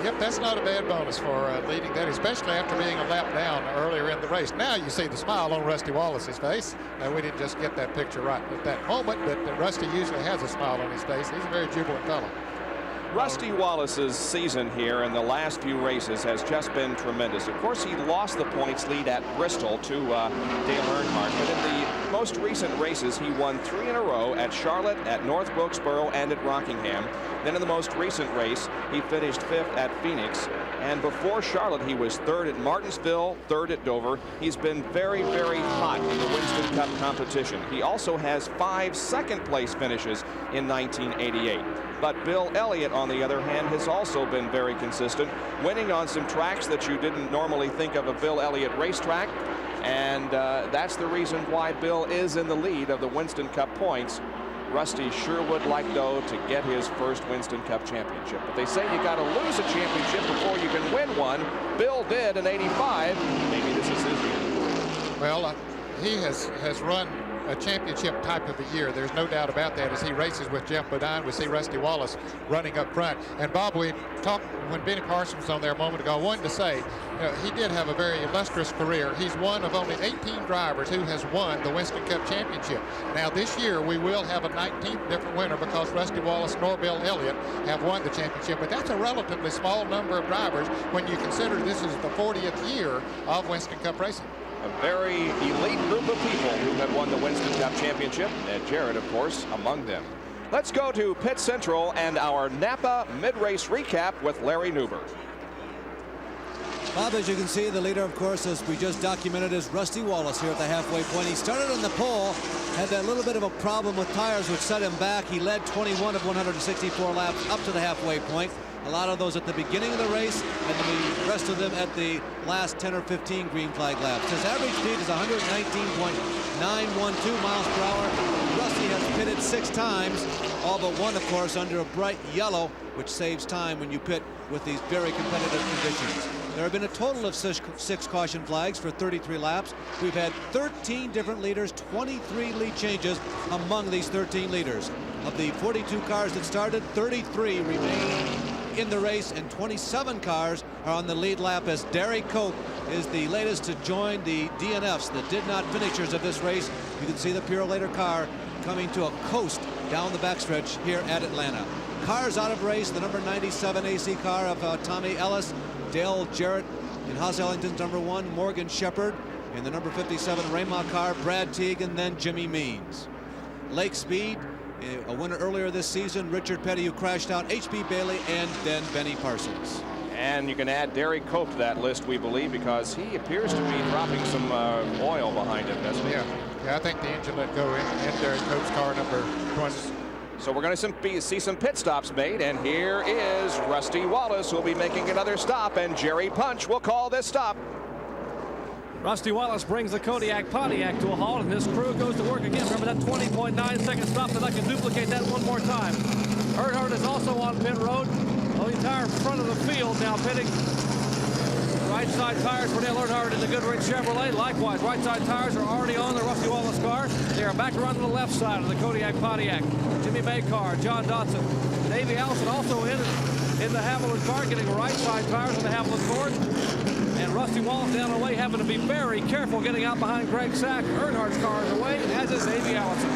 Yep, that's not a bad bonus for leading that, especially after being a lap down earlier in the race. Now you see the smile on Rusty Wallace's face. We didn't just get that picture right at that moment, but Rusty usually has a smile on his face. He's a very jubilant fellow. Rusty Wallace's season here in the last few races has just been tremendous. Of course, he lost the points lead at Bristol to Dale Earnhardt, but in the most recent races, he won 3 in a row at Charlotte, at North Wilkesboro, and at Rockingham. Then in the most recent race, he finished 5th at Phoenix. And before Charlotte, he was 3rd at Martinsville, 3rd at Dover. He's been very, very hot in the Winston Cup competition. He also has 5 second-place finishes in 1988. But Bill Elliott, on the other hand, has also been very consistent, winning on some tracks that you didn't normally think of a Bill Elliott racetrack. And that's the reason why Bill is in the lead of the Winston Cup points. Rusty sure would like, though, to get his first Winston Cup championship. But they say you got to lose a championship before you can win one. Bill did in '85. Maybe this is his year. Well, he has run a championship type of a year. There's no doubt about that. As he races with Jeff Bodine, we see Rusty Wallace running up front. And Bob, we talked when Benny Parsons was on there a moment ago. I wanted to say, he did have a very illustrious career. He's one of only 18 drivers who has won the Winston Cup Championship. Now this year we will have a 19th different winner because Rusty Wallace nor Bill Elliott have won the championship. But that's a relatively small number of drivers when you consider this is the 40th year of Winston Cup racing. A very elite group of people who have won the Winston Cup Championship, and Jarrett, of course, among them. Let's go to Pit Central and our Napa mid-race recap with Larry Newberg. Bob, as you can see, the leader, of course, as we just documented, is Rusty Wallace here at the halfway point. He started on the pole, had that little bit of a problem with tires which set him back. He led 21 of 164 laps up to the halfway point. A lot of those at the beginning of the race, and the rest of them at the last 10 or 15 green flag laps. His average speed is 119.912 miles per hour. Rusty has pitted 6 times, all but one, of course, under a bright yellow, which saves time when you pit with these very competitive conditions. There have been a total of 6 caution flags for 33 laps. We've had 13 different leaders, 23 lead changes among these 13 leaders. Of the 42 cars that started, 33 remain in the race, and 27 cars are on the lead lap as Derry Cope is the latest to join the DNFs, the did not finishers of this race. You can see the Purolator car coming to a coast down the backstretch here at Atlanta. Cars out of race, the number 97 AC car of Tommy Ellis, Dale Jarrett in Haas Ellington's number 1, Morgan Shepherd in the number 57 Rayma car, Brad Teague, and then Jimmy Means. Lake Speed, a winner earlier this season, Richard Petty, who crashed out, H.B. Bailey, and then Benny Parsons. And you can add Derry Cope to that list, we believe, because he appears to be dropping some oil behind him, doesn't he? Yeah, I think the engine let go in Derry Cope's car, number 20. So we're going to see some pit stops made, and here is Rusty Wallace, who will be making another stop, and Jerry Punch will call this stop. Rusty Wallace brings the Kodiak Pontiac to a halt, and this crew goes to work again. Remember that 20.9-second stop, that I can duplicate that one more time. Earnhardt is also on pit road. The entire front of the field now pitting. Right side tires for Dale Earnhardt in the Goodrich Chevrolet. Likewise, right side tires are already on the Rusty Wallace car. They are back around to the left side of the Kodiak Pontiac. Jimmy Maycar, John Dodson, Davey Allison also in the Hamilton car, getting right side tires on the Hamilton Ford. And Rusty Wallace down the way, having to be very careful getting out behind Greg Sack. Earnhardt's car is away, as is Davey Allison.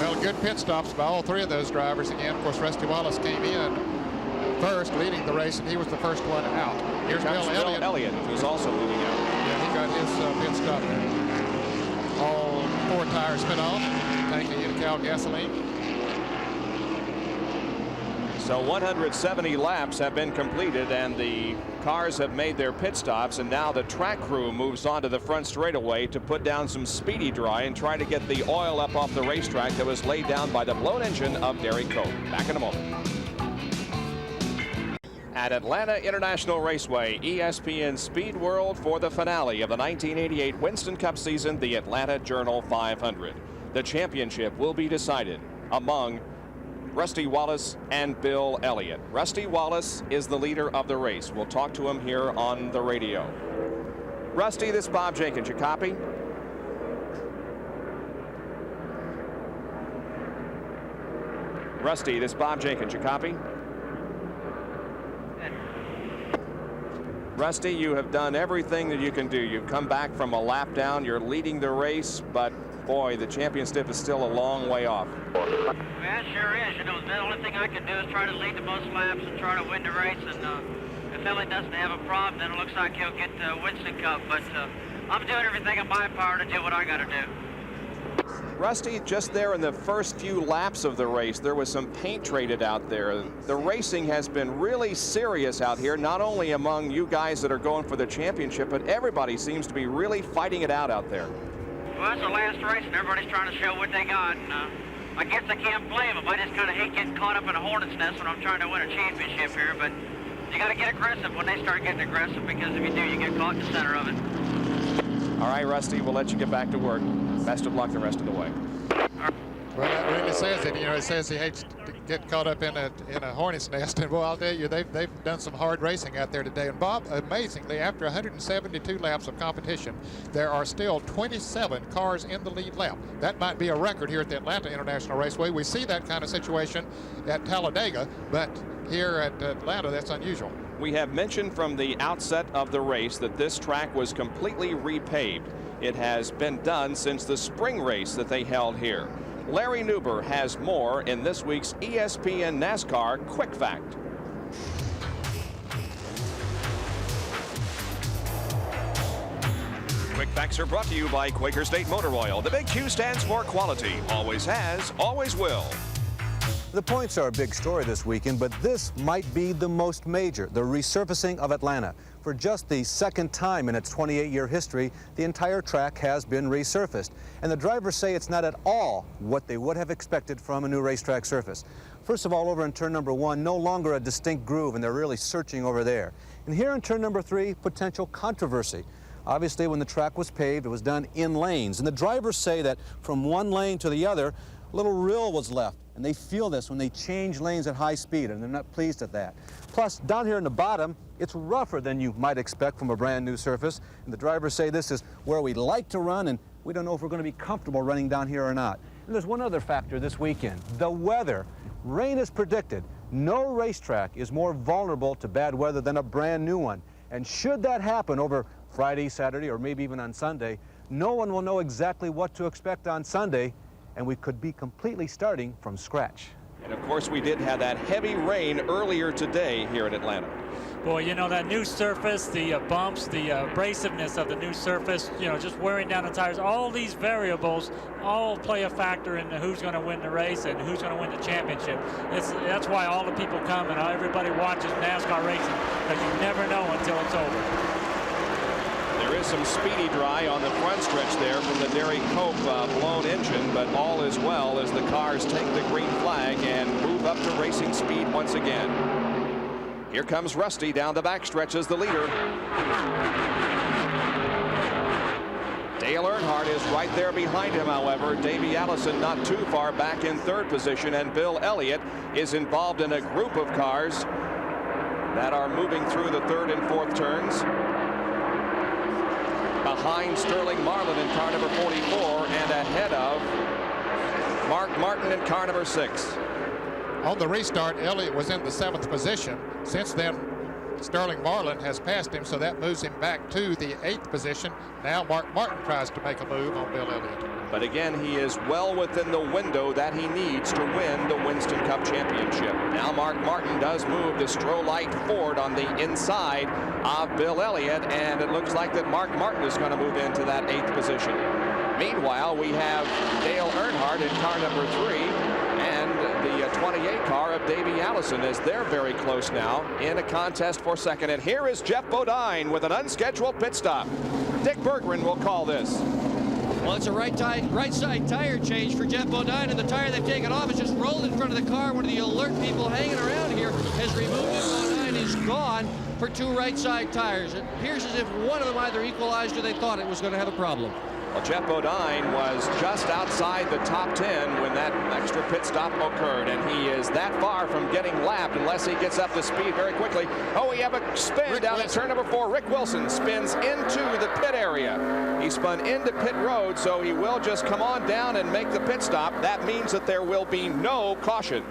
Well, good pit stops by all three of those drivers. Again, of course, Rusty Wallace came in first, leading the race, and he was the first one out. Here's Bill Elliott, who's also moving out. Yeah, he got his pit stop there. All four tires pit off, tanking Unocal gasoline. So 170 laps have been completed, and the cars have made their pit stops, and now the track crew moves on to the front straightaway to put down some speedy dry and try to get the oil up off the racetrack that was laid down by the blown engine of Derek Cope. Back in a moment. At Atlanta International Raceway, ESPN Speed World for the finale of the 1988 Winston Cup season, the Atlanta Journal 500. The championship will be decided among Rusty Wallace and Bill Elliott. Rusty Wallace is the leader of the race. We'll talk to him here on the radio. Rusty, this is Bob Jenkins. You copy? Rusty, this is Bob Jenkins. You copy? Rusty, you have done everything that you can do. You've come back from a lap down. You're leading the race, but boy, the championship is still a long way off. Yeah, it sure is. You know, the only thing I can do is try to lead the most laps and try to win the race. And if Elliott doesn't have a problem, then it looks like he'll get the Winston Cup. But I'm doing everything in my power to do what I got to do. Rusty, just there in the first few laps of the race, there was some paint traded out there. The racing has been really serious out here, not only among you guys that are going for the championship, but everybody seems to be really fighting it out there. Well, it's the last race, and everybody's trying to show what they got. And I guess I can't blame them. I just kind of hate getting caught up in a hornet's nest when I'm trying to win a championship here. But you got to get aggressive when they start getting aggressive, because if you do, you get caught in the center of it. All right, Rusty, we'll let you get back to work. Best of luck the rest of the way. Well, that really says it. You know, it says he hates to get caught up in a hornet's nest. And well, I'll tell you, they've done some hard racing out there today. And Bob, amazingly, after 172 laps of competition, there are still 27 cars in the lead lap. That might be a record here at the Atlanta International Raceway. We see that kind of situation at Talladega, but here at Atlanta, that's unusual. We have mentioned from the outset of the race that this track was completely repaved. It has been done since the spring race that they held here. Larry Newber has more in this week's ESPN NASCAR Quick Fact. Quick Facts are brought to you by Quaker State Motor Oil. The big Q stands for quality. Always has, always will. The points are a big story this weekend, but this might be the most major, the resurfacing of Atlanta. For just the second time in its 28-year history, the entire track has been resurfaced. And the drivers say it's not at all what they would have expected from a new racetrack surface. First of all, over in turn number 1, no longer a distinct groove, and they're really searching over there. And here in turn number 3, potential controversy. Obviously, when the track was paved, it was done in lanes. And the drivers say that from one lane to the other, a little rill was left. And they feel this when they change lanes at high speed, and they're not pleased at that. Plus, down here in the bottom, it's rougher than you might expect from a brand new surface. And the drivers say this is where we like to run, and we don't know if we're going to be comfortable running down here or not. And there's one other factor this weekend, the weather. Rain is predicted. No racetrack is more vulnerable to bad weather than a brand new one. And should that happen over Friday, Saturday, or maybe even on Sunday, no one will know exactly what to expect on Sunday, and we could be completely starting from scratch. And of course, we did have that heavy rain earlier today here in Atlanta. Boy, you know, that new surface, the bumps, the abrasiveness of the new surface, you know, just wearing down the tires, all these variables all play a factor in who's going to win the race and who's going to win the championship. That's why all the people come and everybody watches NASCAR racing, because you never know until it's over. There is some speedy dry on the front stretch there from the Derry Cope blown engine, but all is well as the cars take the green flag and move up to racing speed once again. Here comes Rusty down the backstretch as the leader. Dale Earnhardt is right there behind him, however. Davey Allison not too far back in third position, and Bill Elliott is involved in a group of cars that are moving through the third and fourth turns. Behind Sterling Marlin in car number 44 and ahead of Mark Martin in car number 6. On the restart, Elliott was in the 7th position. Since then, Sterling Marlin has passed him, so that moves him back to the 8th position. Now Mark Martin tries to make a move on Bill Elliott. But again, he is well within the window that he needs to win the Winston Cup Championship. Now Mark Martin does move to Strollite Ford on the inside of Bill Elliott, and it looks like that Mark Martin is going to move into that 8th position. Meanwhile, we have Dale Earnhardt in car number 3 and the 28 car of Davey Allison as they're very close now in a contest for second. And here is Jeff Bodine with an unscheduled pit stop. Dick Berggren will call this. Well, it's a right side tire change for Jeff Bodine, and the tire they've taken off has just rolled in front of the car. One of the alert people hanging around here has removed it. Bodine is gone for 2 right side tires. It appears as if one of them either equalized or they thought it was going to have a problem. Well, Jeff Bodine was just outside the top 10 when that extra pit stop occurred, and he is that far from getting lapped unless he gets up to speed very quickly. Oh, we have a spin down at turn number 4. Rick Wilson spins into the pit area. He spun into pit road, so he will just come on down and make the pit stop. That means that there will be no caution.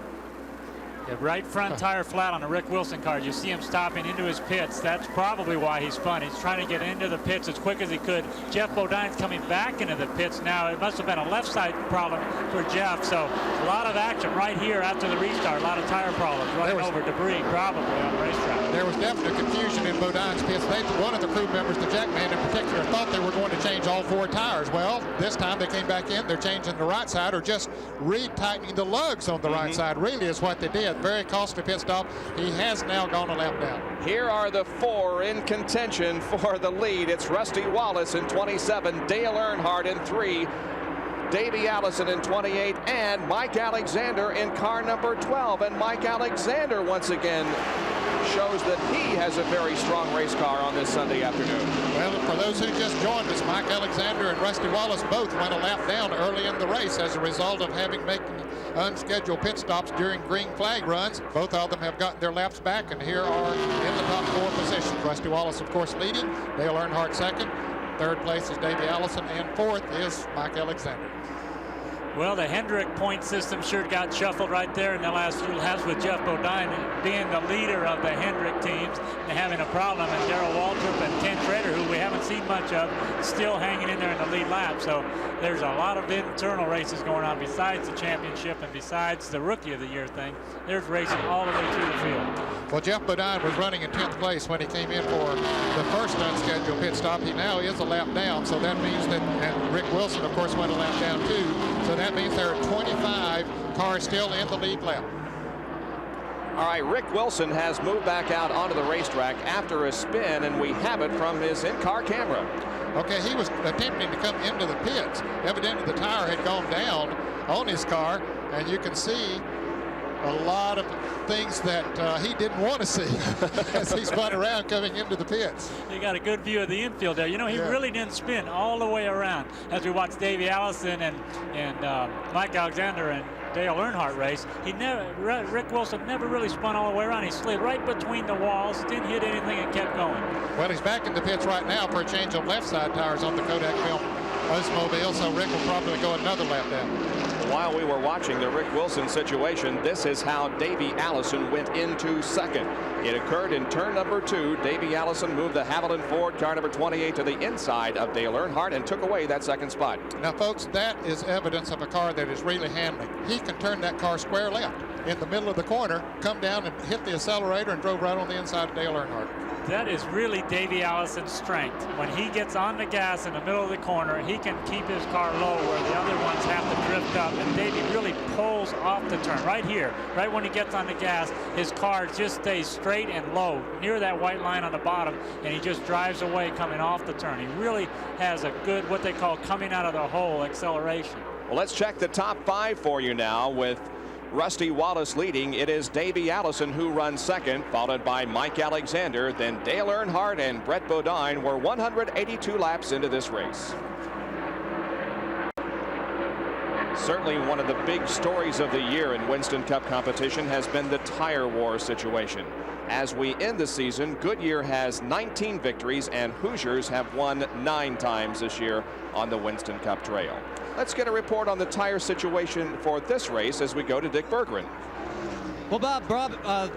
The right front tire flat on the Rick Wilson car. You see him stopping into his pits. That's probably why he spun. He's trying to get into the pits as quick as he could. Jeff Bodine's coming back into the pits now. It must have been a left side problem for Jeff. So a lot of action right here after the restart. A lot of tire problems running over debris probably on the racetrack. There was definite confusion in Bodine's pits. One of the crew members, the Jackman in particular, thought they were going to change all 4 tires. Well, this time they came back in. They're changing the right side or just retightening the lugs on the right side really is what they did. Very costly pit stop. He has now gone a lap down. Here are the 4 in contention for the lead. It's Rusty Wallace in 27, Dale Earnhardt in 3, Davey Allison in 28, and Mike Alexander in car number 12. And Mike Alexander once again shows that he has a very strong race car on this Sunday afternoon. Well, for those who just joined us, Mike Alexander and Rusty Wallace both went a lap down early in the race as a result of having making unscheduled pit stops during green flag runs. Both of them have gotten their laps back, and here are in the top 4 positions. Rusty Wallace, of course, leading. Dale Earnhardt second. Third place is Davey Allison, and 4th is Mike Alexander. Well, the Hendrick point system sure got shuffled right there in the last few laps with Jeff Bodine being the leader of the Hendrick teams and having a problem, and Darrell Waltrip and Ken Trader, who we haven't seen much of, still hanging in there in the lead lap. So there's a lot of internal races going on besides the championship and besides the Rookie of the Year thing. There's racing all the way through the field. Well, Jeff Bodine was running in 10th place when he came in for the first unscheduled pit stop. He now is a lap down, so that means that, and Rick Wilson, of course, went a lap down too. So that means there are 25 cars still in the lead lap. All right, Rick Wilson has moved back out onto the racetrack after a spin, and we have it from his in-car camera. Okay, he was attempting to come into the pits. Evidently, the tire had gone down on his car, and you can see a lot of things that he didn't want to see as he spun around coming into the pits. You got a good view of the infield there. You know, he really didn't spin all the way around. As we watched Davey Allison and Mike Alexander and Dale Earnhardt race, Rick Wilson never really spun all the way around. He slid right between the walls, didn't hit anything, and kept going. Well, he's back in the pits right now for a change of left side tires on the Kodak film Oldsmobile, so Rick will probably go another lap down. While we were watching the Rick Wilson situation, this is how Davey Allison went into second. It occurred in turn number 2. Davey Allison moved the Haviland Ford car number 28 to the inside of Dale Earnhardt and took away that second spot. Now, folks, that is evidence of a car that is really handling. He can turn that car square left in the middle of the corner, come down and hit the accelerator and drove right on the inside of Dale Earnhardt. That is really Davey Allison's strength. When he gets on the gas in the middle of the corner, he can keep his car low where the other ones have to drift backed up, and Davey really pulls off the turn right here. Right when he gets on the gas, his car just stays straight and low near that white line on the bottom, and he just drives away coming off the turn. He really has a good, what they call coming out of the hole acceleration. Well, let's check the top 5 for you now with Rusty Wallace leading. It is Davey Allison who runs second, followed by Mike Alexander. Then Dale Earnhardt and Brett Bodine. We're 182 laps into this race. Certainly one of the big stories of the year in Winston Cup competition has been the tire war situation. As we end the season, Goodyear has 19 victories and Hoosiers have won 9 times this year on the Winston Cup Trail. Let's get a report on the tire situation for this race as we go to Dick Berggren. Well, Bob,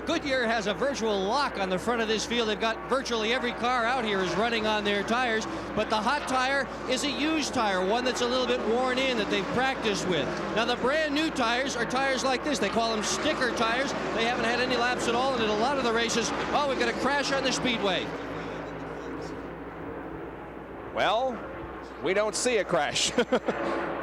Goodyear has a virtual lock on the front of this field. They've got virtually every car out here is running on their tires, but the hot tire is a used tire, one that's a little bit worn in that they've practiced with. Now, the brand new tires are tires like this. They call them sticker tires. They haven't had any laps at all, and in a lot of the races, oh, we've got a crash on the speedway. Well, we don't see a crash.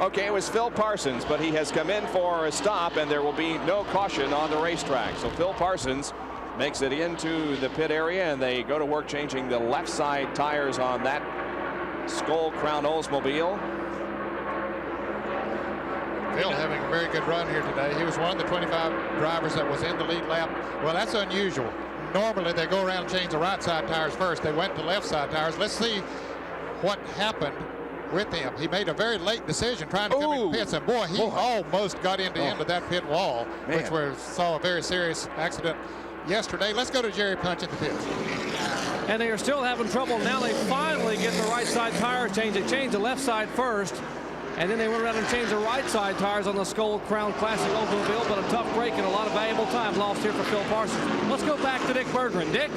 Okay, it was Phil Parsons, but he has come in for a stop, and there will be no caution on the racetrack. So Phil Parsons makes it into the pit area, and they go to work changing the left side tires on that Skull Crown Oldsmobile. Phil having a very good run here today. He was one of the 25 drivers that was in the lead lap. Well, that's unusual. Normally they go around and change the right side tires first. They went to left side tires. Let's see what happened with him. He made a very late decision trying to come in the pits, and boy, he almost got into the end of that pit wall, which saw a very serious accident yesterday. Let's go to Jerry Punch in the pits. And they are still having trouble. Now they finally get the right side tire change. They changed the left side first, and then they went around and changed the right side tires on the Skull Crown Classic Oldsmobile, but a tough break and a lot of valuable time lost here for Phil Parsons. Let's go back to Dick Berggren. Dick?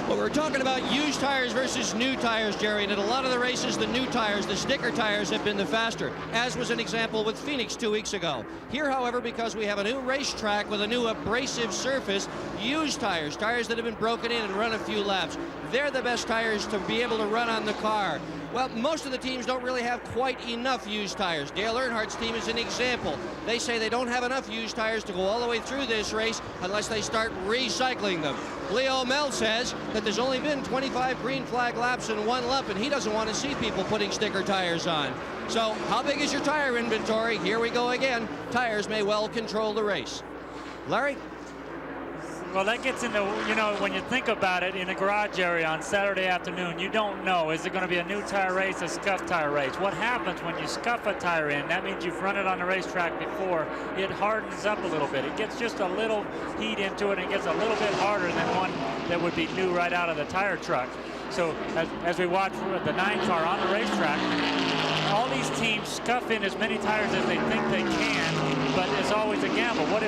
Well, we're talking about used tires versus new tires, Jerry, and in a lot of the races, the new tires, the sticker tires, have been the faster, as was an example with Phoenix 2 weeks ago. Here, however, because we have a new racetrack with a new abrasive surface, used tires, tires that have been broken in and run a few laps, they're the best tires to be able to run on the car. Well, most of the teams don't really have quite enough used tires. Dale Earnhardt's team is an example. They say they don't have enough used tires to go all the way through this race unless they start recycling them. Leo Mel says that there's only been 25 green flag laps in one lap, and he doesn't want to see people putting sticker tires on. So how big is your tire inventory? Here we go again. Tires may well control the race. Larry? Well, that gets into, you know, when you think about it, in a garage area on Saturday afternoon, you don't know, is it going to be a new tire race, a scuff tire race? What happens when you scuff a tire in? That means you've run it on the racetrack before. It hardens up a little bit. It gets just a little heat into it, and it gets a little bit harder than one that would be new right out of the tire truck. So as we watch the 9 car on the racetrack, all these teams scuff in as many tires as they think they can, but it's always a gamble. What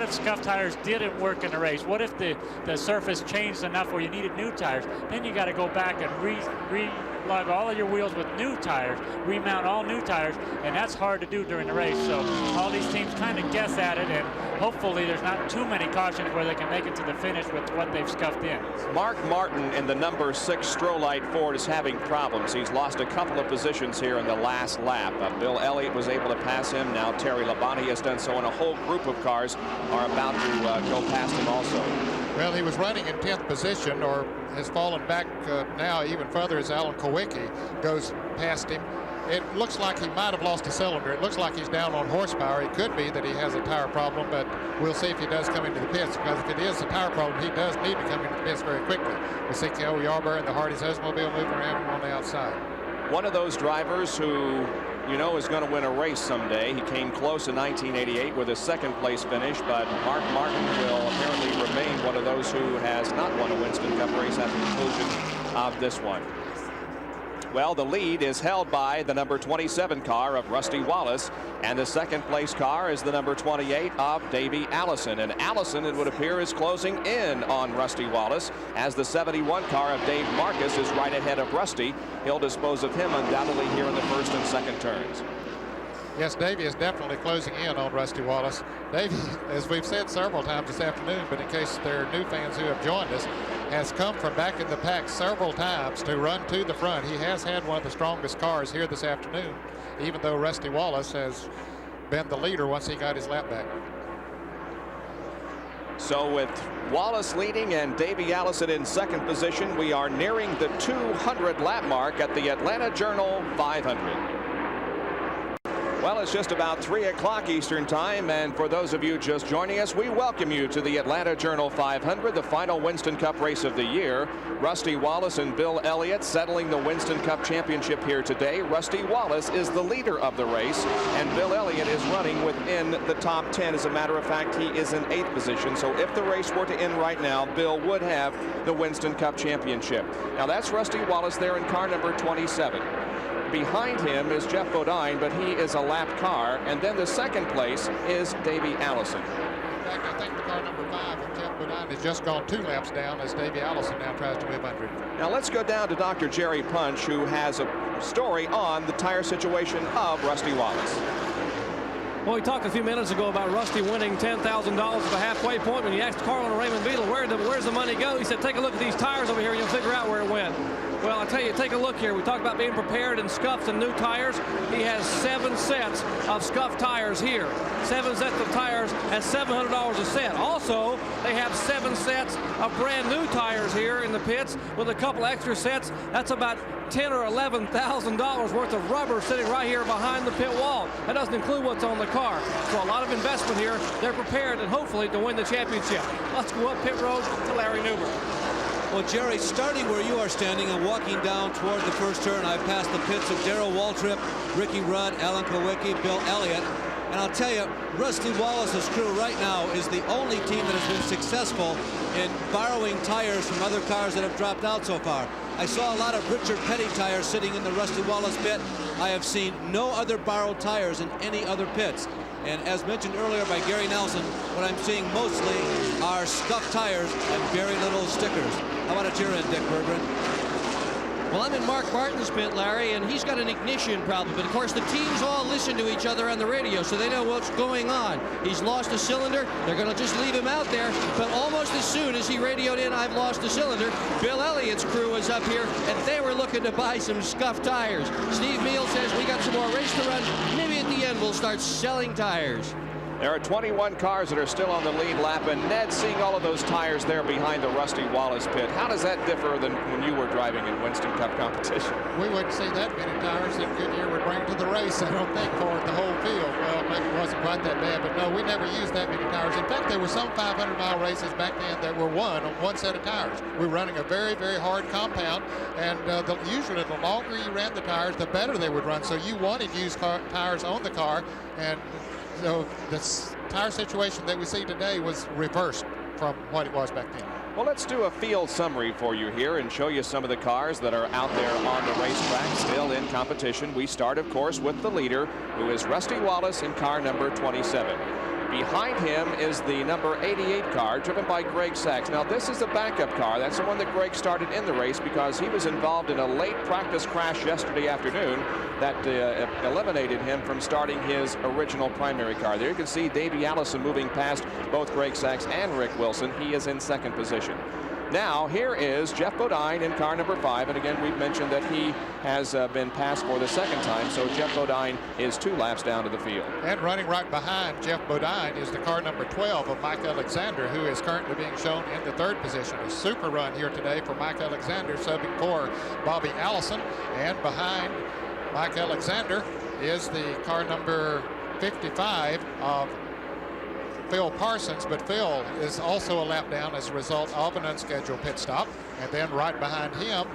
if scuff tires didn't work in the race? What if the surface changed enough where you needed new tires? Then you got to go back and re-lug all of your wheels with new tires, remount all new tires, and that's hard to do during the race. So all these teams kind of guess at it, and hopefully there's not too many cautions where they can make it to the finish with what they've scuffed in. Mark Martin in the number 6 Strolite Ford is having problems. He's lost a couple of positions here in the last lap. Bill Elliott was able to pass him. Now Terry Labonte has done so, and a whole group of cars are about to go past him also. Well, he was running in 10th position, or has fallen back now even further as Alan Kowicki goes past him. It looks like he might have lost a cylinder. It looks like he's down on horsepower. It could be that he has a tire problem, but we'll see if he does come into the pits, because if it is a tire problem, he does need to come into the pits very quickly. We see Kel Yarborough and the Hardy's Oldsmobile moving around on the outside. One of those drivers who, you know, is going to win a race someday. He came close in 1988 with a 2nd place finish, but Mark Martin will apparently remain one of those who has not won a Winston Cup race at the conclusion of this one. Well, the lead is held by the number 27 car of Rusty Wallace, and the 2nd place car is the number 28 of Davey Allison. And Allison, it would appear, is closing in on Rusty Wallace, as the 71 car of Dave Marcus is right ahead of Rusty. He'll dispose of him undoubtedly here in the 1st and 2nd turns. Yes, Davey is definitely closing in on Rusty Wallace. Davey, as we've said several times this afternoon, but in case there are new fans who have joined us, has come from back in the pack several times to run to the front. He has had one of the strongest cars here this afternoon, even though Rusty Wallace has been the leader once he got his lap back. So with Wallace leading and Davey Allison in second position, we are nearing the 200 lap mark at the Atlanta Journal 500. Well, it's just about 3 o'clock Eastern time, and for those of you just joining us, we welcome you to the Atlanta Journal 500, the final Winston Cup race of the year. Rusty Wallace and Bill Elliott settling the Winston Cup Championship here today. Rusty Wallace is the leader of the race, and Bill Elliott is running within the top 10. As a matter of fact, he is in 8th position, so if the race were to end right now, Bill would have the Winston Cup Championship. Now, that's Rusty Wallace there in car number 27. Behind him is Jeff Bodine, but he is a lap car. And then the second place is Davey Allison. In fact, I think the car number 5 of Jeff Bodine has just gone 2 laps down as Davey Allison now tries to move under. Now let's go down to Dr. Jerry Punch, who has a story on the tire situation of Rusty Wallace. Well, we talked a few minutes ago about Rusty winning $10,000 at the halfway point. When you asked Carl and Raymond Beadle, where's the money go? He said, take a look at these tires over here and you'll figure out where it went. Well, I'll tell you, take a look here. We talked about being prepared in scuffs and new tires. He has 7 sets of scuffed tires here. 7 sets of tires at $700 a set. Also, they have 7 sets of brand new tires here in the pits with a couple extra sets. That's about $10,000 or $11,000 worth of rubber sitting right here behind the pit wall. That doesn't include what's on the car. So a lot of investment here. They're prepared and hopefully to win the championship. Let's go up pit road to Larry Newberg. Well, Jerry, starting where you are standing and walking down toward the first turn, I've passed the pits of Darrell Waltrip, Ricky Rudd, Alan Kowicki, Bill Elliott. And I'll tell you, Rusty Wallace's crew right now is the only team that has been successful in borrowing tires from other cars that have dropped out so far. I saw a lot of Richard Petty tires sitting in the Rusty Wallace pit. I have seen no other borrowed tires in any other pits. And as mentioned earlier by Gary Nelson, what I'm seeing mostly are scuffed tires and very little stickers. How about at your end, Dick Bergeron? Well, I'm in Mark Martin's pit, Larry, and he's got an ignition problem. But, of course, the teams all listen to each other on the radio, so they know what's going on. He's lost a cylinder. They're going to just leave him out there. But almost as soon as he radioed in, I've lost a cylinder, Bill Elliott's crew is up here, and they were looking to buy some scuffed tires. Steve Meal says we got some more race to run. Maybe at the end we'll start selling tires. There are 21 cars that are still on the lead lap, and Ned, seeing all of those tires there behind the Rusty Wallace pit, how does that differ than when you were driving in Winston Cup competition? We wouldn't see that many tires that Goodyear would bring to the race, I don't think, for the whole field. Well, maybe it wasn't quite that bad, but no, we never used that many tires. In fact, there were some 500-mile races back then that were won on one set of tires. We were running a very, very hard compound, and usually the longer you ran the tires, the better they would run. So you wanted used tires on the car, and so the tire situation that we see today was reversed from what it was back then. Well, let's do a field summary for you here and show you some of the cars that are out there on the racetrack still in competition. We start, of course, with the leader, who is Rusty Wallace in car number 27. Behind him is the number 88 car driven by Greg Sachs. Now, this is a backup car. That's the one that Greg started in the race because he was involved in a late practice crash yesterday afternoon that eliminated him from starting his original primary car. There you can see Davey Allison moving past both Greg Sachs and Rick Wilson. He is in second position. Now, here is Jeff Bodine in car number 5. And again, we've mentioned that he has been passed for the second time. So Jeff Bodine is 2 laps down to the field. And running right behind Jeff Bodine is the car number 12 of Mike Alexander, who is currently being shown in the 3rd position. A super run here today for Mike Alexander, subbing for Bobby Allison. And behind Mike Alexander is the car number 55 of Phil Parsons, but Phil is also a lap down as a result of an unscheduled pit stop. And then right behind him,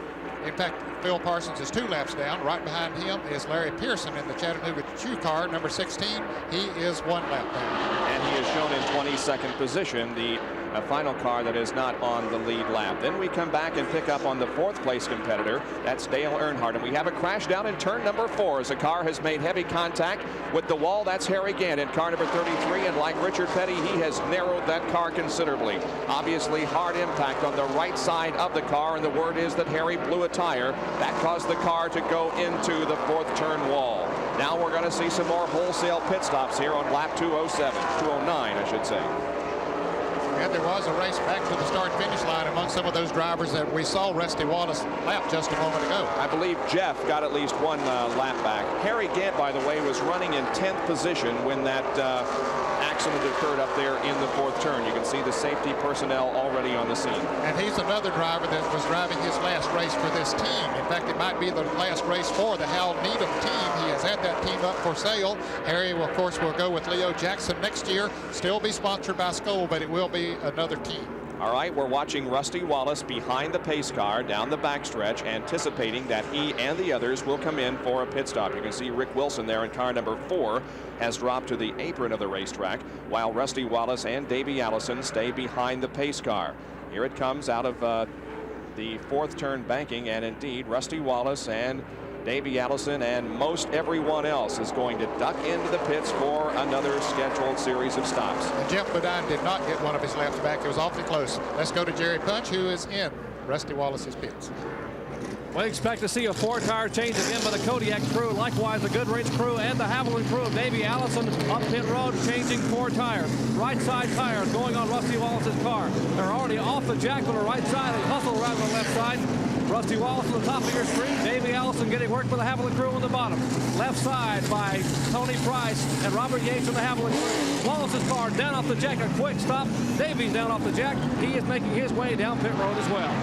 in fact, Phil Parsons is 2 laps down. Right behind him is Larry Pearson in the Chattanooga Chew car, number 16. He is 1 lap down. And he is shown in 22nd position, the final car that is not on the lead lap. Then we come back and pick up on the 4th place competitor. That's Dale Earnhardt. And we have a crash down in turn number 4 as the car has made heavy contact with the wall. That's Harry Gant in car number 33. And like Richard Petty, he has narrowed that car considerably. Obviously, hard impact on the right side of the car. And the word is that Harry blew a tire. That caused the car to go into the 4th turn wall. Now we're going to see some more wholesale pit stops here on lap 209, I should say. And there was a race back to the start-finish line among some of those drivers that we saw Rusty Wallace lap just a moment ago. I believe Jeff got at least one lap back. Harry Gant, by the way, was running in 10th position when that accident occurred up there in the 4th turn. You can see the safety personnel already on the scene. And he's another driver that was driving his last race for this team. In fact, it might be the last race for the Hal Needham team. He has had that team up for sale. Harry, of course, will go with Leo Jackson next year. Still be sponsored by Skoll, but it will be another team. All right, we're watching Rusty Wallace behind the pace car down the backstretch, anticipating that he and the others will come in for a pit stop. You can see Rick Wilson there in car number 4 has dropped to the apron of the racetrack, while Rusty Wallace and Davey Allison stay behind the pace car. Here it comes out of the 4th turn banking, and indeed Rusty Wallace and Davey Allison and most everyone else is going to duck into the pits for another scheduled series of stops. And Jeff Bodine did not get one of his laps back. It was awfully close. Let's go to Jerry Punch, who is in Rusty Wallace's pits. We expect to see a 4-tire change again by the Kodiak crew. Likewise, the Goodrich crew and the Haviland crew of Davey Allison up pit road changing 4 tires. Right side tires going on Rusty Wallace's car. They're already off the jack on the right side and hustle around the left side. Rusty Wallace on the top of your screen. Davey Allison getting work by the Haviland crew on the bottom. Left side by Tony Price and Robert Yates on the Haviland crew. Wallace's car down off the jack, a quick stop. Davey's down off the jack. He is making his way down pit road as well.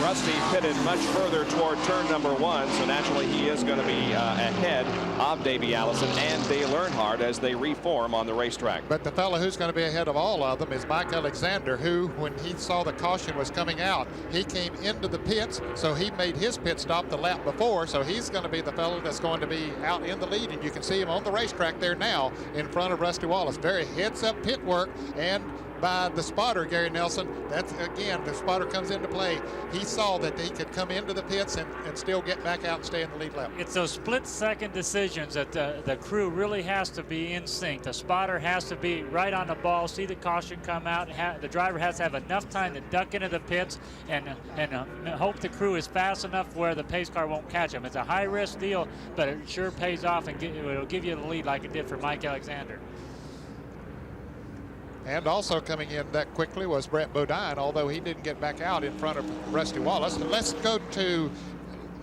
Rusty pitted much further toward turn number 1, so naturally he is going to be ahead of Davey Allison and Dale Earnhardt as they reform on the racetrack. But the fellow who's going to be ahead of all of them is Mike Alexander, who, when he saw the caution was coming out, he came into the pits, so he made his pit stop the lap before, so he's going to be the fellow that's going to be out in the lead, and you can see him on the racetrack there now in front of Rusty Wallace. Very heads-up pit work, and by the spotter, Gary Nelson. That's, again, the spotter comes into play. He saw that he could come into the pits and still get back out and stay in the lead lap. It's those split-second decisions that the crew really has to be in sync. The spotter has to be right on the ball, see the caution come out. The driver has to have enough time to duck into the pits and hope the crew is fast enough where the pace car won't catch him. It's a high-risk deal, but it sure pays off, and it'll give you the lead like it did for Mike Alexander. And also coming in that quickly was Brett Bodine, although he didn't get back out in front of Rusty Wallace. And let's go to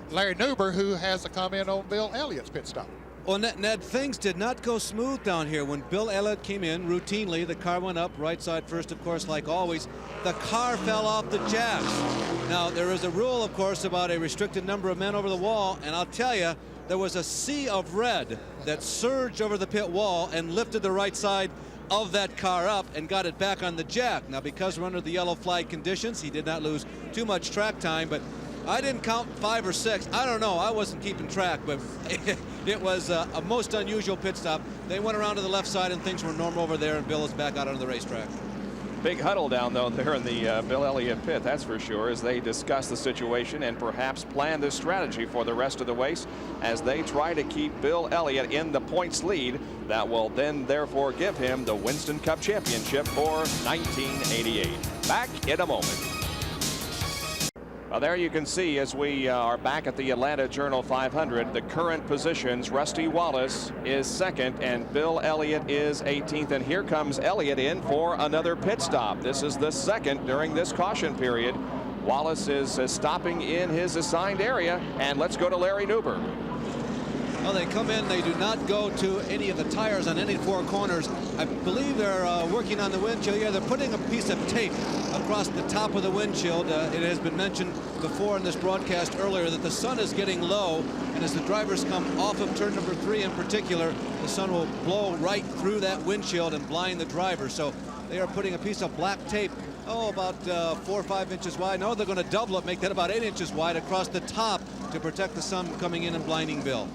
Larry Newber, who has a comment on Bill Elliott's pit stop. Well, Ned, things did not go smooth down here. When Bill Elliott came in, routinely, the car went up, right side first, of course, like always. The car fell off the jacks. Now, there is a rule, of course, about a restricted number of men over the wall, and I'll tell you, there was a sea of red that surged over the pit wall and lifted the right side of that car up and got it back on the jack. Now, because we're under the yellow flag conditions, he did not lose too much track time, but I didn't count 5 or 6. I don't know. I wasn't keeping track, but it was a most unusual pit stop. They went around to the left side and things were normal over there, and Bill is back out on the racetrack. Big huddle down though there in the Bill Elliott pit, that's for sure, as they discuss the situation and perhaps plan the strategy for the rest of the race as they try to keep Bill Elliott in the points lead that will then therefore give him the Winston Cup Championship for 1988. Back in a moment. Well, there you can see as we are back at the Atlanta Journal 500, the current positions. Rusty Wallace is 2nd and Bill Elliott is 18th. And here comes Elliott in for another pit stop. This is the 2nd during this caution period. Wallace is stopping in his assigned area. And let's go to Larry Newber. Well, they come in, they do not go to any of the tires on any 4 corners. I believe they're working on the windshield. Yeah, they're putting a piece of tape across the top of the windshield. It has been mentioned before in this broadcast earlier that the sun is getting low, and as the drivers come off of turn number 3 in particular, the sun will blow right through that windshield and blind the driver. So they are putting a piece of black tape, about 4 or 5 inches wide. No, they're going to double it, make that about 8 inches wide across the top to protect the sun coming in and blinding Bill.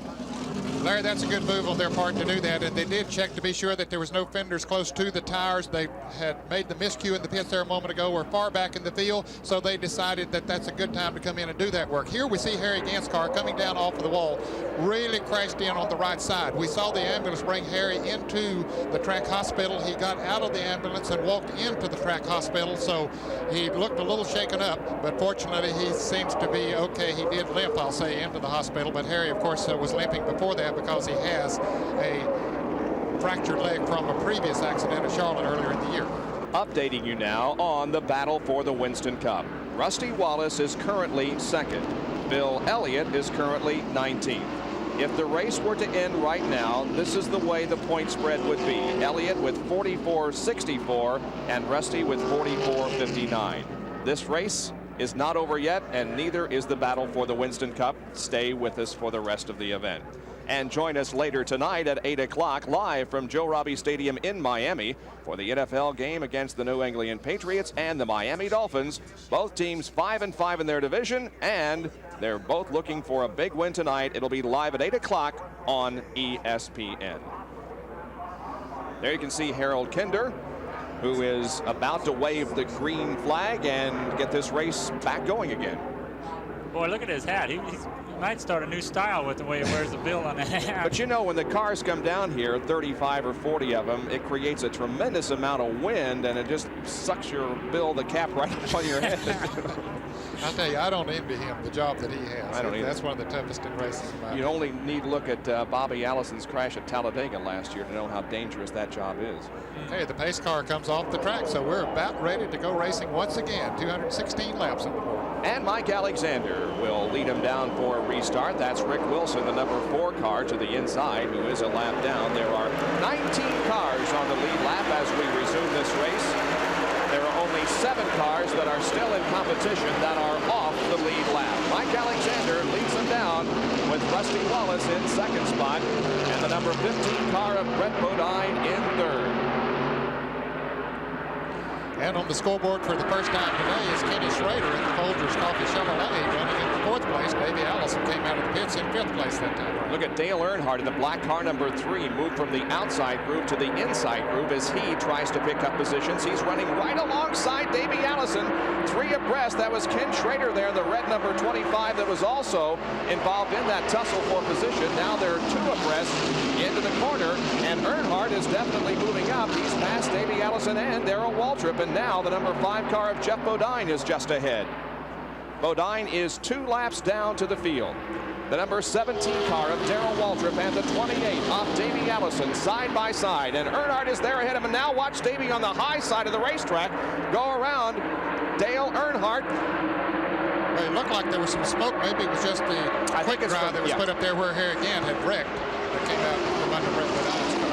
Larry, that's a good move on their part to do that, and they did check to be sure that there was no fenders close to the tires. They had made the miscue in the pits there a moment ago. We're far back in the field, so they decided that that's a good time to come in and do that work. Here we see Harry Gant's car coming down off of the wall, really crashed in on the right side. We saw the ambulance bring Harry into the track hospital. He got out of the ambulance and walked into the track hospital, so he looked a little shaken up, but fortunately he seems to be okay. He did limp, I'll say, into the hospital, but Harry, of course, was limping before that because he has a fractured leg from a previous accident at Charlotte earlier in the year. Updating you now on the battle for the Winston Cup. Rusty Wallace is currently second. Bill Elliott is currently 19th. If the race were to end right now, this is the way the point spread would be. Elliott with 44.64 and Rusty with 44.59. This race is not over yet, and neither is the battle for the Winston Cup. Stay with us for the rest of the event. And join us later tonight at 8 o'clock live from Joe Robbie Stadium in Miami for the NFL game against the New England Patriots and the Miami Dolphins. Both teams 5-5 in their division, and they're both looking for a big win tonight. It'll be live at 8 o'clock on ESPN. There you can see Harold Kinder, who is about to wave the green flag and get this race back going again. Boy, look at his hat. He might start a new style with the way he wears the bill on the hat. But you know, when the cars come down here, 35 or 40 of them, it creates a tremendous amount of wind, and it just sucks your bill, the cap, right up on your head. I'll tell you, I don't envy him the job that he has. I don't either. That's one of the toughest in races. You only need to look at Bobby Allison's crash at Talladega last year to know how dangerous that job is. Okay, the pace car comes off the track, so we're about ready to go racing once again. 216 laps on the board. And Mike Alexander will lead him down for a restart. That's Rick Wilson, the number 4 car to the inside, who is a lap down. There are 19 cars on the lead lap as we resume this race. There are only 7 cars that are still in competition that are off the lead lap. Mike Alexander leads them down with Rusty Wallace in second spot and the number 15 car of Brett Bodine in third. And on the scoreboard for the first time today is Kenny Schrader in the Folgers Coffee Chevrolet running in 4th place. Davey Allison came out of the pits in 5th place that time. Look at Dale Earnhardt in the black car number 3, moved from the outside groove to the inside groove as he tries to pick up positions. He's running right alongside Davey Allison, 3 abreast. That was Ken Schrader there in the red number 25 that was also involved in that tussle for position. Now they're 2 abreast into the corner, and Earnhardt is definitely moving up. He's past Davey Allison and Darrell Waltrip, and now the number 5 car of Jeff Bodine is just ahead. Bodine is 2 laps down to the field. The number 17 car of Darrell Waltrip and the 28 off Davey Allison side by side, and Earnhardt is there ahead of him. Now watch Davey on the high side of the racetrack go around Dale Earnhardt. Well, it looked like there was some smoke. Maybe it was just the quick drive that was put up there where Harry again had wrecked. That came out from under Brett Bodine's car.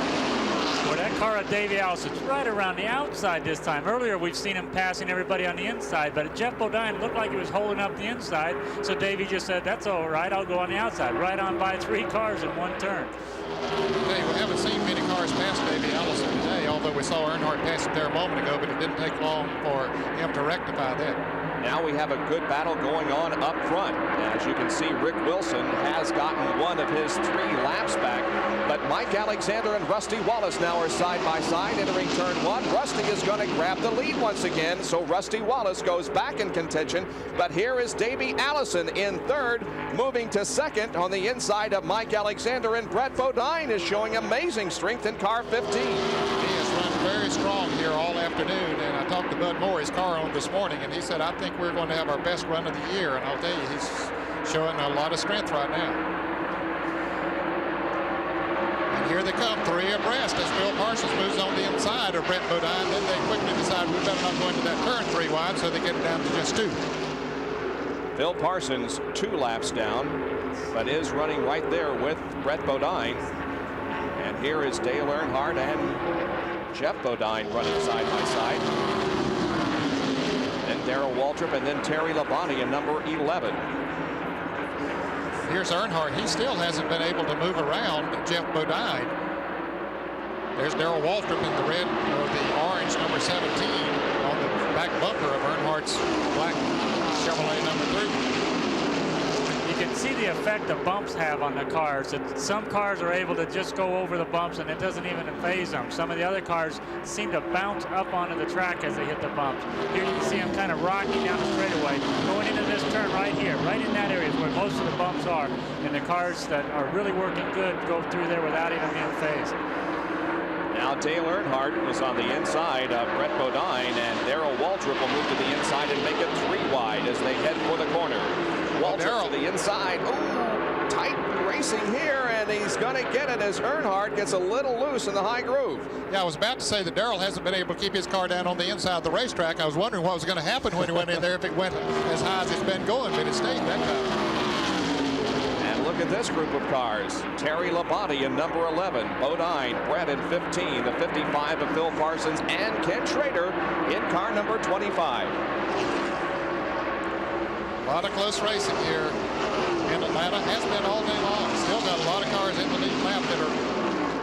Well, that car of Davey Allison's right around the outside this time. Earlier, we've seen him passing everybody on the inside, but Jeff Bodine looked like he was holding up the inside, so Davey just said, that's all right, I'll go on the outside. Right on by 3 cars in 1 turn. Hey, we haven't seen many cars pass Davey Allison today, although we saw Earnhardt pass it there a moment ago, but it didn't take long for him to rectify that. Now we have a good battle going on up front. As you can see, Rick Wilson has gotten one of his 3 laps back, but Mike Alexander and Rusty Wallace now are side by side entering turn 1. Rusty is going to grab the lead once again, so Rusty Wallace goes back in contention, but here is Davey Allison in 3rd, moving to 2nd on the inside of Mike Alexander, and Brett Bodine is showing amazing strength in car 15. He has run very strong here all afternoon, and I talked to Bud Moore, his car owner, this morning, and he said, I think we're going to have our best run of the year, and I'll tell you, he's showing a lot of strength right now. And here they come, 3 abreast as Phil Parsons moves on the inside of Brett Bodine. Then they quickly decide we better not go into that turn 3 wide, so they get it down to just 2. Phil Parsons 2 laps down, but is running right there with Brett Bodine. And here is Dale Earnhardt and Jeff Bodine running side by side. Then Darrell Waltrip and then Terry Labonte in number 11. Here's Earnhardt. He still hasn't been able to move around Jeff Bodine. There's Darrell Waltrip in the red or the orange number 17 on the back bumper of Earnhardt's black Chevrolet number 3. You can see the effect the bumps have on the cars. Some cars are able to just go over the bumps and it doesn't even phase them. Some of the other cars seem to bounce up onto the track as they hit the bumps. Here you can see them kind of rocking down the straightaway, going into this turn right here, right in that area is where most of the bumps are. And the cars that are really working good go through there without even being phased. Now Dale Earnhardt is on the inside of Brett Bodine, and Darrell Waltrip will move to the inside and make it 3 wide as they head for the corner. Waltrip to the inside. Ooh. tight racing here, and he's going to get it as Earnhardt gets a little loose in the high groove. Yeah, I was about to say that Darrell hasn't been able to keep his car down on the inside of the racetrack. I was wondering what was going to happen when he went in there, if it went as high as it's been going, but it stayed that time. And look at this group of cars. Terry Labonte in number 11, Bodine, Brett in 15, the 55 of Phil Parsons, and Ken Schrader in car number 25. A lot of close racing here in Atlanta. Has been all day long. Still got a lot of cars in the lead lap that are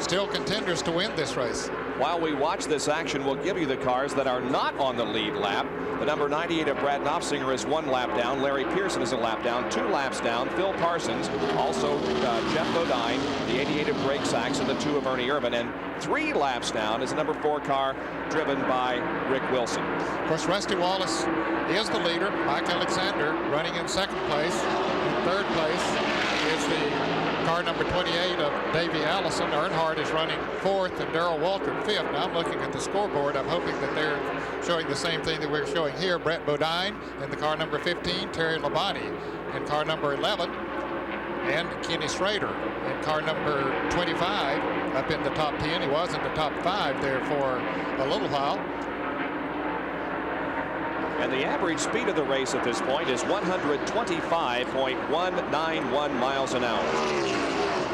still contenders to win this race. While we watch this action, we'll give you the cars that are not on the lead lap. The number 98 of Brad Knopfsinger is 1 lap down. Larry Pearson is a lap down. 2 laps down. Phil Parsons, also Jeff Bodine, the 88 of Greg Sachs, and the 2 of Ernie Irvin. And 3 laps down is the number 4 car driven by Rick Wilson. Of course, Rusty Wallace is the leader. Mike Alexander running in 2nd place. In 3rd place is the car number 28 of Davey Allison. Earnhardt is running 4th and Darrell Waltrip 5th. Now I'm looking at the scoreboard. I'm hoping that they're showing the same thing that we're showing here. Brett Bodine in the car number 15, Terry Labonte in car number 11, and Kenny Schrader in car number 25 up in the top 10. He was in the top 5 there for a little while. And the average speed of the race at this point is 125.191 miles an hour.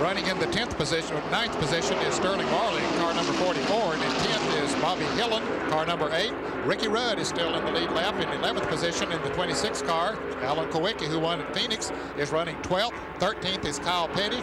Running in the 10th position, 9th position is Sterling Marley, car number 44, and in 10th is Bobby Hillen, car number 8. Ricky Rudd is still in the lead lap in 11th position in the 26th car. Alan Kowicki, who won at Phoenix, is running 12th. 13th is Kyle Petty.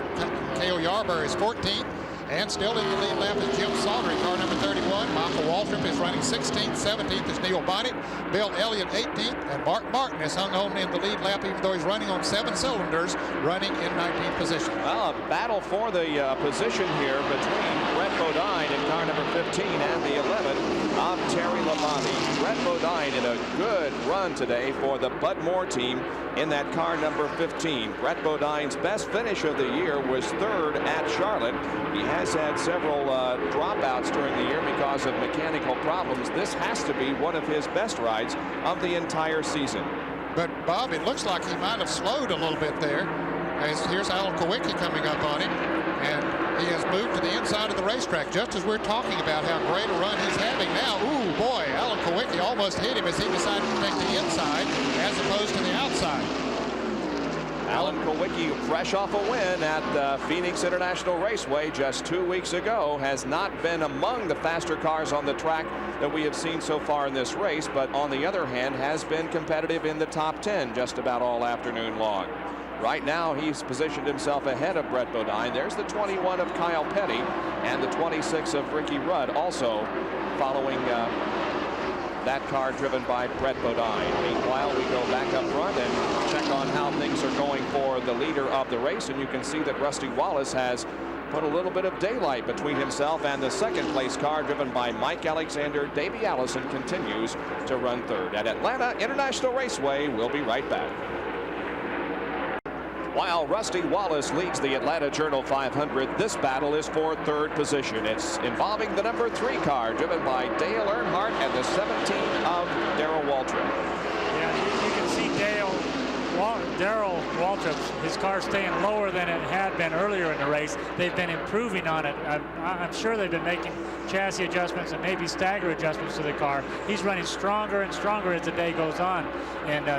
Cale Yarborough is 14th. And still in the lead lap is Jim Saunders, car number 31. Michael Waltrip is running 16th. 17th is Neil Bonnet. Bill Elliott 18th. And Mark Martin is hung on in the lead lap, even though he's running on 7 cylinders, running in 19th position. Well, a battle for the position here between Brett Bodine in car number 15 and the 11 of Terry Labonte. Brett Bodine in a good run today for the Bud Moore team in that car number 15. Brett Bodine's best finish of the year was 3rd at Charlotte. He has had several dropouts during the year because of mechanical problems. This has to be one of his best rides of the entire season. But Bob, it looks like he might have slowed a little bit there. As here's Alan Kowicki coming up on him, and he has moved to the inside of the racetrack just as we're talking about how great a run he's having now. Ooh, boy, Alan Kowicki almost hit him as he decided to take the inside as opposed to the outside. Alan Kowicki, fresh off a win at the Phoenix International Raceway just 2 weeks ago, has not been among the faster cars on the track that we have seen so far in this race, but on the other hand has been competitive in the top 10 just about all afternoon long. Right now, he's positioned himself ahead of Brett Bodine. There's the 21 of Kyle Petty and the 26 of Ricky Rudd, also following that car driven by Brett Bodine. Meanwhile, we go back up front and check on how things are going for the leader of the race, and you can see that Rusty Wallace has put a little bit of daylight between himself and the 2nd place car driven by Mike Alexander. Davey Allison continues to run 3rd. At Atlanta International Raceway, we'll be right back. While Rusty Wallace leads the Atlanta Journal 500, this battle is for 3rd position. It's involving the number 3 car driven by Dale Earnhardt and the 17 of Darrell Waltrip. Yeah, you can see Darrell Waltrip, his car staying lower than it had been earlier in the race. They've been improving on it. I'm sure they've been making chassis adjustments and maybe stagger adjustments to the car. He's running stronger and stronger as the day goes on. And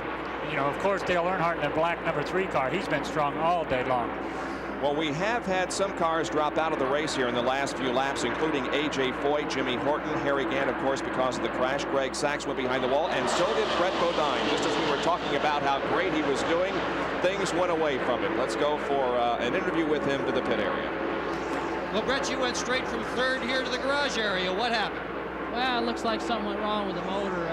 you know, of course, Dale Earnhardt in the black number 3 car, he's been strong all day long. Well, we have had some cars drop out of the race here in the last few laps, including A.J. Foyt, Jimmy Horton, Harry Gant, of course, because of the crash. Greg Sachs went behind the wall, and so did Brett Bodine. Just as we were talking about how great he was doing, things went away from him. Let's go for an interview with him to the pit area. Well, Brett, you went straight from 3rd here to the garage area. What happened? Well, it looks like something went wrong with the motor.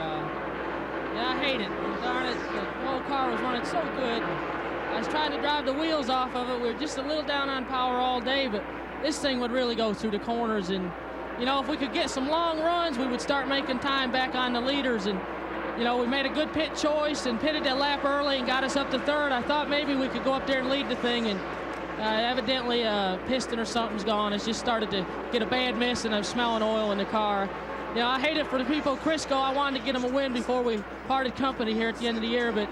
Yeah, I hate it. Darn it, the whole car was running so good. I was trying to drive the wheels off of it. We were just a little down on power all day, but this thing would really go through the corners. And, you know, if we could get some long runs, we would start making time back on the leaders. And, you know, we made a good pit choice and pitted that lap early and got us up to 3rd. I thought maybe we could go up there and lead the thing, and evidently a piston or something's gone. It's just started to get a bad miss, and I'm smelling oil in the car. You know, I hate it for the people of Crisco. I wanted to get them a win before we parted company here at the end of the year, but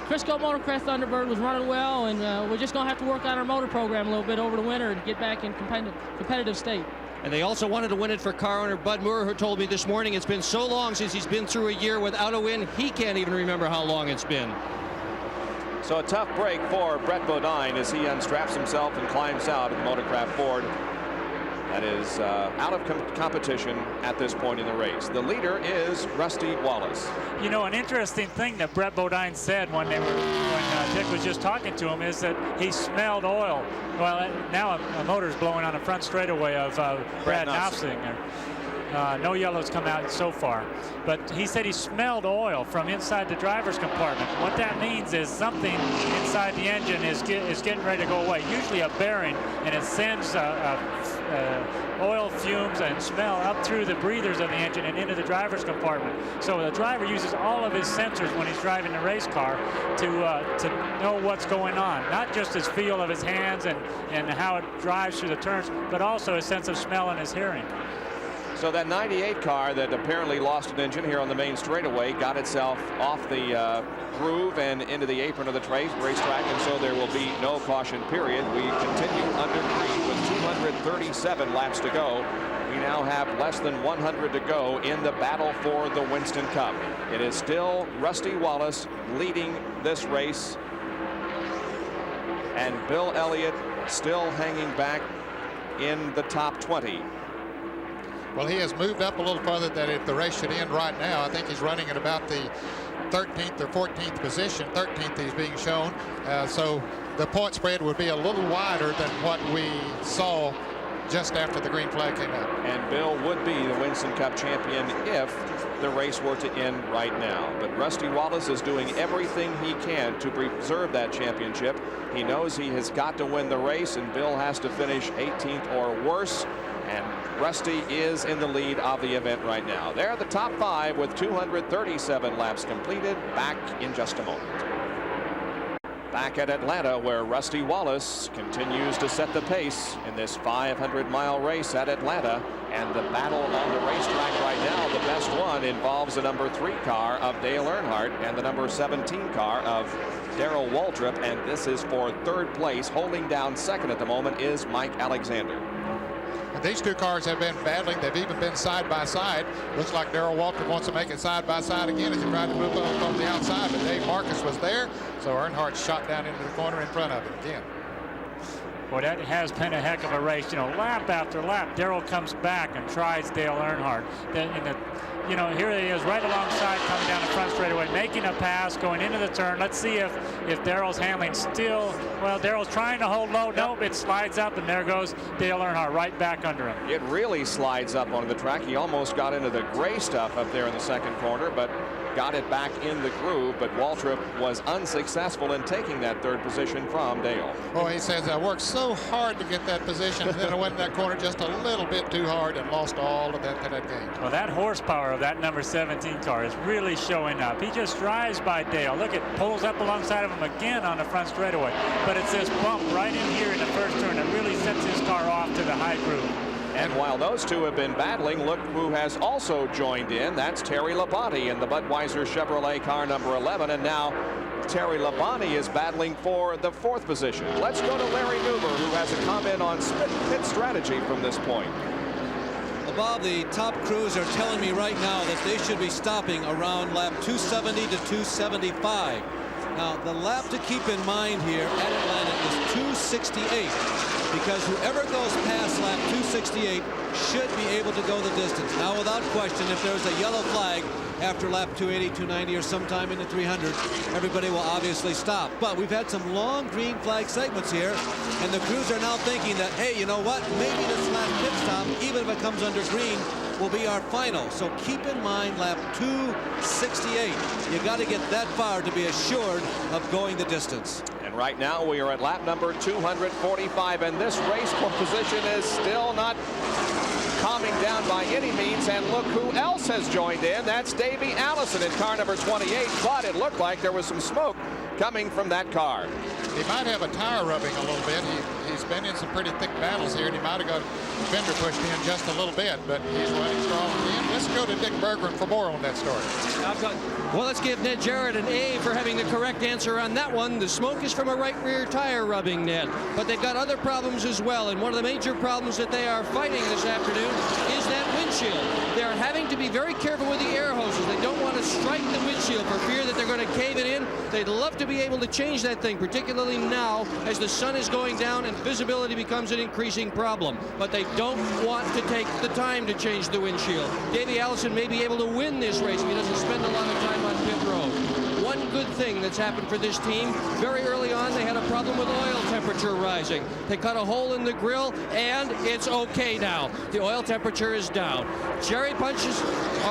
Crisco Motorcraft Thunderbird was running well, and we're just going to have to work on our motor program a little bit over the winter and get back in competitive state. And they also wanted to win it for car owner Bud Moore, who told me this morning it's been so long since he's been through a year without a win, he can't even remember how long it's been. So a tough break for Brett Bodine as he unstraps himself and climbs out of the Motorcraft Ford that is out of competition at this point in the race. The leader is Rusty Wallace. You know, an interesting thing that Brett Bodine said when Dick was just talking to him is that he smelled oil. Well, now a motor's blowing on the front straightaway of Brad Knopfsinger. No yellows come out so far, but he said he smelled oil from inside the driver's compartment. What that means is something inside the engine is getting ready to go away, usually a bearing, and it sends oil fumes and smell up through the breathers of the engine and into the driver's compartment. So the driver uses all of his sensors when he's driving the race car to know what's going on, not just his feel of his hands and how it drives through the turns, but also his sense of smell and his hearing. So that 98 car that apparently lost an engine here on the main straightaway got itself off the groove and into the apron of the racetrack, and so there will be no caution period. We continue under green with 237 laps to go. We now have less than 100 to go in the battle for the Winston Cup. It is still Rusty Wallace leading this race, and Bill Elliott still hanging back in the top 20. Well, he has moved up a little further than if the race should end right now. I think he's running at about the 13th or 14th position. 13th he's being shown. So the point spread would be a little wider than what we saw just after the green flag came out. And Bill would be the Winston Cup champion if the race were to end right now. But Rusty Wallace is doing everything he can to preserve that championship. He knows he has got to win the race, and Bill has to finish 18th or worse. And Rusty is in the lead of the event right now. They're the top 5 with 237 laps completed. Back in just a moment. Back at Atlanta, where Rusty Wallace continues to set the pace in this 500-mile race at Atlanta. And the battle on the racetrack right now, the best one, involves the number 3 car of Dale Earnhardt and the number 17 car of Darrell Waltrip. And this is for 3rd place. Holding down 2nd at the moment is Mike Alexander. And these two cars have been battling. They've even been side by side. Looks like Darrell Waltrip wants to make it side by side again as he tried to move up from the outside, but Dave Marcus was there, so Earnhardt shot down into the corner in front of him again. Well, that has been a heck of a race. You know, lap after lap, Darrell comes back and tries Dale Earnhardt. You know, here he is right alongside, coming down the front straightaway, making a pass, going into the turn. Let's see if Darrell's handling still. Well, Darrell's trying to hold low. Nope, it slides up, and there goes Dale Earnhardt right back under him. It really slides up onto the track. He almost got into the gray stuff up there in the 2nd corner, but got it back in the groove. But Waltrip was unsuccessful in taking that 3rd position from Dale. Oh, he says, I worked so hard to get that position, and then I went in that corner just a little bit too hard and lost all of that game. Well, that horsepower of that number 17 car is really showing up. He just drives by Dale. Look, it pulls up alongside of him again on the front straightaway. But it's this bump right in here in the 1st turn that really sets his car off to the high groove. And while those two have been battling, look who has also joined in. That's Terry Labonte in the Budweiser Chevrolet car number 11. And now Terry Labonte is battling for the 4th position. Let's go to Larry Newber, who has a comment on pit strategy from this point. Bob, the top crews are telling me right now that they should be stopping around lap 270 to 275. Now, the lap to keep in mind here at Atlanta is 268, because whoever goes past lap 268 should be able to go the distance. Now, without question, if there's a yellow flag after lap 280, 290, or sometime in the 300, everybody will obviously stop. But we've had some long green flag segments here, and the crews are now thinking that, hey, you know what? Maybe this last pit stop, even if it comes under green, will be our final. So keep in mind lap 268. You got to get that far to be assured of going the distance. And right now we are at lap number 245, and this race position is still not calming down by any means. And look who else has joined in. That's Davey Allison in car number 28, but it looked like there was some smoke coming from that car. He might have a tire rubbing a little bit. He He's been in some pretty thick battles here, and he might have got fender pushed in just a little bit, but he's running strong again. Let's go to Dick Bergeron for more on that story. Well, let's give Ned Jarrett an A for having the correct answer on that one. The smoke is from a right rear tire rubbing, Ned. But they've got other problems as well, and one of the major problems that they are fighting this afternoon is that windshield. They're having to be very careful with the air hoses. They don't want to strike the windshield for fear that they're going to cave it in. They'd love to be able to change that thing, particularly now as the sun is going down and visibility becomes an increasing problem. But they don't want to take the time to change the windshield. Davey Allison may be able to win this race if he doesn't spend a lot of time on pit road. One good thing that's happened for this team, very early on they had a problem with oil temperature rising. They cut a hole in the grill and it's okay now. The oil temperature is down. Jerry Punches,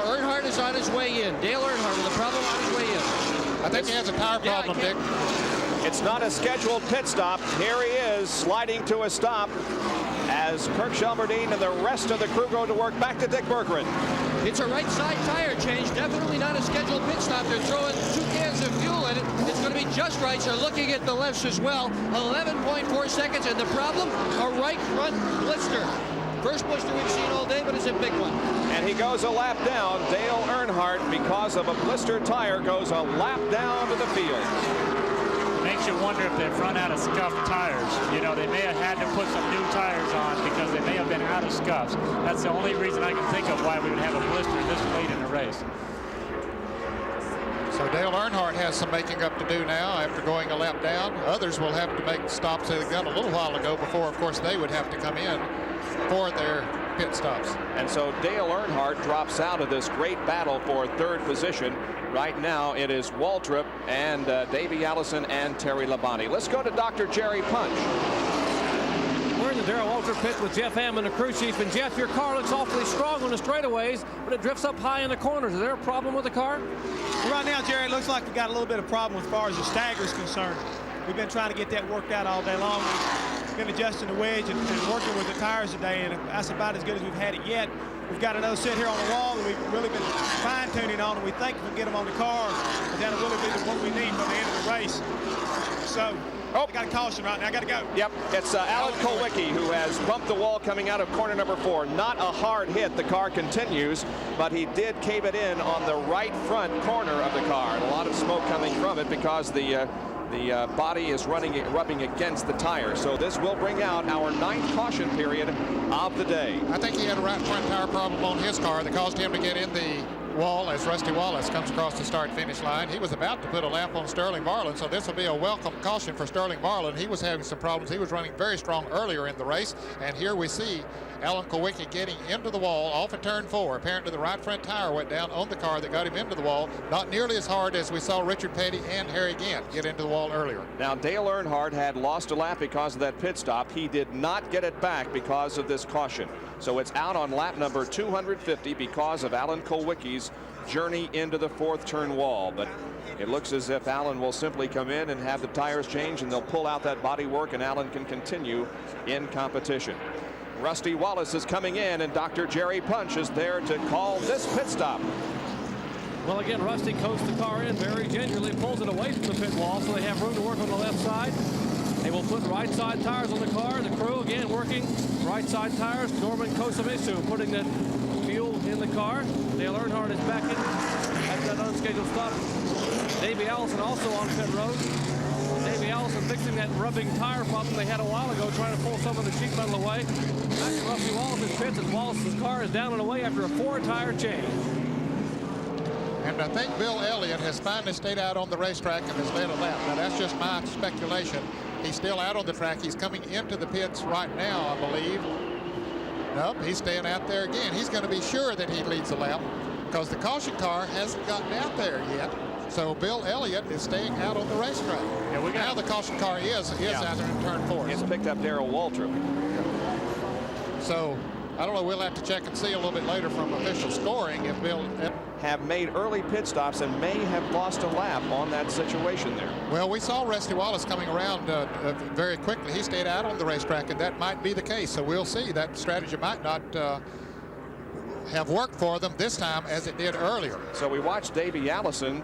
Earnhardt is on his way in. Dale Earnhardt with a problem on his way in. I think he has a tire problem, Dick. It's not a scheduled pit stop. Here he is sliding to a stop as Kirk Shelmerdine and the rest of the crew go to work. Back to Dick Bergeron. It's a right side tire change, definitely not a scheduled pit stop. They're throwing 2 cans of fuel in it. It's going to be just right. They're looking at the lefts as well. 11.4 seconds, and the problem, a right front blister. First blister we've seen all day, but it's a big one. And he goes a lap down. Dale Earnhardt, because of a blister tire, goes a lap down to the field. Makes you wonder if they've run out of scuffed tires. You know, they may have had to put some new tires on because they may have been out of scuffs. That's the only reason I can think of why we would have a blister this late in the race. So Dale Earnhardt has some making up to do now after going a lap down. Others will have to make stops that they got a little while ago before, of course, they would have to come in for their pit stops. And so Dale Earnhardt drops out of this great battle for third position. Right now it is Waltrip and Davey Allison and Terry Labonte. Let's go to Dr. Jerry Punch. We're in the Darrell Waltrip pit with Jeff Hammond, the crew chief. And Jeff, your car looks awfully strong on the straightaways, but it drifts up high in the corners. Is there a problem with the car? Well, right now, Jerry, it looks like we've got a little bit of problem as far as the stagger is concerned. We've been trying to get that worked out all day long. We've been adjusting the wedge and working with the tires today, and that's about as good as we've had it yet. We've got another set here on the wall that we've really been fine-tuning on, and we think we can get them on the car, but that'll really be what we need for the end of the race. So, we got a caution right now. I got to go. Yep, it's Alan Kulwicki who has bumped the wall coming out of corner number 4. Not a hard hit. The car continues, but he did cave it in on the right front corner of the car. And a lot of smoke coming from it because the body is rubbing against the tire. So this will bring out our 9th caution period of the day. I think he had a right front tire problem on his car that caused him to get in the wall as Rusty Wallace comes across the start-finish line. He was about to put a lap on Sterling Marlin, so this will be a welcome caution for Sterling Marlin. He was having some problems. He was running very strong earlier in the race, and here we see Alan Kulwicki getting into the wall off of turn 4. Apparently the right front tire went down on the car that got him into the wall. Not nearly as hard as we saw Richard Petty and Harry Gant get into the wall earlier. Now Dale Earnhardt had lost a lap because of that pit stop. He did not get it back because of this caution. So it's out on lap number 250 because of Alan Kulwicki's journey into the 4th turn wall. But it looks as if Alan will simply come in and have the tires changed, and they'll pull out that body work, and Alan can continue in competition. Rusty Wallace is coming in, and Dr. Jerry Punch is there to call this pit stop. Well, again, Rusty coasts the car in very gingerly, pulls it away from the pit wall so they have room to work on the left side. They will put right side tires on the car. The crew again working right side tires. Norman Kosamisu putting the fuel in the car. Dale Earnhardt is back in after that unscheduled stop. Davey Allison also on pit road. Davey Allison fixing that rubbing tire problem they had a while ago, trying to pull some of the sheet metal away. Back to Rusty Wallace's pits as Wallace's car is down and away after a 4-tire change. And I think Bill Elliott has finally stayed out on the racetrack and has led a lap. Now that's just my speculation. He's still out on the track. He's coming into the pits right now, I believe. Nope, he's staying out there again. He's going to be sure that he leads a lap because the caution car hasn't gotten out there yet. So Bill Elliott is staying out on the racetrack. Yeah, now the caution car is out there in turn 4. It's picked up Darrell Waltrip. So I don't know. We'll have to check and see a little bit later from official scoring if Bill have made early pit stops and may have lost a lap on that situation there. Well, we saw Rusty Wallace coming around very quickly. He stayed out on the racetrack, and that might be the case. So we'll see. That strategy might not have worked for them this time as it did earlier. So we watched Davey Allison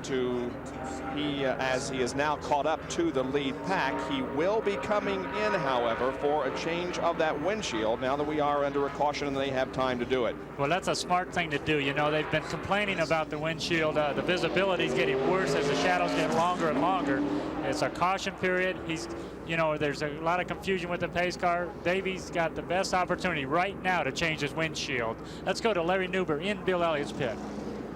as he is now caught up to the lead pack. He will be coming in, however, for a change of that windshield now that we are under a caution and they have time to do it. Well, that's a smart thing to do. You know, they've been complaining about the windshield. The visibility is getting worse as the shadows get longer and longer. It's a caution period. There's a lot of confusion with the pace car. Davey's got the best opportunity right now to change his windshield. Let's go to Larry Newber in Bill Elliott's pit.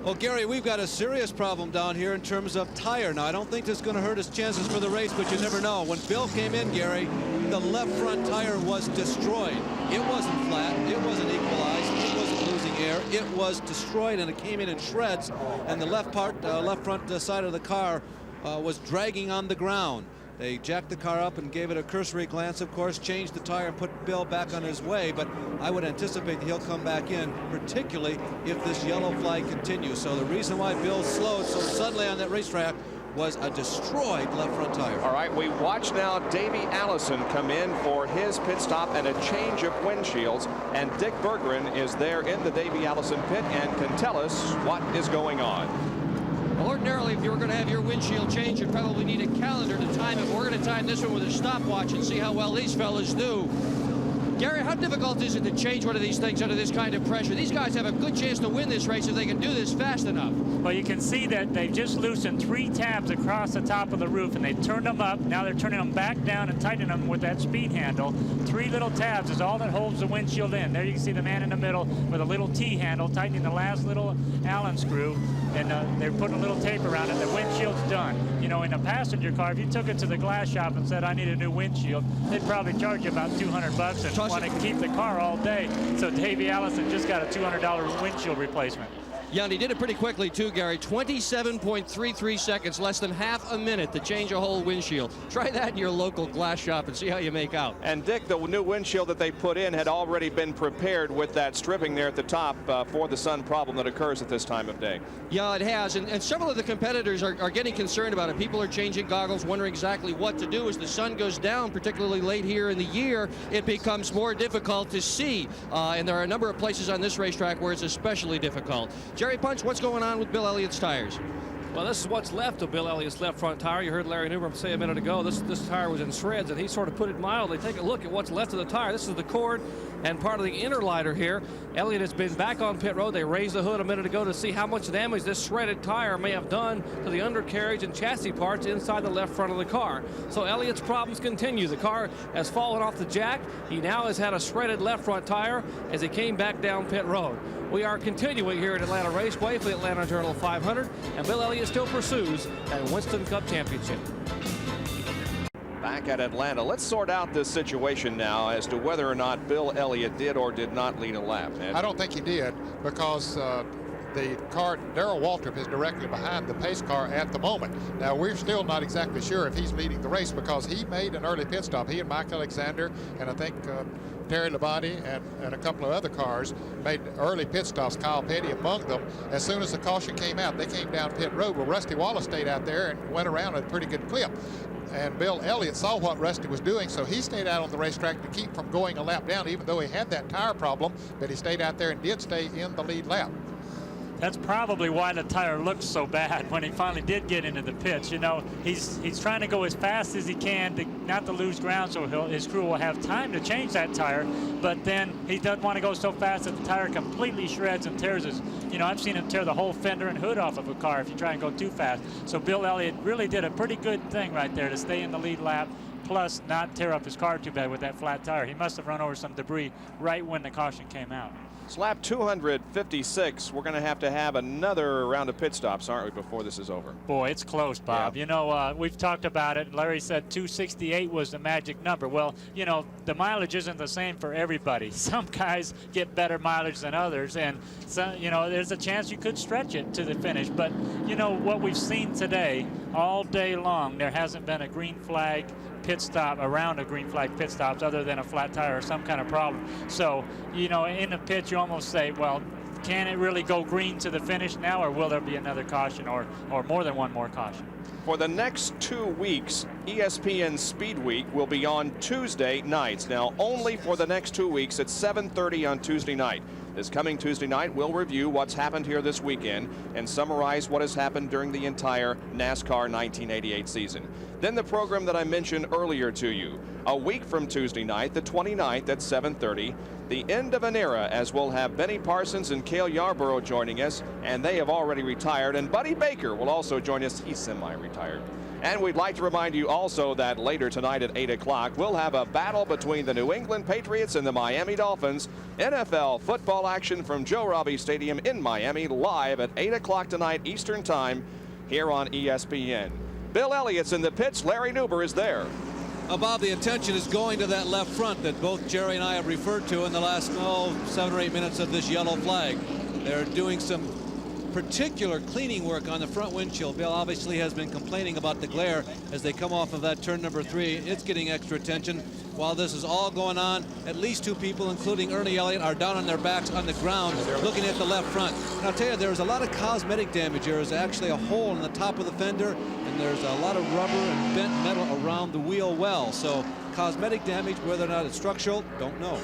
Well, Gary, we've got a serious problem down here in terms of tire. Now, I don't think this is going to hurt his chances for the race, but you never know. When Bill came in, Gary, the left front tire was destroyed. It wasn't flat. It wasn't equalized. It wasn't losing air. It was destroyed, and it came in shreds. And the left front side of the car was dragging on the ground. They jacked the car up and gave it a cursory glance, of course, changed the tire and put Bill back on his way, but I would anticipate that he'll come back in, particularly if this yellow flag continues. So the reason why Bill slowed so suddenly on that racetrack was a destroyed left front tire. All right, we watch now Davey Allison come in for his pit stop and a change of windshields, and Dick Berggren is there in the Davey Allison pit and can tell us what is going on. Well, ordinarily, if you were going to have your windshield change, you'd probably need a calendar to time it. We're going to time this one with a stopwatch and see how well these fellas do. Gary, how difficult is it to change one of these things under this kind of pressure? These guys have a good chance to win this race if they can do this fast enough. Well, you can see that they've just loosened 3 tabs across the top of the roof, and they've turned them up. Now they're turning them back down and tightening them with that speed handle. 3 little tabs is all that holds the windshield in. There you can see the man in the middle with a little T handle tightening the last little Allen screw, and they're putting a little tape around it. The windshield's done. You know, in a passenger car, if you took it to the glass shop and said, I need a new windshield, they'd probably charge you about $200 and want to keep the car all day. So Davey Allison just got a $200 windshield replacement. Yeah, and he did it pretty quickly too, Gary. 27.33 seconds, less than half a minute to change a whole windshield. Try that in your local glass shop and see how you make out. And Dick, the new windshield that they put in had already been prepared with that stripping there at the top for the sun problem that occurs at this time of day. Yeah, it has, and several of the competitors are getting concerned about it. People are changing goggles, wondering exactly what to do. As the sun goes down, particularly late here in the year, it becomes more difficult to see, and there are a number of places on this racetrack where it's especially difficult. Jerry Punch, what's going on with Bill Elliott's tires? Well, this is what's left of Bill Elliott's left front tire. You heard Larry Newber say a minute ago this tire was in shreds, and he sort of put it mildly. Take a look at what's left of the tire. This is the cord and part of the inner liner here. Elliott has been back on pit road. They raised the hood a minute ago to see how much damage this shredded tire may have done to the undercarriage and chassis parts inside the left front of the car. So Elliott's problems continue. The car has fallen off the jack. He now has had a shredded left front tire as he came back down pit road. We are continuing here at Atlanta Raceway for the Atlanta Journal 500, and Bill Elliott still pursues that Winston Cup Championship. Back at Atlanta, let's sort out this situation now as to whether or not Bill Elliott did or did not lead a lap. I don't think he did, because the car, Darrell Waltrip, is directly behind the pace car at the moment. Now, we're still not exactly sure if he's leading the race, because he made an early pit stop. He and Mike Alexander, and I think Terry Labonte and a couple of other cars made early pit stops, Kyle Petty among them. As soon as the caution came out, they came down pit road. Well, Rusty Wallace stayed out there and went around at a pretty good clip. And Bill Elliott saw what Rusty was doing, so he stayed out on the racetrack to keep from going a lap down, even though he had that tire problem, but he stayed out there and did stay in the lead lap. That's probably why the tire looked so bad when he finally did get into the pits. You know, he's trying to go as fast as he can to not to lose ground, so his crew will have time to change that tire. But then he doesn't want to go so fast that the tire completely shreds and tears his. You know, I've seen him tear the whole fender and hood off of a car if you try and go too fast. So Bill Elliott really did a pretty good thing right there to stay in the lead lap, plus not tear up his car too bad with that flat tire. He must have run over some debris right when the caution came out. It's lap 256. We're going to have another round of pit stops, aren't we, before this is over? Boy, it's close, Bob. Yeah. You know, we've talked about it. Larry said 268 was the magic number. Well, you know, the mileage isn't the same for everybody. Some guys get better mileage than others, and so, you know, there's a chance you could stretch it to the finish. But, you know, what we've seen today, all day long, there hasn't been a green flag pit stop, around a green flag pit stops, other than a flat tire or some kind of problem. So, you know, in the pit, you almost say, well, can it really go green to the finish now, or will there be another caution or more than one more caution? For the next 2 weeks, ESPN Speed Week will be on Tuesday nights. Now, only for the next 2 weeks at 7:30 on Tuesday night. This coming Tuesday night, we'll review what's happened here this weekend and summarize what has happened during the entire NASCAR 1988 season. Then the program that I mentioned earlier to you. A week from Tuesday night, the 29th at 7:30, the end of an era, as we'll have Benny Parsons and Cale Yarborough joining us, and they have already retired, and Buddy Baker will also join us. He's semi-retired. And we'd like to remind you also that later tonight at 8 o'clock, we'll have a battle between the New England Patriots and the Miami Dolphins. NFL football action from Joe Robbie Stadium in Miami, live at 8 o'clock tonight Eastern Time here on ESPN. Bill Elliott's in the pits. Larry Nuber is there. Bob, the attention is going to that left front that both Jerry and I have referred to in the last 7 or 8 minutes of this yellow flag. They're doing some particular cleaning work on the front windshield. Bill obviously has been complaining about the glare as they come off of that turn number 3. It's getting extra attention. While this is all going on, at least 2 people, including Ernie Elliott, are down on their backs on the ground looking at the left front. And I'll tell you, there's a lot of cosmetic damage. There's actually a hole in the top of the fender, and there's a lot of rubber and bent metal around the wheel well. So cosmetic damage, whether or not it's structural, don't know.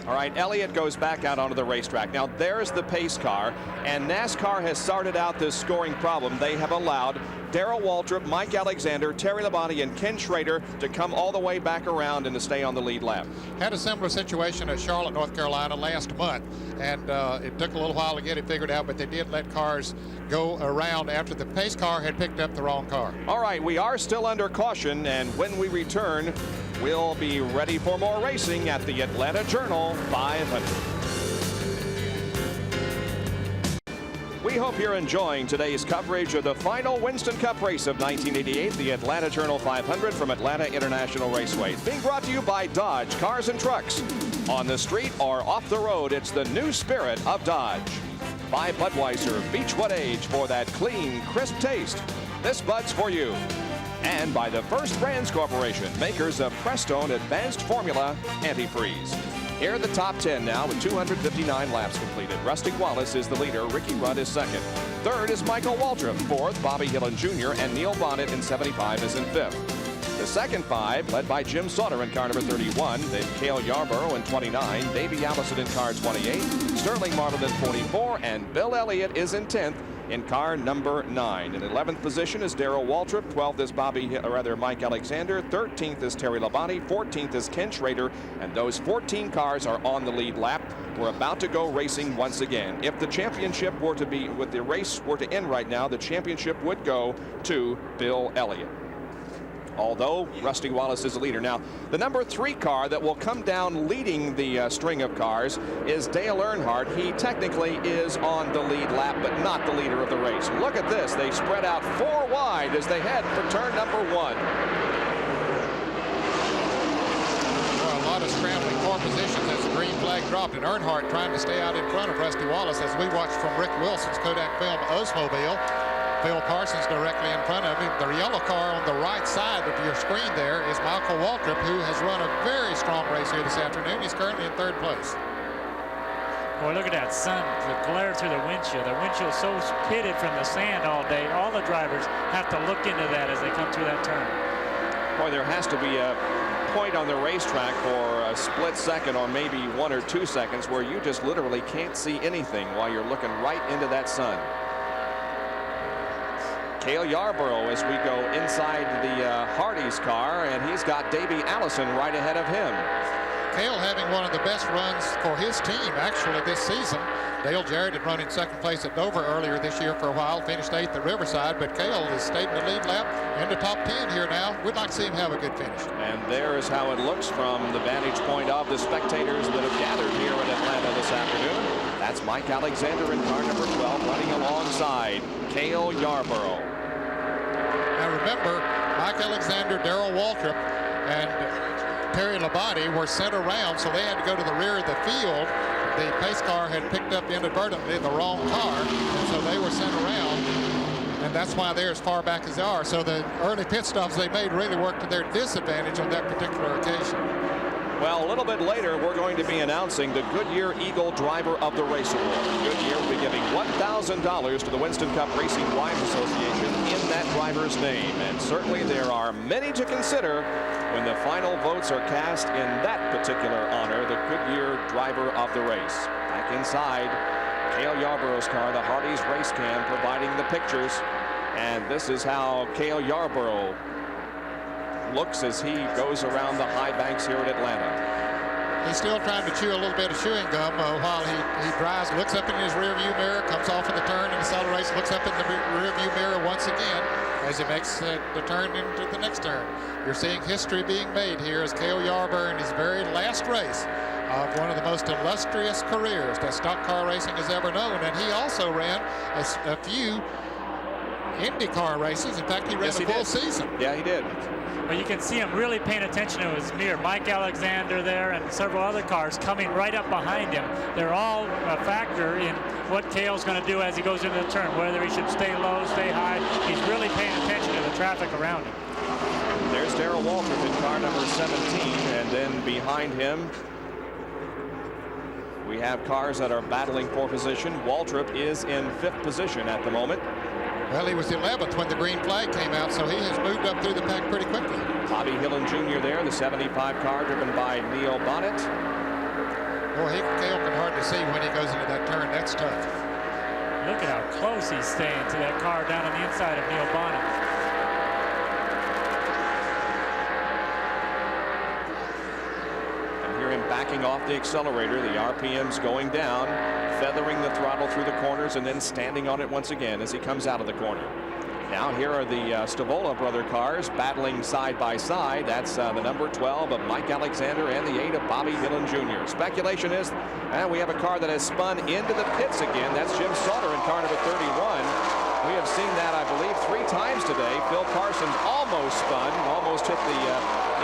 All right, Elliott goes back out onto the racetrack. Now, there's the pace car, and NASCAR has started out this scoring problem. They have allowed Darrell Waltrip, Mike Alexander, Terry Labonte, and Ken Schrader to come all the way back around and to stay on the lead lap. Had a similar situation at Charlotte, North Carolina last month, and it took a little while to get it figured out, but they did let cars go around after the pace car had picked up the wrong car. All right, we are still under caution, and when we return, we'll be ready for more racing at the Atlanta Journal 500. We hope you're enjoying today's coverage of the final Winston Cup race of 1988, the Atlanta Journal 500 from Atlanta International Raceway. It's being brought to you by Dodge Cars and Trucks. On the street or off the road, it's the new spirit of Dodge. By Budweiser Beechwood Age for that clean, crisp taste. This Bud's for you. And by the First Brands Corporation, makers of Prestone Advanced Formula Antifreeze. Here are the top 10 now with 259 laps completed. Rusty Wallace is the leader. Ricky Rudd is second. Third is Michael Waltrip. Fourth, Bobby Hillin Jr. and Neil Bonnet in 75 is in fifth. The second 5, led by Jim Sauter in car number 31, then Cale Yarborough in 29, Davey Allison in car 28, Sterling Marlin in 44, and Bill Elliott is in 10th in car number 9. In 11th position is Darrell Waltrip. 12th is Mike Alexander. 13th is Terry Labonte. 14th is Ken Schrader. And those 14 cars are on the lead lap. We're about to go racing once again. If the championship were to be, with the race were to end right now, the championship would go to Bill Elliott, although Rusty Wallace is the leader. Now, the number 3 car that will come down leading the string of cars is Dale Earnhardt. He technically is on the lead lap, but not the leader of the race. Look at this. They spread out 4 wide as they head for turn number 1. Well, a lot of scrambling for positions as the green flag dropped, and Earnhardt trying to stay out in front of Rusty Wallace as we watched from Rick Wilson's Kodak film Oldsmobile. Phil Parsons directly in front of him. The yellow car on the right side of your screen there is Michael Waltrip, who has run a very strong race here this afternoon. He's currently in 3rd place. Boy, look at that sun, the glare through the windshield. The windshield's so pitted from the sand all day. All the drivers have to look into that as they come through that turn. Boy, there has to be a point on the racetrack for a split second or maybe 1 or 2 seconds where you just literally can't see anything while you're looking right into that sun. Cale Yarborough as we go inside the Hardy's car, and he's got Davey Allison right ahead of him. Cale having one of the best runs for his team actually this season. Dale Jarrett had run in 2nd place at Dover earlier this year for a while, finished 8th at Riverside, but Cale has stayed in the lead lap in the top 10 here now. We'd like to see him have a good finish. And there is how it looks from the vantage point of the spectators that have gathered here in Atlanta this afternoon. That's Mike Alexander in car number 12 running alongside Cale Yarborough. Now remember, Mike Alexander, Darrell Waltrip, and Terry Labonte were sent around, so they had to go to the rear of the field. The pace car had picked up inadvertently the wrong car, and so they were sent around, and that's why they're as far back as they are. So the early pit stops they made really worked to their disadvantage on that particular occasion. Well, a little bit later, we're going to be announcing the Goodyear Eagle Driver of the Race Award. Goodyear will be giving $1,000 to the Winston Cup Racing Wives Association in that driver's name. And certainly there are many to consider when the final votes are cast in that particular honor, the Goodyear Driver of the Race. Back back inside Cale Yarborough's car, the Hardee's race cam providing the pictures. And this is how Cale Yarborough looks as he goes around the high banks here at Atlanta. He's still trying to chew a little bit of chewing gum while he drives, looks up in his rearview mirror, comes off in the turn and accelerates, looks up in the rearview mirror once again as he makes the turn into the next turn. You're seeing history being made here as Cale Yarborough in his very last race of one of the most illustrious careers that stock car racing has ever known. And he also ran a few IndyCar races. In fact, he ran a full season. Yeah, he did. But you can see him really paying attention to his mirror. Mike Alexander there and several other cars coming right up behind him. They're all a factor in what Cale's going to do as he goes into the turn, whether he should stay low, stay high. He's really paying attention to the traffic around him. There's Darrell Waltrip in car number 17, and then behind him we have cars that are battling for position. Waltrip is in 5th position at the moment. Well, he was 11th when the green flag came out, so he has moved up through the pack pretty quickly. Bobby Hillin Jr. there, the 75 car driven by Neil Bonnet. Boy, Cale can hardly see when he goes into that turn. That's tough. Look at how close he's staying to that car down on the inside of Neil Bonnet. Backing off the accelerator, the RPMs going down, feathering the throttle through the corners, and then standing on it once again as he comes out of the corner. Now here are the Stavola brother cars battling side by side. That's the number 12 of Mike Alexander and the 8 of Bobby Hillin Jr. Speculation is, we have a car that has spun into the pits again. That's Jim Sauter in car number 31. We have seen that, I believe, 3 times today. Phil Parsons almost spun, almost hit the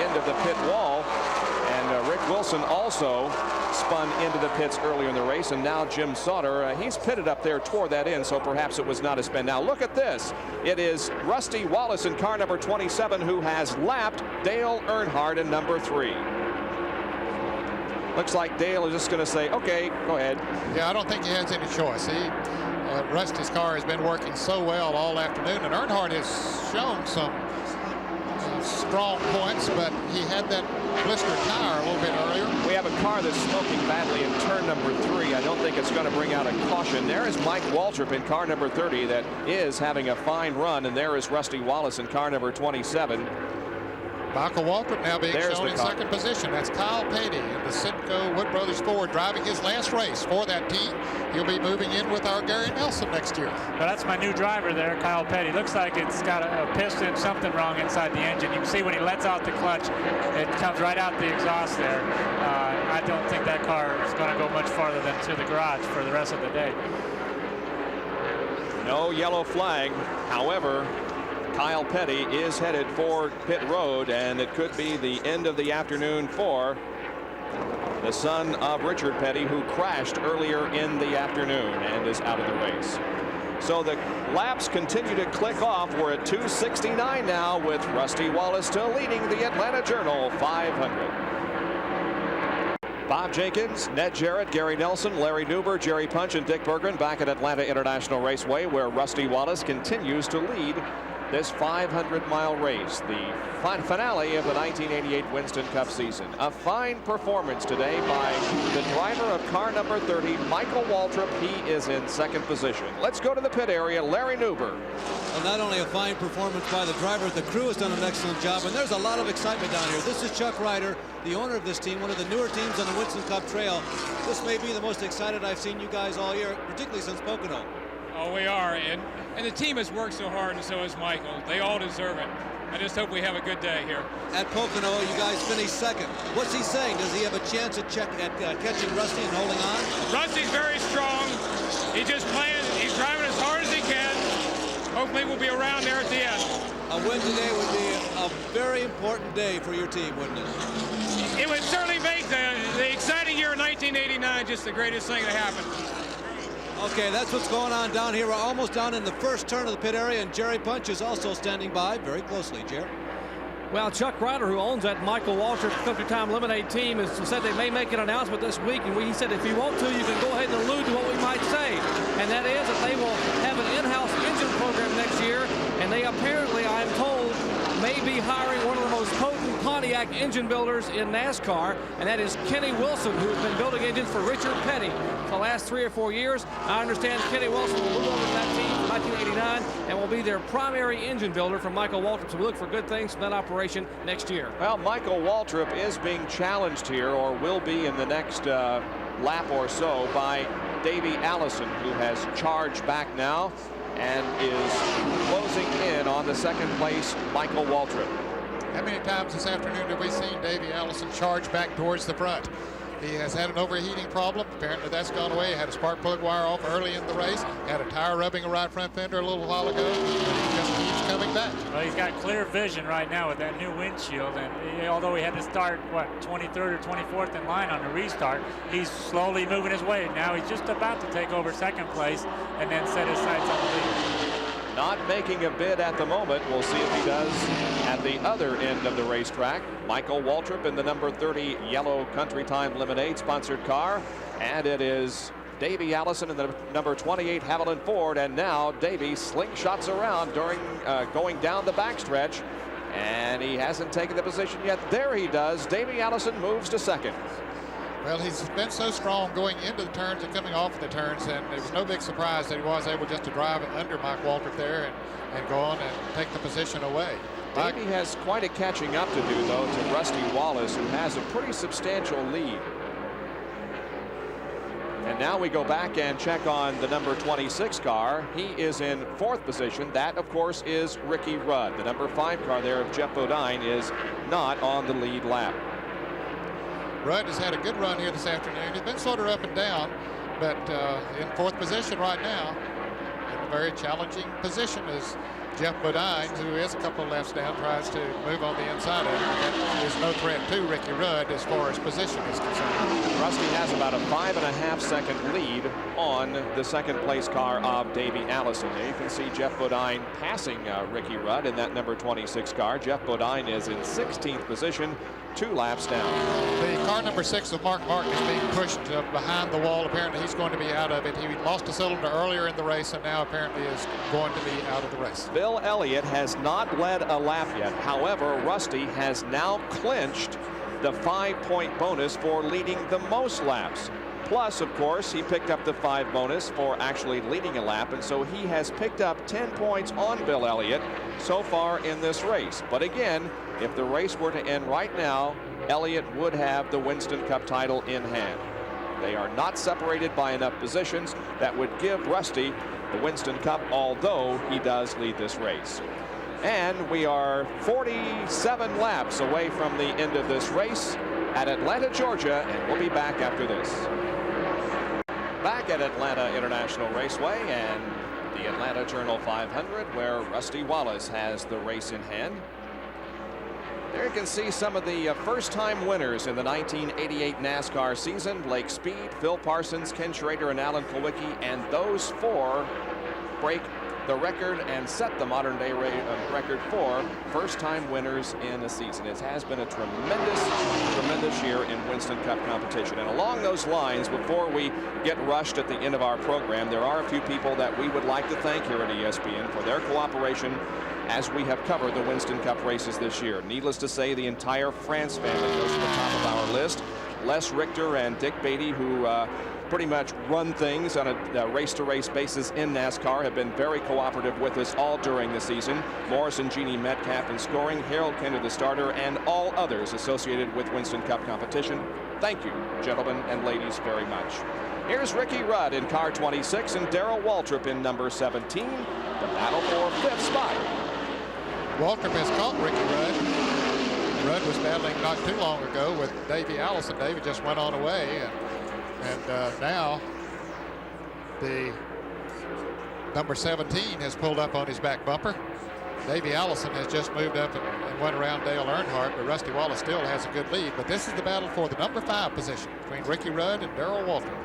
end of the pit wall. And Rick Wilson also spun into the pits earlier in the race, and now Jim Sauter, he's pitted up there toward that end, so perhaps it was not a spin. Now look at this. It is Rusty Wallace in car number 27 who has lapped Dale Earnhardt in number 3. Looks like Dale is just going to say, okay, go ahead. Yeah, I don't think he has any choice. Rusty's car has been working so well all afternoon, and Earnhardt has shown some strong points, but he had that blistered tire a little bit earlier. We have a car that's smoking badly in turn number 3. I don't think it's going to bring out a caution. There is Mike Waltrip in car number 30 that is having a fine run, and there is Rusty Wallace in car number 27. Michael Waltrip now being shown in 2nd position. That's Kyle Petty in the Citgo Wood Brothers Ford driving his last race for that team. He'll be moving in with our Gary Nelson next year. Well, that's my new driver there, Kyle Petty. Looks like it's got a piston, something wrong inside the engine. You can see when he lets out the clutch, it comes right out the exhaust there. I don't think that car is going to go much farther than to the garage for the rest of the day. No yellow flag. However, Kyle Petty is headed for pit road, and it could be the end of the afternoon for the son of Richard Petty, who crashed earlier in the afternoon and is out of the race. So the laps continue to click off. We're at 2:69 now with Rusty Wallace still leading the Atlanta Journal 500. Bob Jenkins, Ned Jarrett, Gary Nelson, Larry Nuber, Jerry Punch, and Dick Berggren back at Atlanta International Raceway, where Rusty Wallace continues to lead this 500-mile race, the finale of the 1988 Winston Cup season. A fine performance today by the driver of car number 30, Michael Waltrip. He is in 2nd position. Let's go to the pit area. Larry Nuber. Well, not only a fine performance by the driver, the crew has done an excellent job, and there's a lot of excitement down here. This is Chuck Ryder, the owner of this team, one of the newer teams on the Winston Cup Trail. This may be the most excited I've seen you guys all year, particularly since Pocono. Oh, we are, and the team has worked so hard, and so has Michael. They all deserve it. I just hope we have a good day here. At Pocono, you guys finished 2nd. What's he saying? Does he have a chance at catching Rusty and holding on? Rusty's very strong. He just playing. He's driving as hard as he can. Hopefully, we'll be around there at the end. A win today would be a very important day for your team, wouldn't it? It would certainly make the exciting year of 1989 just the greatest thing that happened. Okay, that's what's going on down here. We're almost down in the first turn of the pit area, and Jerry Punch is also standing by very closely. Jerry? Well, Chuck Ryder, who owns that Michael Waltrip Country Time Lemonade team, has said they may make an announcement this week, and he said if you want to, you can go ahead and allude to what we might say, and that is that they will have an in-house engine program next year, and they apparently, I'm told, may be hiring one of the most potent Pontiac engine builders in NASCAR, and that is Kenny Wilson, who has been building engines for Richard Petty for the last 3 or 4 years. I understand Kenny Wilson will move over to that team in 1989 and will be their primary engine builder for Michael Waltrip. So we look for good things from that operation next year. Well, Michael Waltrip is being challenged here, or will be in the next lap or so, by Davey Allison, who has charged back now and is closing in on the second place Michael Waltrip. How many times this afternoon have we seen Davey Allison charge back towards the front? He has had an overheating problem. Apparently that's gone away. He had a spark plug wire off early in the race. Had a tire rubbing a right front fender a little while ago. But he just keeps coming back. Well, he's got clear vision right now with that new windshield. And although he had to start, 23rd or 24th in line on the restart, he's slowly moving his way. Now he's just about to take over second place and then set his sights on the lead. Not making a bid at the moment. We'll see if he does at the other end of the racetrack. Michael Waltrip in the number 30 yellow Country Time Lemonade sponsored car. And it is Davey Allison in the number 28 Havoline Ford. And now Davey slingshots around during going down the backstretch. And he hasn't taken the position yet. There he does. Davey Allison moves to second. Well, he's been so strong going into the turns and coming off the turns, and it was no big surprise that he was able just to drive under Mike Waltrip there and go on and take the position away. Davey has quite a catching up to do, though, to Rusty Wallace, who has a pretty substantial lead. And now we go back and check on the number 26 car. He is in 4th position. That, of course, is Ricky Rudd. The number 5 car there of Jeff Bodine is not on the lead lap. Rudd has had a good run here this afternoon. He's been sort of up and down, but in 4th position right now. In a very challenging position is Jeff Bodine, who is a couple of laps down, tries to move on the inside of him. That is no threat to Ricky Rudd as far as position is concerned. Rusty has about a 5.5 second lead on the second place car of Davey Allison. There you can see Jeff Bodine passing Ricky Rudd in that number 26 car. Jeff Bodine is in 16th position, 2 laps down. The car number 6 of Mark Martin is being pushed behind the wall. Apparently he's going to be out of it. He lost a cylinder earlier in the race and now apparently is going to be out of the race. Bill Elliott has not led a lap yet. However, Rusty has now clinched the 5-point bonus for leading the most laps. Plus, of course, he picked up the 5 bonus for actually leading a lap, and so he has picked up 10 points on Bill Elliott so far in this race. But again, if the race were to end right now, Elliott would have the Winston Cup title in hand. They are not separated by enough positions that would give Rusty the Winston Cup, although he does lead this race. And we are 47 laps away from the end of this race at Atlanta, Georgia, and we'll be back after this. Back at Atlanta International Raceway and the Atlanta Journal 500, where Rusty Wallace has the race in hand. There you can see some of the first-time winners in the 1988 NASCAR season. Blake Speed, Phil Parsons, Ken Schrader, and Alan Kulwicki. And those 4 break the record and set the modern-day record for first-time winners in a season. It has been a tremendous year in Winston Cup competition. And along those lines, before we get rushed at the end of our program, there are a few people that we would like to thank here at ESPN for their cooperation as we have covered the Winston Cup races this year. Needless to say, the entire France family goes to the top of our list. Les Richter and Dick Beatty, who pretty much run things on a race-to-race basis in NASCAR, have been very cooperative with us all during the season. Morris and Jeannie Metcalf in scoring, Harold Kenner the starter, and all others associated with Winston Cup competition. Thank you, gentlemen and ladies, very much. Here's Ricky Rudd in car 26 and Darrell Waltrip in number 17. The battle for 5th spot. Waltrip has caught Ricky Rudd. Rudd was battling not too long ago with Davey Allison. Davey just went on away, and now the number 17 has pulled up on his back bumper. Davey Allison has just moved up and went around Dale Earnhardt, but Rusty Wallace still has a good lead. But this is the battle for the number 5 position between Ricky Rudd and Darrell Waltrip.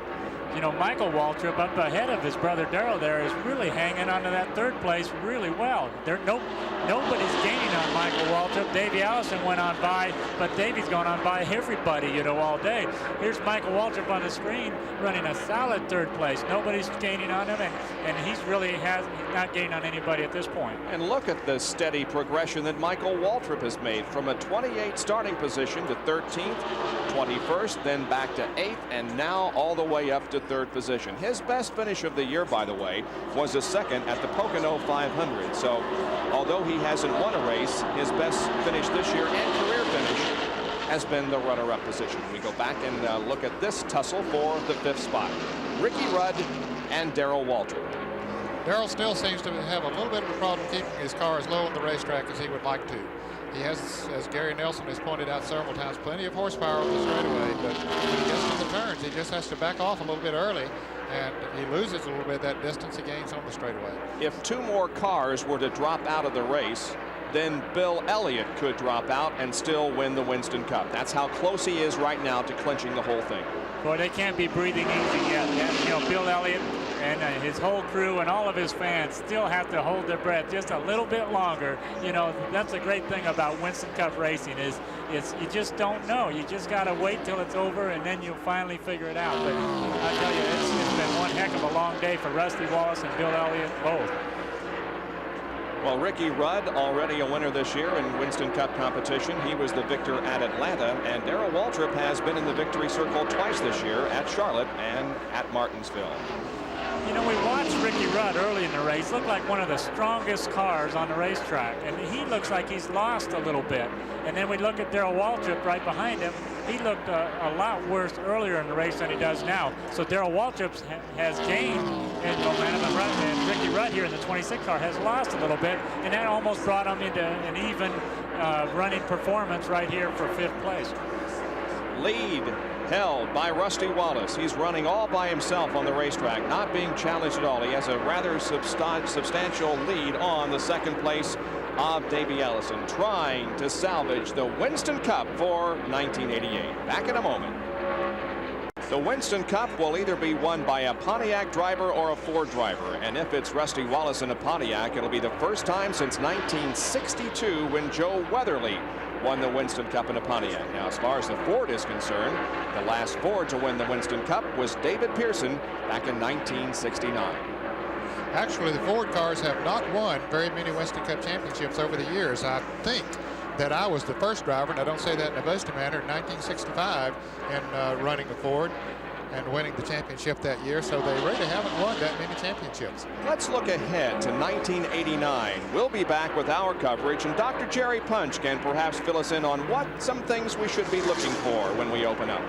you know, Michael Waltrip up ahead of his brother Darrell there is really hanging onto that third place really well. Nobody's gaining on Michael Waltrip. Davey Allison went on by, but Davey's going on by everybody, you know, all day. Here's Michael Waltrip on the screen running a solid third place. Nobody's gaining on him, and he's not gaining on anybody at this point. And look at the steady progression that Michael Waltrip has made from a 28 starting position to 13th, 21st, then back to 8th, and now all the way up to 3rd position. His best finish of the year, by the way, was a 2nd at the Pocono 500. So although he hasn't won a race, his best finish this year and career finish has been the runner-up position. We go back and look at this tussle for the 5th spot. Ricky Rudd and Darrell Waltrip. Darrell still seems to have a little bit of a problem keeping his car as low on the racetrack as he would like to. He has, as Gary Nelson has pointed out several times, plenty of horsepower on the straightaway, but when he gets to the turns, he just has to back off a little bit early, and he loses a little bit of that distance he gains on the straightaway. If 2 more cars were to drop out of the race, then Bill Elliott could drop out and still win the Winston Cup. That's how close he is right now to clinching the whole thing. Boy, they can't be breathing easy yet. And, you know, Bill Elliott and his whole crew and all of his fans still have to hold their breath just a little bit longer. You know, that's a great thing about Winston Cup racing is you just don't know. You just got to wait till it's over, and then you'll finally figure it out. But I tell you, it's been one heck of a long day for Rusty Wallace and Bill Elliott both. Well, Ricky Rudd, already a winner this year in Winston Cup competition. He was the victor at Atlanta, and Darrell Waltrip has been in the victory circle twice this year at Charlotte and at Martinsville. You know, we watched Ricky Rudd early in the race. Looked like one of the strongest cars on the racetrack, and he looks like he's lost a little bit. And then we look at Darrell Waltrip right behind him. He looked a lot worse earlier in the race than he does now. So Darrell Waltrip has gained in momentum, and Ricky Rudd here in the 26 car has lost a little bit, and that almost brought him into an even running performance right here for 5th place. Lead held by Rusty Wallace. He's running all by himself on the racetrack, not being challenged at all. He has a rather substantial lead on the 2nd place of Davey Allison, trying to salvage the Winston Cup for 1988. Back in a moment. The Winston Cup will either be won by a Pontiac driver or a Ford driver, and if it's Rusty Wallace in a Pontiac, it'll be the first time since 1962 when Joe Weatherly won the Winston Cup in a Pontiac. Now, as far as the Ford is concerned, the last Ford to win the Winston Cup was David Pearson back in 1969. Actually, the Ford cars have not won very many Winston Cup championships over the years. I think that I was the first driver, and I don't say that in a boasting manner, in 1965 in running a Ford and winning the championship that year, so they really haven't won that many championships. Let's look ahead to 1989. We'll be back with our coverage, and Dr. Jerry Punch can perhaps fill us in on what some things we should be looking for when we open up.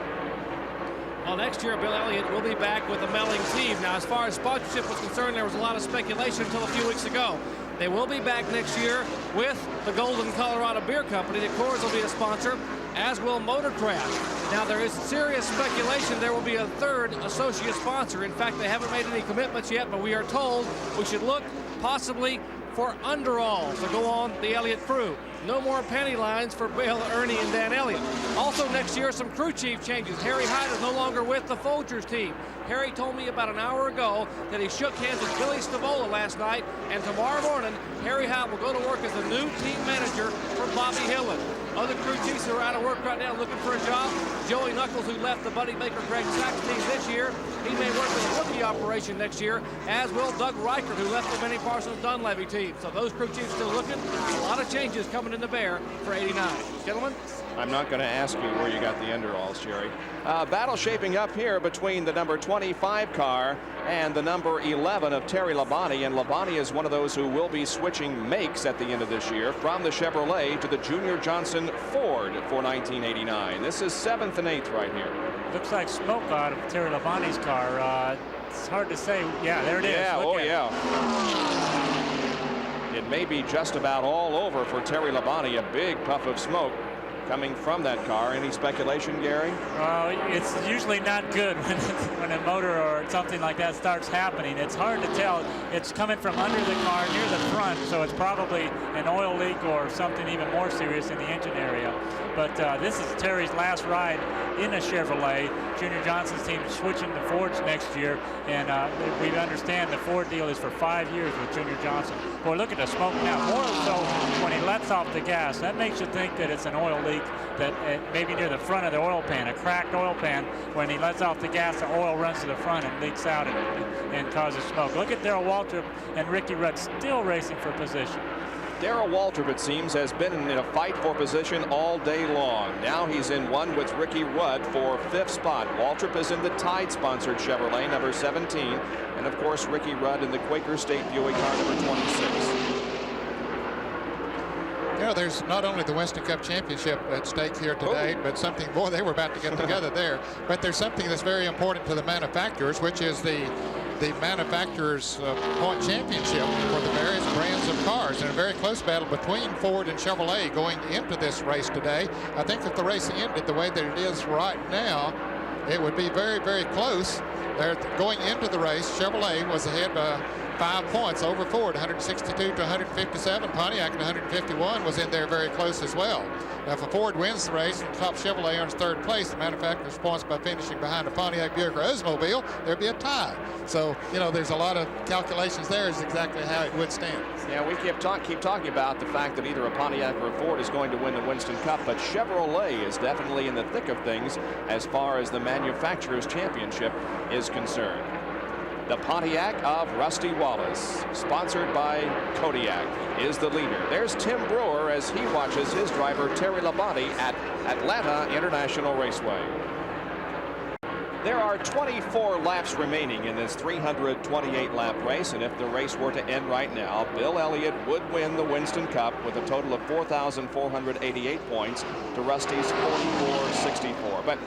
Well, next year, Bill Elliott will be back with the Melling team. Now, as far as sponsorship was concerned, there was a lot of speculation until a few weeks ago. They will be back next year with the Golden Colorado Beer Company. The Coors will be a sponsor, as will Motorcraft. Now, there is serious speculation there will be a 3rd associate sponsor. In fact, they haven't made any commitments yet, but we are told we should look possibly for underalls to go on the Elliott crew. No more penny lines for Bill, Ernie, and Dan Elliott. Also next year, some crew chief changes. Harry Hyde is no longer with the Folgers team. Harry told me about an hour ago that he shook hands with Billy Stavola last night, and tomorrow morning, Harry Hyde will go to work as the new team manager for Bobby Hillin. Other crew chiefs who are out of work right now looking for a job. Joey Knuckles, who left the Buddy Baker Greg Sachs team this year, he may work with the rookie operation next year, as will Doug Reichert, who left the Benny Parsons Dunleavy team. So those crew chiefs still looking. A lot of changes coming in the Bear for 89. Gentlemen? I'm not going to ask you where you got the underalls, Jerry. Battle shaping up here between the number 25 car and the number 11 of Terry Labonte, and Labonte is one of those who will be switching makes at the end of this year from the Chevrolet to the Junior Johnson Ford for 1989. This is 7th and 8th right here. Looks like smoke out of Terry Labonte's car. It's hard to say. Yeah, there it is. Yeah, Look yeah. It may be just about all over for Terry Labonte. A big puff of smoke coming from that car. Any speculation, Gary? It's usually not good when a motor or something like that starts happening. It's hard to tell. It's coming from under the car near the front, so it's probably an oil leak or something even more serious in the engine area. But this is Terry's last ride in a Chevrolet. Junior Johnson's team is switching to Fords next year, and we understand the Ford deal is for 5 years with Junior Johnson. Boy, look at the smoke now. More so when he lets off the gas. That makes you think that it's an oil leak, that maybe near the front of the oil pan, a cracked oil pan. When he lets off the gas, the oil runs to the front and leaks out and causes smoke. Look at Darrell Waltrip and Ricky Rudd still racing for position. Darrell Waltrip, it seems, has been in a fight for position all day long. Now he's in one with Ricky Rudd for 5th spot. Waltrip is in the Tide-sponsored Chevrolet, number 17. And, of course, Ricky Rudd in the Quaker State Buick car, number 26. You know, there's not only the Winston Cup Championship at stake here today, but something, boy, they were about to get together there. But there's something that's very important to the manufacturers, which is the manufacturers' point championship for the various brands of cars, in a very close battle between Ford and Chevrolet going into this race today. I think if the race ended the way that it is right now, it would be very, very close. They're going into the race, Chevrolet was ahead by 5 points over Ford, 162 to 157. Pontiac at 151 was in there very close as well. Now, if a Ford wins the race and top Chevrolet earns 3rd place, the manufacturer's points by finishing behind a Pontiac, Buick, or Oldsmobile, there'd be a tie. So, you know, there's a lot of calculations there is exactly how it would stand. Yeah, we keep talking about the fact that either a Pontiac or a Ford is going to win the Winston Cup, but Chevrolet is definitely in the thick of things as far as the manufacturer's championship is concerned. The Pontiac of Rusty Wallace, sponsored by Kodiak, is the leader. There's Tim Brewer as he watches his driver Terry Labonte at Atlanta International Raceway. There are 24 laps remaining in this 328-lap race, and if the race were to end right now, Bill Elliott would win the Winston Cup with a total of 4,488 points to Rusty's 4,464. But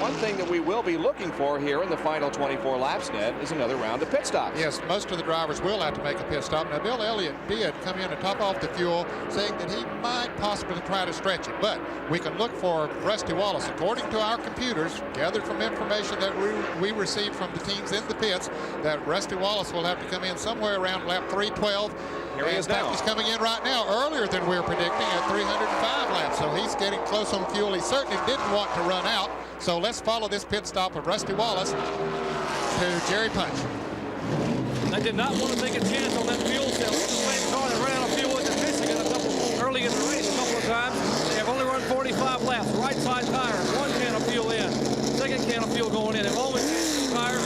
one thing that we will be looking for here in the final 24 laps, Ned, is another round of pit stops. Yes, most of the drivers will have to make a pit stop. Now, Bill Elliott did come in and top off the fuel, saying that he might possibly try to stretch it. But we can look for Rusty Wallace. According to our computers, gathered from information that we received from the teams in the pits, that Rusty Wallace will have to come in somewhere around lap 312. Here he is now. He's coming in right now, earlier than we were predicting, at 305 laps. So he's getting close on fuel. He certainly didn't want to run out. So let's follow this pit stop of Rusty Wallace to Jerry Punch. They did not want to take a chance on that fuel cell. It's the same car that ran out of fuel in Michigan early in the race a couple of times. They have only run 45 laps. Right side tire, 1 can of fuel in. Second can of fuel going in. They've always changed the tire.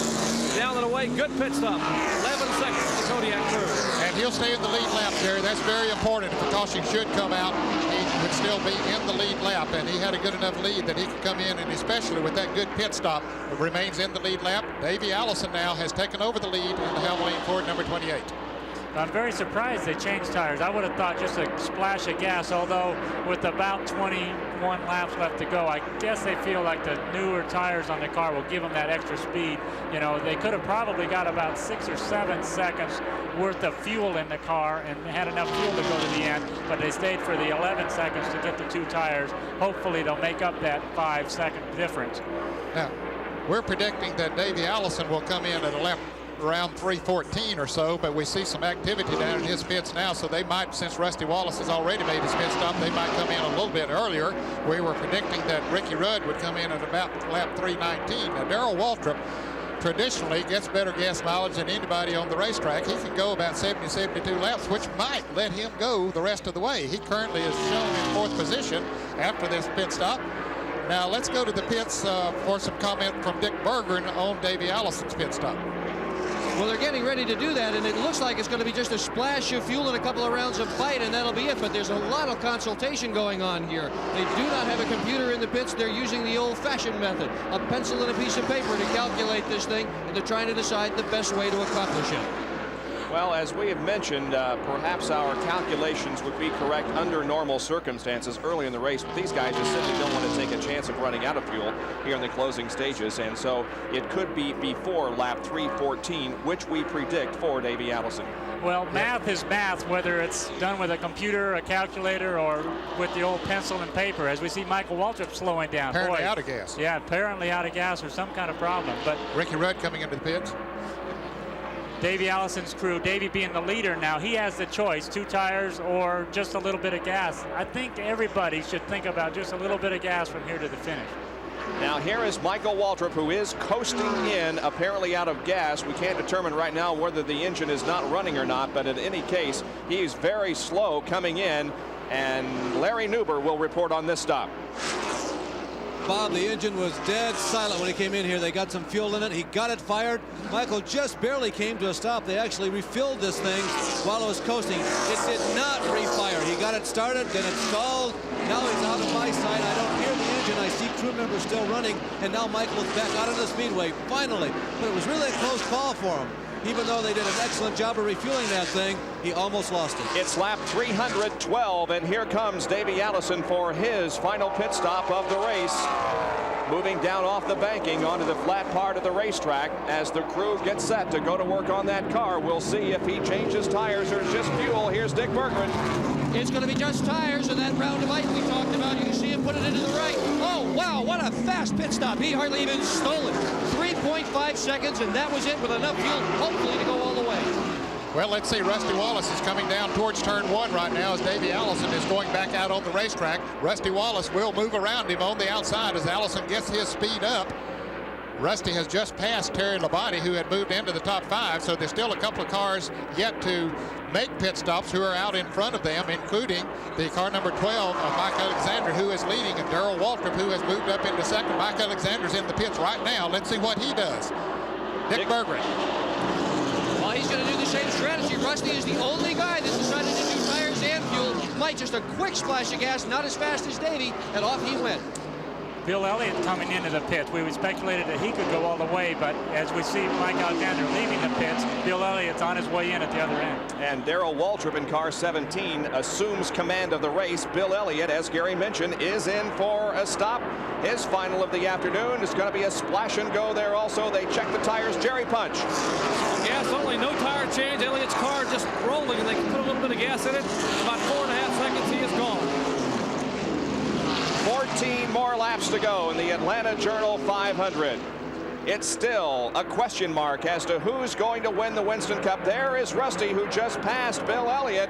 Down and away, good pit stop. 11 seconds for the Kodiak crew. And he'll stay in the lead lap, Jerry. That's very important. If a caution should come out, he would still be in the lead lap. And he had a good enough lead that he could come in, and especially with that good pit stop, remains in the lead lap. Davey Allison now has taken over the lead in the Havoline Ford number 28. I'm very surprised they changed tires. I would have thought just a splash of gas, although with about 21 laps left to go, I guess they feel like the newer tires on the car will give them that extra speed. You know, they could have probably got about 6 or 7 seconds worth of fuel in the car and had enough fuel to go to the end, but they stayed for the 11 seconds to get the 2 tires. Hopefully they'll make up that 5-second difference. Now, we're predicting that Davey Allison will come in at a lap around 3:14 or so, but we see some activity down in his pits now, so they might, since Rusty Wallace has already made his pit stop, they might come in a little bit earlier. We were predicting that Ricky Rudd would come in at about lap 3:19. Now, Darrell Waltrip traditionally gets better gas mileage than anybody on the racetrack. He can go about 70, 72 laps, which might let him go the rest of the way. He currently is shown in 4th position after this pit stop. Now, let's go to the pits for some comment from Dick Berggren on Davey Allison's pit stop. Well, they're getting ready to do that, and it looks like it's going to be just a splash of fuel and a couple of rounds of fight, and that'll be it. But there's a lot of consultation going on here. They do not have a computer in the pits. They're using the old-fashioned method, a pencil and a piece of paper to calculate this thing, and they're trying to decide the best way to accomplish it. Well, as we have mentioned, perhaps our calculations would be correct under normal circumstances early in the race, but these guys just simply don't want to take a chance of running out of fuel here in the closing stages, and so it could be before lap 314, which we predict for Davey Allison. Well, math is math, whether it's done with a computer, a calculator, or with the old pencil and paper. As we see Michael Waltrip slowing down. Apparently out of gas. Yeah, apparently out of gas or some kind of problem. But Ricky Rudd coming into the pits. Davey Allison's crew, Davey being the leader now, he has the choice, 2 tires or just a little bit of gas. I think everybody should think about just a little bit of gas from here to the finish. Now here is Michael Waltrip, who is coasting in, apparently out of gas. We can't determine right now whether the engine is not running or not, but in any case, he's very slow coming in, and Larry Nuber will report on this stop. Bob, the engine was dead silent when he came in here. They got some fuel in it. He got it fired. Michael just barely came to a stop. They actually refilled this thing while it was coasting. It did not refire. He got it started, then it stalled. Now he's out of my sight. I don't hear the engine. I see crew members still running, and now Michael is back out of the speedway, finally. But it was really a close call for him. Even though they did an excellent job of refueling that thing, he almost lost it. It's lap 312, and here comes Davey Allison for his final pit stop of the race. Moving down off the banking onto the flat part of the racetrack as the crew gets set to go to work on that car. We'll see if he changes tires or just fuel. Here's Dick Bergman. It's going to be just tires, and that round of ice we talked about, you can see him put it into the right. Oh, wow, what a fast pit stop. He hardly even stole it. 3.5 seconds, and that was it with enough fuel, hopefully, to go all the way. Well, let's see. Rusty Wallace is coming down towards turn 1 right now as Davey Allison is going back out on the racetrack. Rusty Wallace will move around him on the outside as Allison gets his speed up. Rusty has just passed Terry Labonte, who had moved into the top 5, so there's still a couple of cars yet to make pit stops who are out in front of them, including the car number 12 of Mike Alexander, who is leading, and Darrell Waltrip, who has moved up into second. Mike Alexander's in the pits right now. Let's see what he does. Dick Bergman. Well, he's going to do the same strategy. Rusty is the only guy that's decided to do tires and fuel. Mike, just a quick splash of gas, not as fast as Davey, and off he went. Bill Elliott coming into the pits. We speculated that he could go all the way, but as we see Mike Alexander leaving the pits, Bill Elliott's on his way in at the other end. And Darrell Waltrip in car 17 assumes command of the race. Bill Elliott, as Gary mentioned, is in for a stop. His final of the afternoon is going to be a splash and go there also. They check the tires. Jerry Punch. Gas only, no tire change. Elliott's car just rolling, and they can put a little bit of gas in it. About 4.5 seconds, he is gone. 14 more laps to go in the Atlanta Journal 500. It's still a question mark as to who's going to win the Winston Cup. There is Rusty, who just passed Bill Elliott.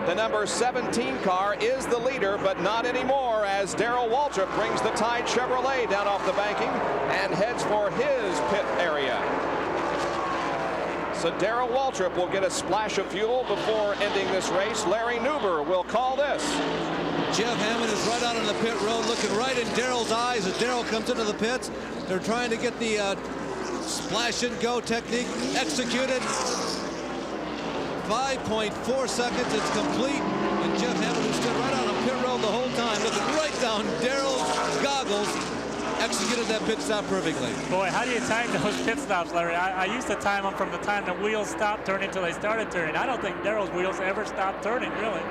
The number 17 car is the leader, but not anymore, as Darrell Waltrip brings the Tide Chevrolet down off the banking and heads for his pit area. So Darrell Waltrip will get a splash of fuel before ending this race. Larry Nuber will call this. Jeff Hammond is right out on the pit road, looking right in Darrell's eyes as Darrell comes into the pits. They're trying to get the splash and go technique executed. 5.4 seconds, it's complete. And Jeff Hammond, who stood right out on pit road the whole time, looking right down Darrell's goggles, executed that pit stop perfectly. Boy, how do you time those pit stops, Larry? I used to time them from the time the wheels stopped turning until they started turning. I don't think Darrell's wheels ever stopped turning, really.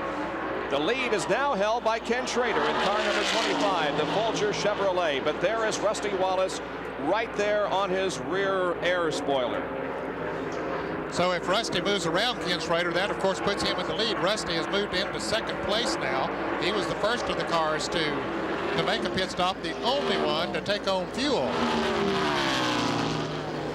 The lead is now held by Ken Schrader in car number 25, the Vulture Chevrolet. But there is Rusty Wallace right there on his rear air spoiler. So if Rusty moves around Ken Schrader, that of course puts him in the lead. Rusty has moved into second place now. He was the first of the cars to make a pit stop, the only one to take on fuel.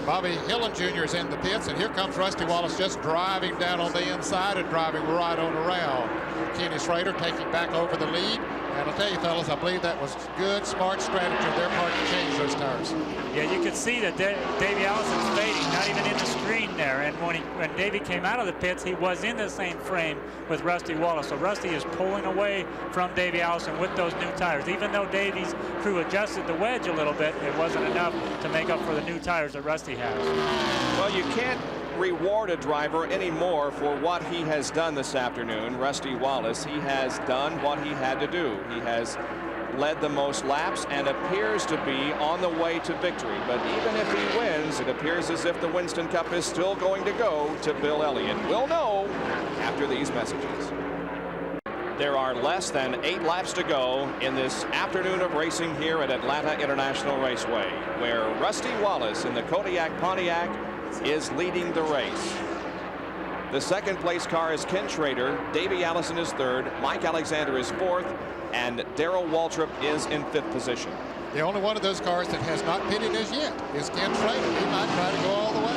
Bobby Hillen Jr. is in the pits, and here comes Rusty Wallace just driving down on the inside and driving right on around. Kenny Schrader taking back over the lead. And I'll tell you, fellas, I believe that was good, smart strategy on their part to change those tires. Yeah, you could see that Davey Allison's fading, not even in the screen there. And when Davey came out of the pits, he was in the same frame with Rusty Wallace. So Rusty is pulling away from Davey Allison with those new tires. Even though Davey's crew adjusted the wedge a little bit, it wasn't enough to make up for the new tires that Rusty has. Well, you can't reward a driver anymore for what he has done this afternoon. Rusty Wallace, he has done what he had to do. He has led the most laps and appears to be on the way to victory. But even if he wins, it appears as if the Winston Cup is still going to go to Bill Elliott. We'll know after these messages. There are less than 8 laps to go in this afternoon of racing here at Atlanta International Raceway, where Rusty Wallace in the Kodiak Pontiac is leading the race. The second place car is Ken Schrader. Davey Allison is third. Mike Alexander is fourth. And Darrell Waltrip is in 5th position. The only one of those cars that has not pitted as yet is Ken Schrader. He might try to go all the way.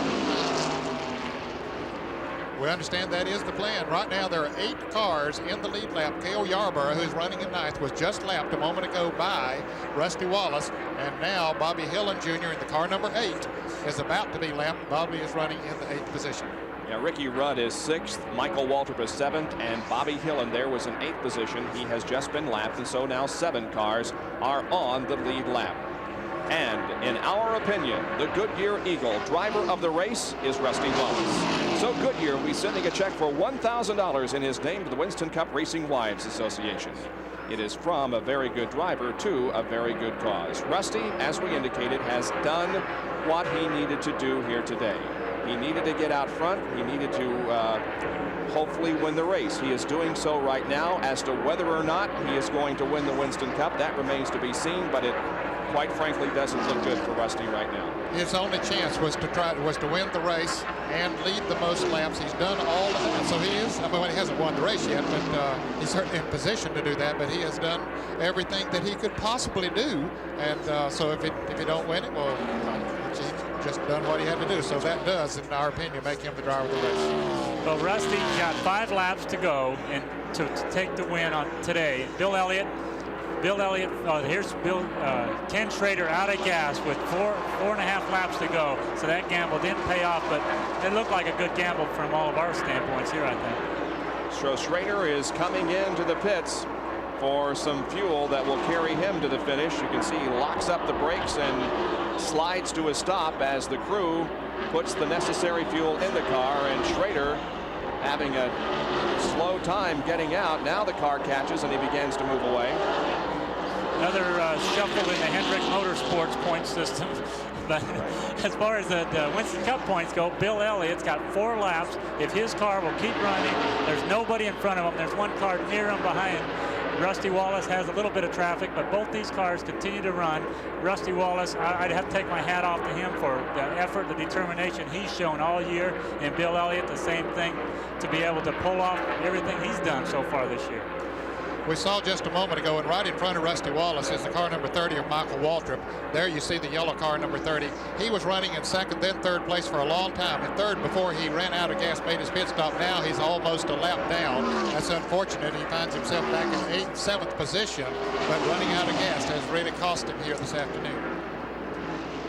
We understand that is the plan. Right now there are 8 cars in the lead lap. Cale Yarborough, who's running in 9th, was just lapped a moment ago by Rusty Wallace. And now Bobby Hillen Jr. in the car number 8 is about to be lapped. Bobby is running in the 8th position. Yeah, Ricky Rudd is 6th, Michael Waltrip is 7th, and Bobby Hillen there was in 8th position. He has just been lapped, and so now 7 cars are on the lead lap. And in our opinion, the Goodyear Eagle driver of the race is Rusty Wallace. So Goodyear will be sending a check for $1,000 in his name to the Winston Cup Racing Wives Association. It is from a very good driver to a very good cause. Rusty, as we indicated, has done what he needed to do here today. He needed to get out front. He needed to hopefully win the race. He is doing so right now. As to whether or not he is going to win the Winston Cup, that remains to be seen, but it quite frankly doesn't look good for Rusty right now. His only chance was to win the race and lead the most laps. He's done all of that. So he is, I mean, he hasn't won the race yet, but he's certainly in position to do that, but he has done everything that he could possibly do. And so if he don't win it, well, he's just done what he had to do. So that does, in our opinion, make him the driver of the race. Well, Rusty got 5 laps to go and to take the win on today. Bill Elliott, here's Ken Schrader out of gas with 4.5 laps to go. So that gamble didn't pay off, but it looked like a good gamble from all of our standpoints here, I think. So Schrader is coming into the pits for some fuel that will carry him to the finish. You can see he locks up the brakes and slides to a stop as the crew puts the necessary fuel in the car, and Schrader having a slow time getting out. Now the car catches and he begins to move away. Another shuffle in the Hendrick Motorsports point system. But as far as the Winston Cup points go, Bill Elliott's got 4 laps. If his car will keep running, there's nobody in front of him. There's one car near him behind. Rusty Wallace has a little bit of traffic, but both these cars continue to run. Rusty Wallace, I'd have to take my hat off to him for the effort, the determination he's shown all year. And Bill Elliott, the same thing, to be able to pull off everything he's done so far this year. We saw just a moment ago, and right in front of Rusty Wallace is the car number 30 of Michael Waltrip. There you see the yellow car number 30. He was running in 2nd, then 3rd place for a long time. In 3rd before he ran out of gas, made his pit stop. Now he's almost a lap down. That's unfortunate. He finds himself back in 8th, 7th position, but running out of gas has really cost him here this afternoon.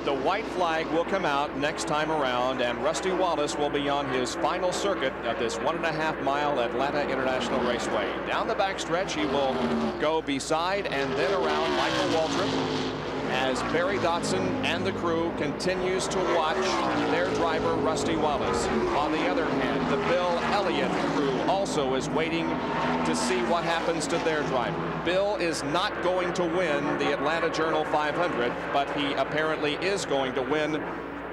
The white flag will come out next time around, and Rusty Wallace will be on his final circuit of this 1.5-mile Atlanta International Raceway. Down the backstretch, he will go beside and then around Michael Waltrip as Barry Dotson and the crew continues to watch their driver, Rusty Wallace. On the other hand, the Bill Elliott crew also is waiting to see what happens to their driver. Bill is not going to win the Atlanta Journal 500, but he apparently is going to win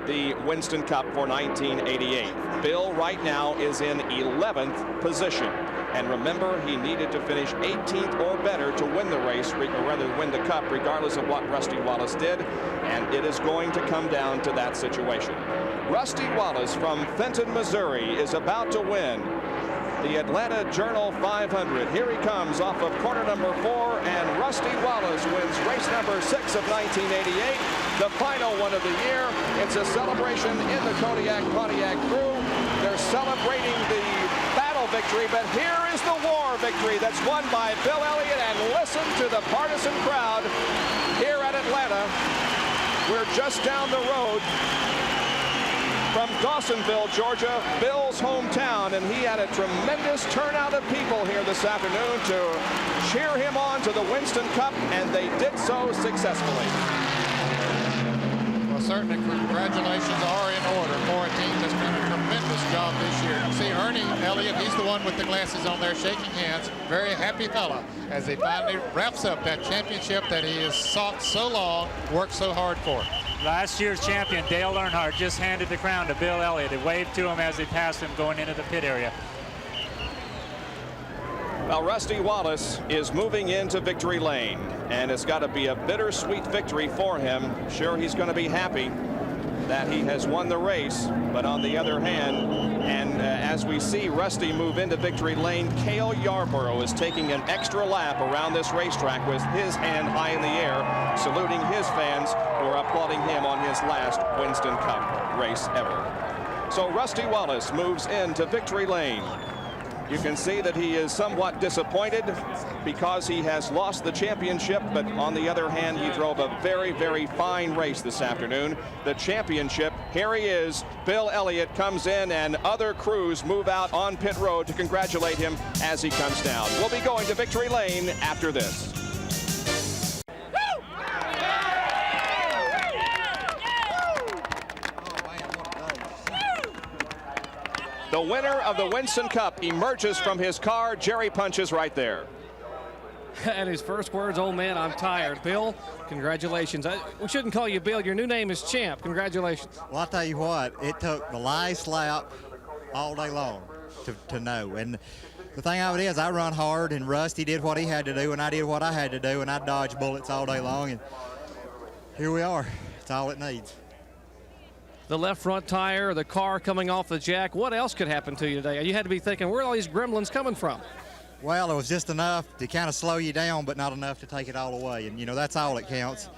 the Winston Cup for 1988. Bill right now is in 11th position. And remember, he needed to finish 18th or better to win the race, or rather win the Cup, regardless of what Rusty Wallace did. And it is going to come down to that situation. Rusty Wallace from Fenton, Missouri is about to win the Atlanta Journal 500. Here he comes off of corner number 4, and Rusty Wallace wins race number 6 of 1988, the final one of the year. It's a celebration in the Kodiak Pontiac crew. They're celebrating the battle victory, but here is the war victory that's won by Bill Elliott. And listen to the partisan crowd here at Atlanta. We're just down the road from Dawsonville, Georgia, Bill's hometown, and he had a tremendous turnout of people here this afternoon to cheer him on to the Winston Cup, and they did so successfully. Well, certainly congratulations are in order for a team that's done a tremendous job this year. See Ernie Elliott, he's the one with the glasses on there shaking hands. Very happy fella as he finally wraps up that championship that he has sought so long, worked so hard for. Last year's champion, Dale Earnhardt, just handed the crown to Bill Elliott. He waved to him as he passed him going into the pit area. Well, Rusty Wallace is moving into victory lane, and it's got to be a bittersweet victory for him. Sure, he's going to be happy that he has won the race, but on the other hand, as we see Rusty move into victory lane, Cale Yarborough is taking an extra lap around this racetrack with his hand high in the air, saluting his fans who are applauding him on his last Winston Cup race ever. So Rusty Wallace moves into victory lane. You can see that he is somewhat disappointed because he has lost the championship, but on the other hand, he drove a very, very fine race this afternoon. The championship, here he is. Bill Elliott comes in, and other crews move out on pit road to congratulate him as he comes down. We'll be going to victory lane after this. The winner of the Winston Cup emerges from his car. Jerry punches right there. And his first words, "Oh man, I'm tired." Bill, congratulations. We shouldn't call you Bill. Your new name is Champ. Congratulations. Well, I'll tell you what, it took the last lap all day long to know. And the thing of it is, I run hard, and Rusty did what he had to do, and I did what I had to do, and I dodged bullets all day long. And here we are. It's all it needs. The left front tire, the car coming off the jack. What else could happen to you today? You had to be thinking, where are all these gremlins coming from? Well, it was just enough to kind of slow you down, but not enough to take it all away. And, you know, that's all that counts.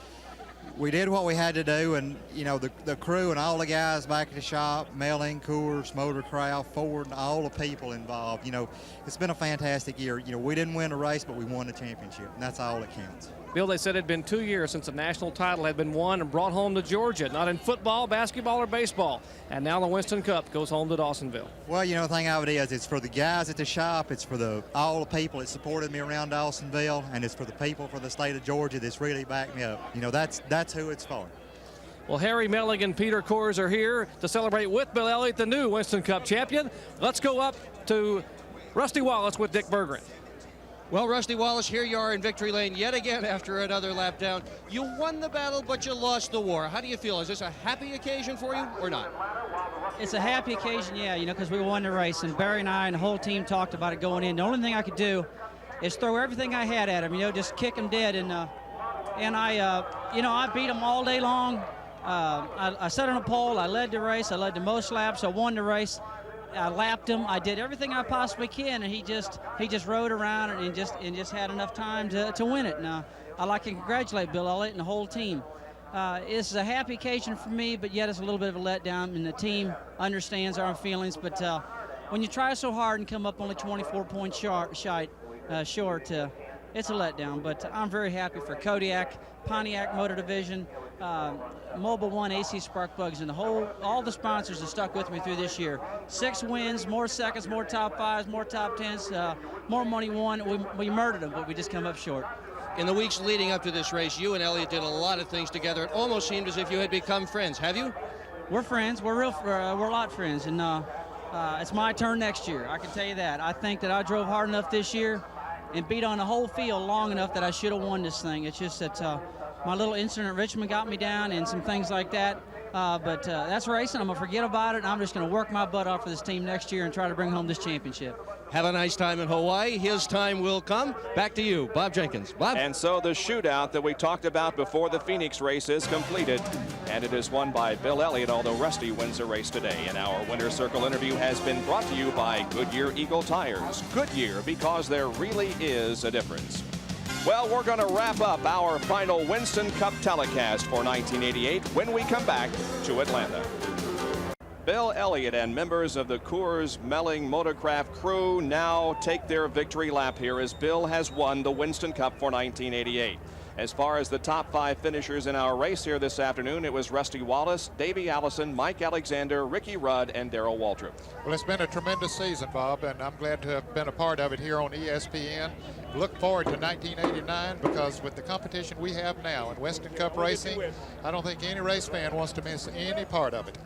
We did what we had to do, and, you know, the crew and all the guys back at the shop, Melling, Coors, Motorcraft, Ford, and all the people involved, you know, it's been a fantastic year. You know, we didn't win a race, but we won the championship, and that's all that counts. Bill, they said it had been 2 years since a national title had been won and brought home to Georgia, not in football, basketball, or baseball. And now the Winston Cup goes home to Dawsonville. Well, you know, the thing of it is, it's for the guys at the shop, it's for all the people that supported me around Dawsonville, and it's for the people for the state of Georgia that's really backed me up. You know, that's who it's for. Well, Harry Melling and Peter Coors are here to celebrate with Bill Elliott, the new Winston Cup champion. Let's go up to Rusty Wallace with Dick Berggren. Well, Rusty Wallace, here you are in victory lane yet again after another lap down. You won the battle, but you lost the war. How do you feel? Is this a happy occasion for you or not? It's a happy occasion, yeah, you know, because we won the race, and Barry and I and the whole team talked about it going in. The only thing I could do is throw everything I had at him, you know, just kick him dead. And I, you know, I beat him all day long. I sat on a pole. I led the race. I led the most laps. I won the race. I lapped him. I did everything I possibly can, and he just rode around and just had enough time to win it. And I'd like to congratulate Bill Elliott and the whole team. This is a happy occasion for me, but yet it's a little bit of a letdown, and the team understands our feelings. But when you try so hard and come up only 24 points short, it's a letdown. But I'm very happy for Kodiak, Pontiac Motor Division, Mobile One, AC Spark Plugs, and all the sponsors that stuck with me through this year. 6 wins, more seconds, more top 5s, more top 10s, more money won. We murdered them, but we just come up short. In the weeks leading up to this race, you and Elliott did a lot of things together. It almost seemed as if you had become friends. Have you? We're friends. We're a lot of friends, and it's my turn next year. I can tell you that. I think that I drove hard enough this year and beat on the whole field long enough that I should have won this thing. It's just that my little incident at Richmond got me down and some things like that. But that's racing. I'm going to forget about it, and I'm just going to work my butt off for this team next year and try to bring home this championship. Have a nice time in Hawaii. His time will come. Back to you, Bob Jenkins. Bob. And so the shootout that we talked about before the Phoenix race is completed, and it is won by Bill Elliott, although Rusty wins the race today. And our Winner's Circle interview has been brought to you by Goodyear Eagle Tires. Goodyear, because there really is a difference. Well, we're going to wrap up our final Winston Cup telecast for 1988 when we come back to Atlanta. Bill Elliott and members of the Coors Melling Motorcraft crew now take their victory lap here as Bill has won the Winston Cup for 1988. As far as the top 5 finishers in our race here this afternoon, it was Rusty Wallace, Davey Allison, Mike Alexander, Ricky Rudd, and Darrell Waltrip. Well, it's been a tremendous season, Bob, and I'm glad to have been a part of it here on ESPN. Look forward to 1989 because with the competition we have now in Winston Cup racing, I don't think any race fan wants to miss any part of it.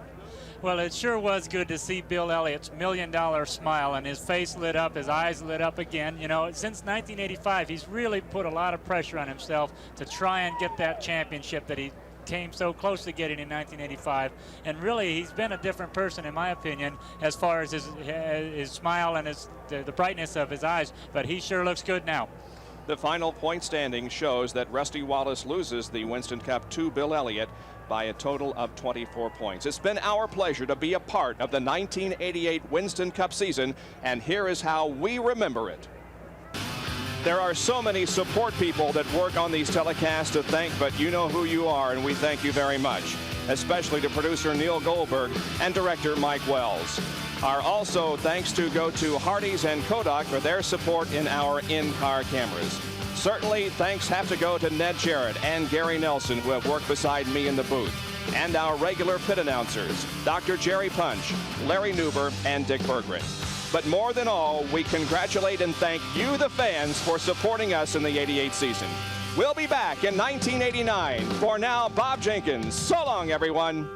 Well, it sure was good to see Bill Elliott's $1 million smile, and his face lit up, his eyes lit up again. You know, since 1985, he's really put a lot of pressure on himself to try and get that championship that he came so close to getting in 1985. And really, he's been a different person, in my opinion, as far as his smile and the brightness of his eyes. But he sure looks good now. The final point standing shows that Rusty Wallace loses the Winston Cup to Bill Elliott by a total of 24 points. It's been our pleasure to be a part of the 1988 Winston Cup season, and here is how we remember it. There are so many support people that work on these telecasts to thank, but you know who you are, and we thank you very much, especially to producer Neil Goldberg and director Mike Wells. Our also thanks go to Hardee's and Kodak for their support in our in-car cameras. Certainly, thanks have to go to Ned Jarrett and Gary Nelson, who have worked beside me in the booth, and our regular pit announcers, Dr. Jerry Punch, Larry Newber, and Dick Berggren. But more than all, we congratulate and thank you, the fans, for supporting us in the '88 season. We'll be back in 1989. For now, Bob Jenkins. So long, everyone.